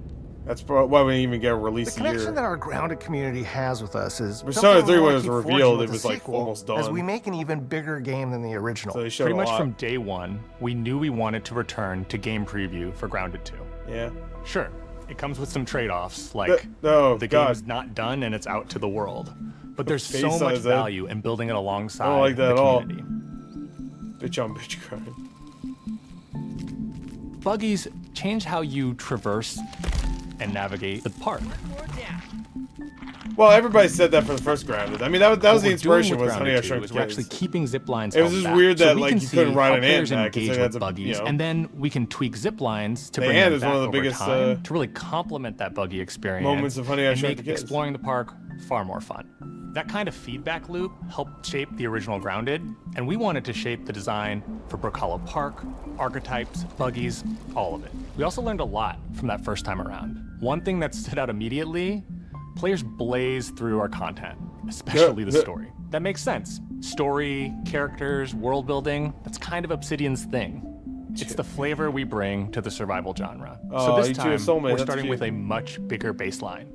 That's why we didn't even get a release The a year. connection that our grounded community has with us is Persona 3 when it was keep forging revealed, with it was the like sequel almost done. as we make an even bigger game than the original. So they showed Pretty a much lot. from day one, we knew we wanted to return to game preview for Grounded 2. Yeah. Sure, it comes with some trade-offs, like oh, the God. game's not done and it's out to the world. But there's face so on much his head. value in building it alongside I don't like that the at all. community. Bitch on bitch crying. Buggies change how you traverse and navigate the park. Well, everybody said that for the first Grounded. I mean, that was What the we're inspiration doing with was Honey, I Grounded 2 Shrunk is the we're Kids. actually keeping zip lines It was held just back, weird so that we like can you see couldn't ride how an ant players back. engage So with that's buggies, and then we can tweak zip lines to The bring ant them is back one of the over biggest, time to really complement that buggy experience. moments of Honey, I and Shrunk make the Kids. exploring the park far more fun. That kind of feedback loop helped shape the original Grounded, and we wanted to shape the design for Brook Hollow Park, archetypes, buggies, all of it. We also learned a lot from that first time around. One thing that stood out immediately, players blaze through our content, especially the story. That makes sense. Story, characters, world building, that's kind of Obsidian's thing. It's the flavor we bring to the survival genre. Oh, So this you two time, have soulmate, we're that's starting cute. with a much bigger baseline.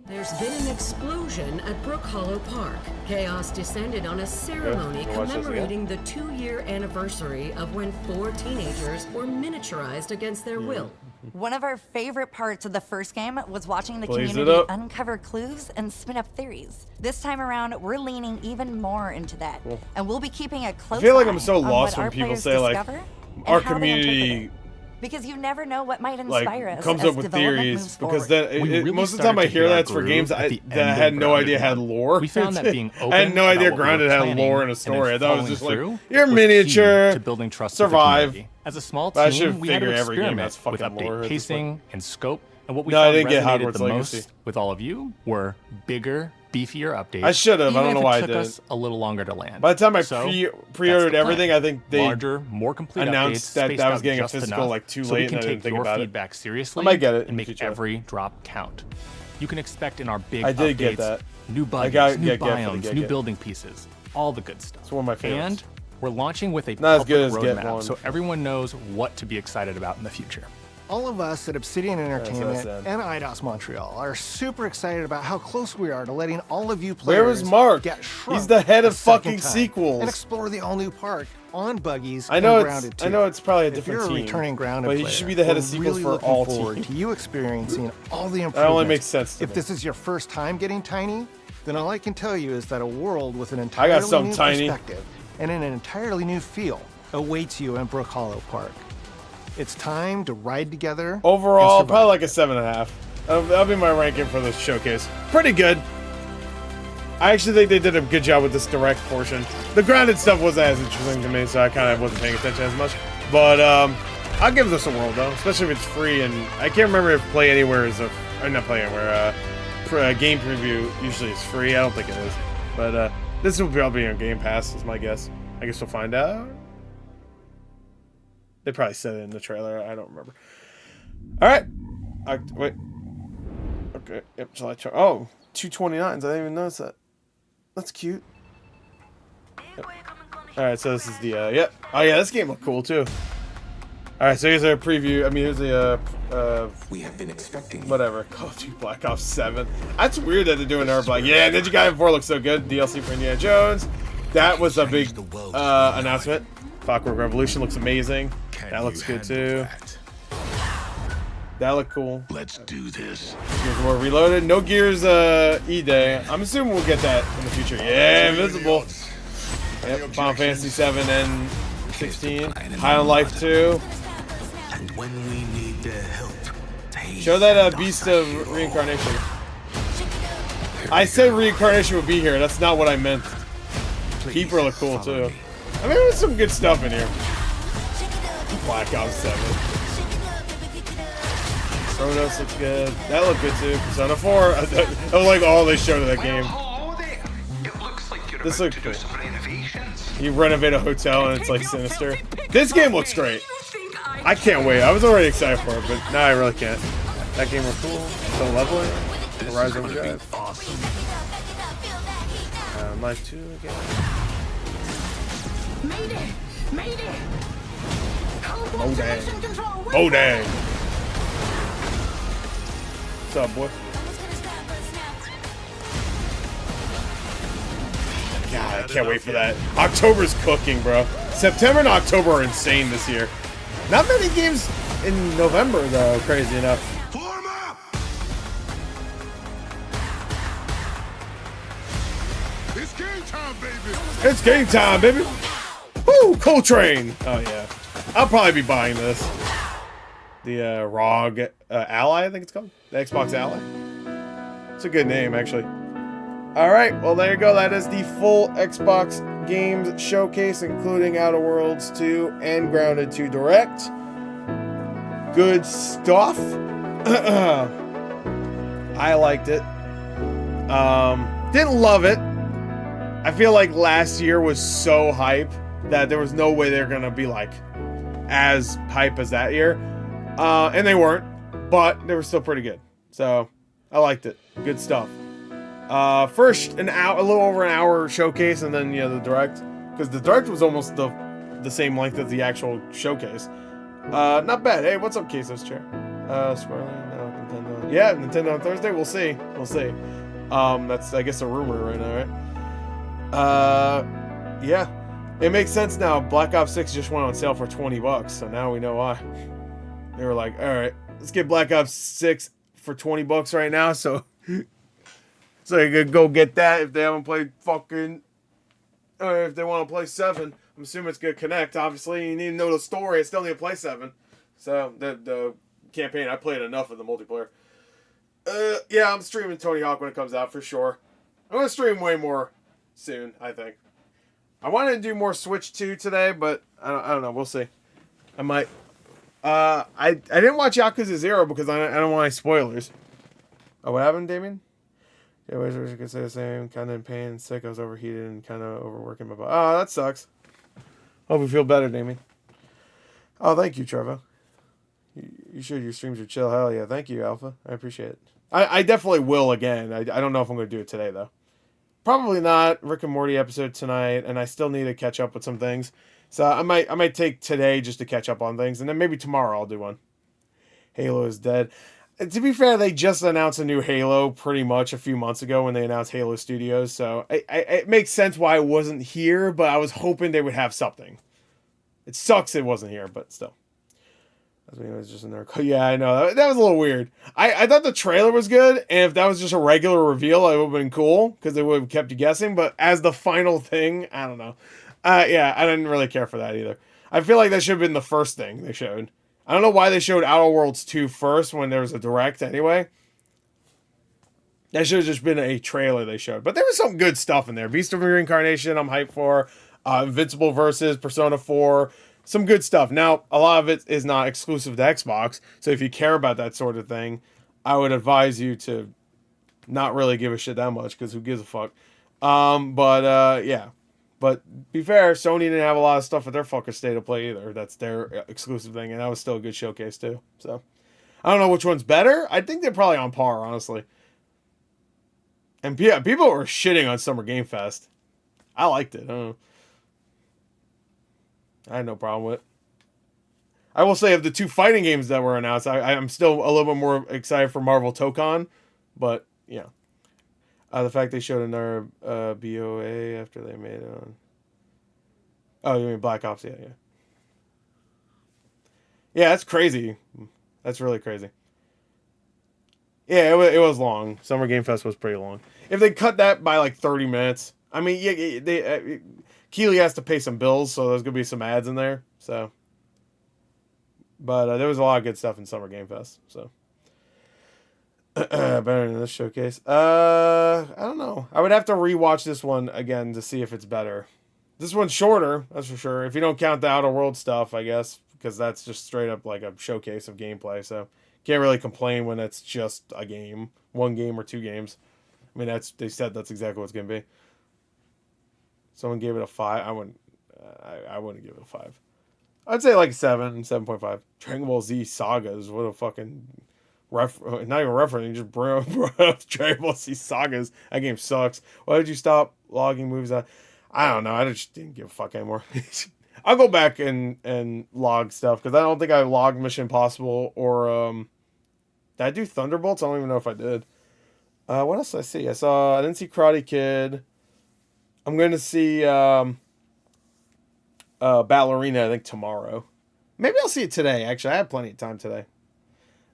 There's been an explosion at Brook Hollow Park. Chaos descended on a ceremony you watch this again? commemorating the 2-year anniversary of when 4 teenagers were miniaturized against their will. One of our favorite parts of the first game was watching the Blaze it community up. uncover clues and spin up theories. This time around, we're leaning even more into that. Cool. And we'll be keeping a close I feel like eye I'm so on lost what when our people players say like discover and our how they interpret community it. Because you never know what might like inspire us comes as up with development theories moves because forward. then We really most of the started time I to hear hit our that's for groove games at that the I end had of no Grounded idea had 1. lore. We found that being open I had no about idea what we Grounded were had planning lore and a and story. I then thought it was following just like through you're was key miniature, to building trust with the survive. community. As a small But I should team, we had to figure every game experiment has with fucking update lore at this pacing point. and scope. And what we No, I found didn't get resonated Hogwarts the Legacy. most with all of you were bigger, beefier updates. I should have. I even don't know if why I it took didn't. us a little longer to land. By the time I So, pre-ordered that's the everything, plan. I think they larger, more complete announced updates, that spaced that was out getting a just physical enough like too so late, we and can I didn't take think your about it. feedback seriously I might get it in and the make future. every drop count. You can expect in our big I did updates get that. new I bugs, got- new get for the biomes, get new get. building pieces, all the good stuff. It's one of my favorites. And we're launching with a Not as public good as Get roadmap One. so everyone knows what to be excited about in the future. All of us at Obsidian Entertainment sad. and IDOS Montreal are super excited about how close we are to letting all of you Where players is Mark? get shrunk He's the head a of second fucking time sequels. and explore the all-new park on buggies. I know and it's Grounded I 2. know it's probably a If different you're a team, returning Grounded but player, he should be the head of we're sequels really for looking all forward teams. to you experiencing all the improvements. That only makes sense to If me. this is your first time getting tiny, then all I can tell you is that a world with an I entirely got something new tiny. perspective and an entirely new feel awaits you in Brook Hollow Park. It's time to ride together. Overall, and survive. probably like a 7.5. That'll be my ranking for the showcase. Pretty good. I actually think they did a good job with this direct portion. The Grounded stuff wasn't as interesting to me, so I kind of wasn't paying attention as much. But I'll give this a whirl though, especially if it's free. And I can't remember if Play Anywhere is or not Play Anywhere. Game preview usually is free. I don't think it is, but this will probably be on Game Pass, is my guess. I guess we'll find out. They probably said it in the trailer. I don't remember. All right. Wait. Okay. Yep. Shall I try? Oh, 229s. I didn't even notice that. That's cute. Yep. All right. So this is the yep. Oh yeah, this game looked cool too. All right. So here's a preview. I mean, here's the we have been expecting whatever. Call of Duty Black Ops 7. That's weird that they're doing another Black. Yeah, Ninja Gaiden 4 looks so good. DLC for Indiana Jones. That was a big announcement. Clockwork Revolution looks amazing. That looks good too. That looked cool. Let's do this. Gears of War Reloaded. No Gears E-Day. I'm assuming we'll get that in the future. Yeah, Invincible. Yep, Final Fantasy 7 and 16. High on Life 2. And when we need their help, Show that Beast of Reincarnation. I said Reincarnation would be here. That's not what I meant. Keeper look cool too. I mean, there's some good stuff in here. Black Ops 7. Chronos looks good. That looked good too. Persona 4. I like all they showed of that game. This looked cool. You renovate a hotel and it's like sinister. This game looks great. I can't wait. I was already excited for it, but now I really can't. That game was cool. Still leveling. Horizon Drive. Awesome. Life 2 again. Mayday! Mayday! Oh dang. Oh dang. What's up, boy? God, I can't wait for that. October's cooking, bro. September and October are insane this year. Not many games in November, though, crazy enough. Form up! It's game time, baby! It's game time, baby! Woo! Coltrane! Oh, yeah. I'll probably be buying this. The ROG Ally, I think it's called. The Xbox Ally. It's a good name, actually. Alright, well, there you go. That is the full Xbox Games Showcase, including Outer Worlds 2 and Grounded 2 Direct. Good stuff. I liked it. Didn't love it. I feel like last year was so hype that there was no way they're gonna be like as hype as that year. And they weren't, but they were still pretty good. So I liked it. Good stuff. First a little over an hour showcase, and then the direct, because the direct was almost the same length as the actual showcase. Not bad. Hey, what's up, Queso's chair? Scrolling. No, Nintendo. Yeah, Nintendo on Thursday. We'll see. We'll see. That's, I guess, a rumor right now, right? Yeah, it makes sense now. Black Ops 6 just went on sale for $20, so now we know why. They were like, all right, let's get Black Ops 6 for $20 right now, so you could go get that if they haven't played fucking, or if they want to play 7. I'm assuming it's gonna connect. Obviously, you need to know the story. I still need to play 7. So the campaign, I played enough of the multiplayer. Yeah, I'm streaming Tony Hawk when it comes out for sure. I'm gonna stream way more soon, I think. I wanted to do more Switch 2 today, but I don't know. We'll see. I might. I didn't watch Yakuza 0 because I don't want any spoilers. Oh, what happened, Damien? Yeah, I wish I could say the same. Kind of in pain and sick. I was overheated and kind of overworking my body. Oh, that sucks. Hope you feel better, Damien. Oh, thank you, Trevor. You sure your streams are chill? Hell yeah. Thank you, Alpha. I appreciate it. I definitely will again. I don't know if I'm going to do it today, though. Probably not. Rick and Morty episode tonight, and I still need to catch up with some things. So I might take today just to catch up on things, and then maybe tomorrow I'll do one. Halo is dead. And to be fair, they just announced a new Halo pretty much a few months ago when they announced Halo Studios, so it makes sense why it wasn't here, but I was hoping they would have something. It sucks it wasn't here, but still. I mean, it was just a nerd. Yeah, I know. That was a little weird. I thought the trailer was good, and if that was just a regular reveal, it would have been cool, because it would have kept you guessing, but as the final thing, I don't know. Yeah, I didn't really care for that either. I feel like that should have been the first thing they showed. I don't know why they showed Outer Worlds 2 first when there was a direct anyway. That should have just been a trailer they showed. But there was some good stuff in there. Beast of Reincarnation, I'm hyped for. Invincible versus Persona 4. Some good stuff. Now, a lot of it is not exclusive to Xbox. So if you care about that sort of thing, I would advise you to not really give a shit that much, because who gives a fuck. Yeah. But be fair, Sony didn't have a lot of stuff at their fucking State of Play either. That's their exclusive thing, and that was still a good showcase too. So, I don't know which one's better. I think they're probably on par, honestly. And yeah, people were shitting on Summer Game Fest. I liked it. I don't know. I had no problem with it. I will say, of the 2 fighting games that were announced, I'm still a little bit more excited for Marvel Tokon, but yeah. The fact they showed another BOA after they made it on. Oh, you mean Black Ops? Yeah. Yeah, that's crazy. That's really crazy. Yeah, it was long. Summer Game Fest was pretty long. If they cut that by like 30 minutes, I mean, yeah, Keeley has to pay some bills, so there's gonna be some ads in there. So, but there was a lot of good stuff in Summer Game Fest. So. Better than this showcase. I don't know. I would have to rewatch this one again to see if it's better. This one's shorter, that's for sure. If you don't count the Outer World stuff, I guess, because that's just straight up like a showcase of gameplay. So can't really complain when it's just a game, 1 game or 2 games. I mean, they said that's exactly what it's gonna be. Someone gave it a 5. I wouldn't give it a 5. I'd say like 7.5. Dragon Ball Z Sagas. What a fucking not even reference. You just bring up Dragon Ball Z Sagas. That game sucks. Why did you stop logging movies? I don't know. I just didn't give a fuck anymore. I'll go back and log stuff because I don't think I logged Mission Impossible or did I do Thunderbolts? I don't even know if I did. What else did I see? I didn't see Karate Kid. I'm going to see Ballerina, I think, tomorrow. Maybe I'll see it today, actually. I have plenty of time today.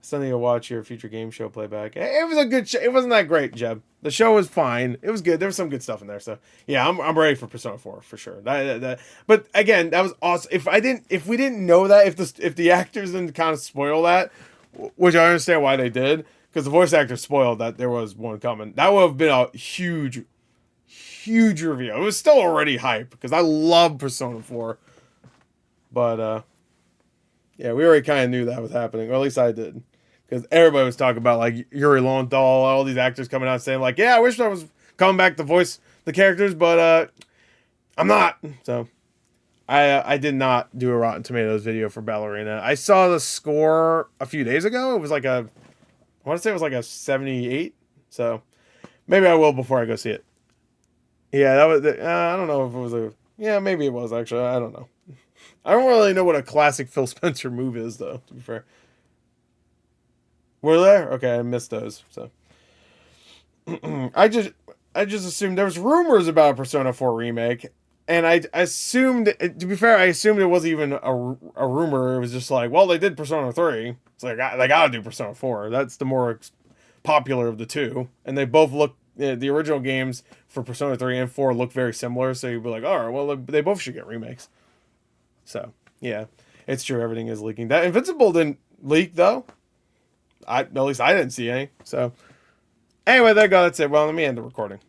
Still need to watch your future game show playback. It was a good show. It wasn't that great, Jeb. The show was fine. It was good. There was some good stuff in there. So, yeah, I'm ready for Persona 4 for sure. But again, that was awesome. If we didn't know that, if the actors didn't kind of spoil that, which I understand why they did, because the voice actor spoiled that there was one coming. That would have been a huge reveal. It was still already hype because I love Persona 4. But yeah, we already kind of knew that was happening, or at least I did, because everybody was talking about like Yuri Lowenthal, all these actors coming out saying like, yeah, I wish I was coming back to voice the characters, but I'm not. So I did not do a Rotten Tomatoes video for Ballerina. I saw the score a few days ago. It was like I want to say it was like a 78. So maybe I will before I go see it. Yeah, that was. I don't know if it was a. Yeah, maybe it was actually. I don't know. I don't really know what a classic Phil Spencer move is, though. To be fair. Were there? Okay, I missed those. So I just assumed there was rumors about a Persona 4 remake, and I assumed. To be fair, I assumed it wasn't even a rumor. It was just like, well, they did Persona 3. It's like they gotta do Persona 4. That's the more popular of the two, and they both look. The original games for Persona 3 and 4 look very similar, so you'd be like, all right, well, they both should get remakes. So, yeah, it's true. Everything is leaking. That Invincible didn't leak, though. At least I didn't see any. So, anyway, there you go. That's it. Well, let me end the recording.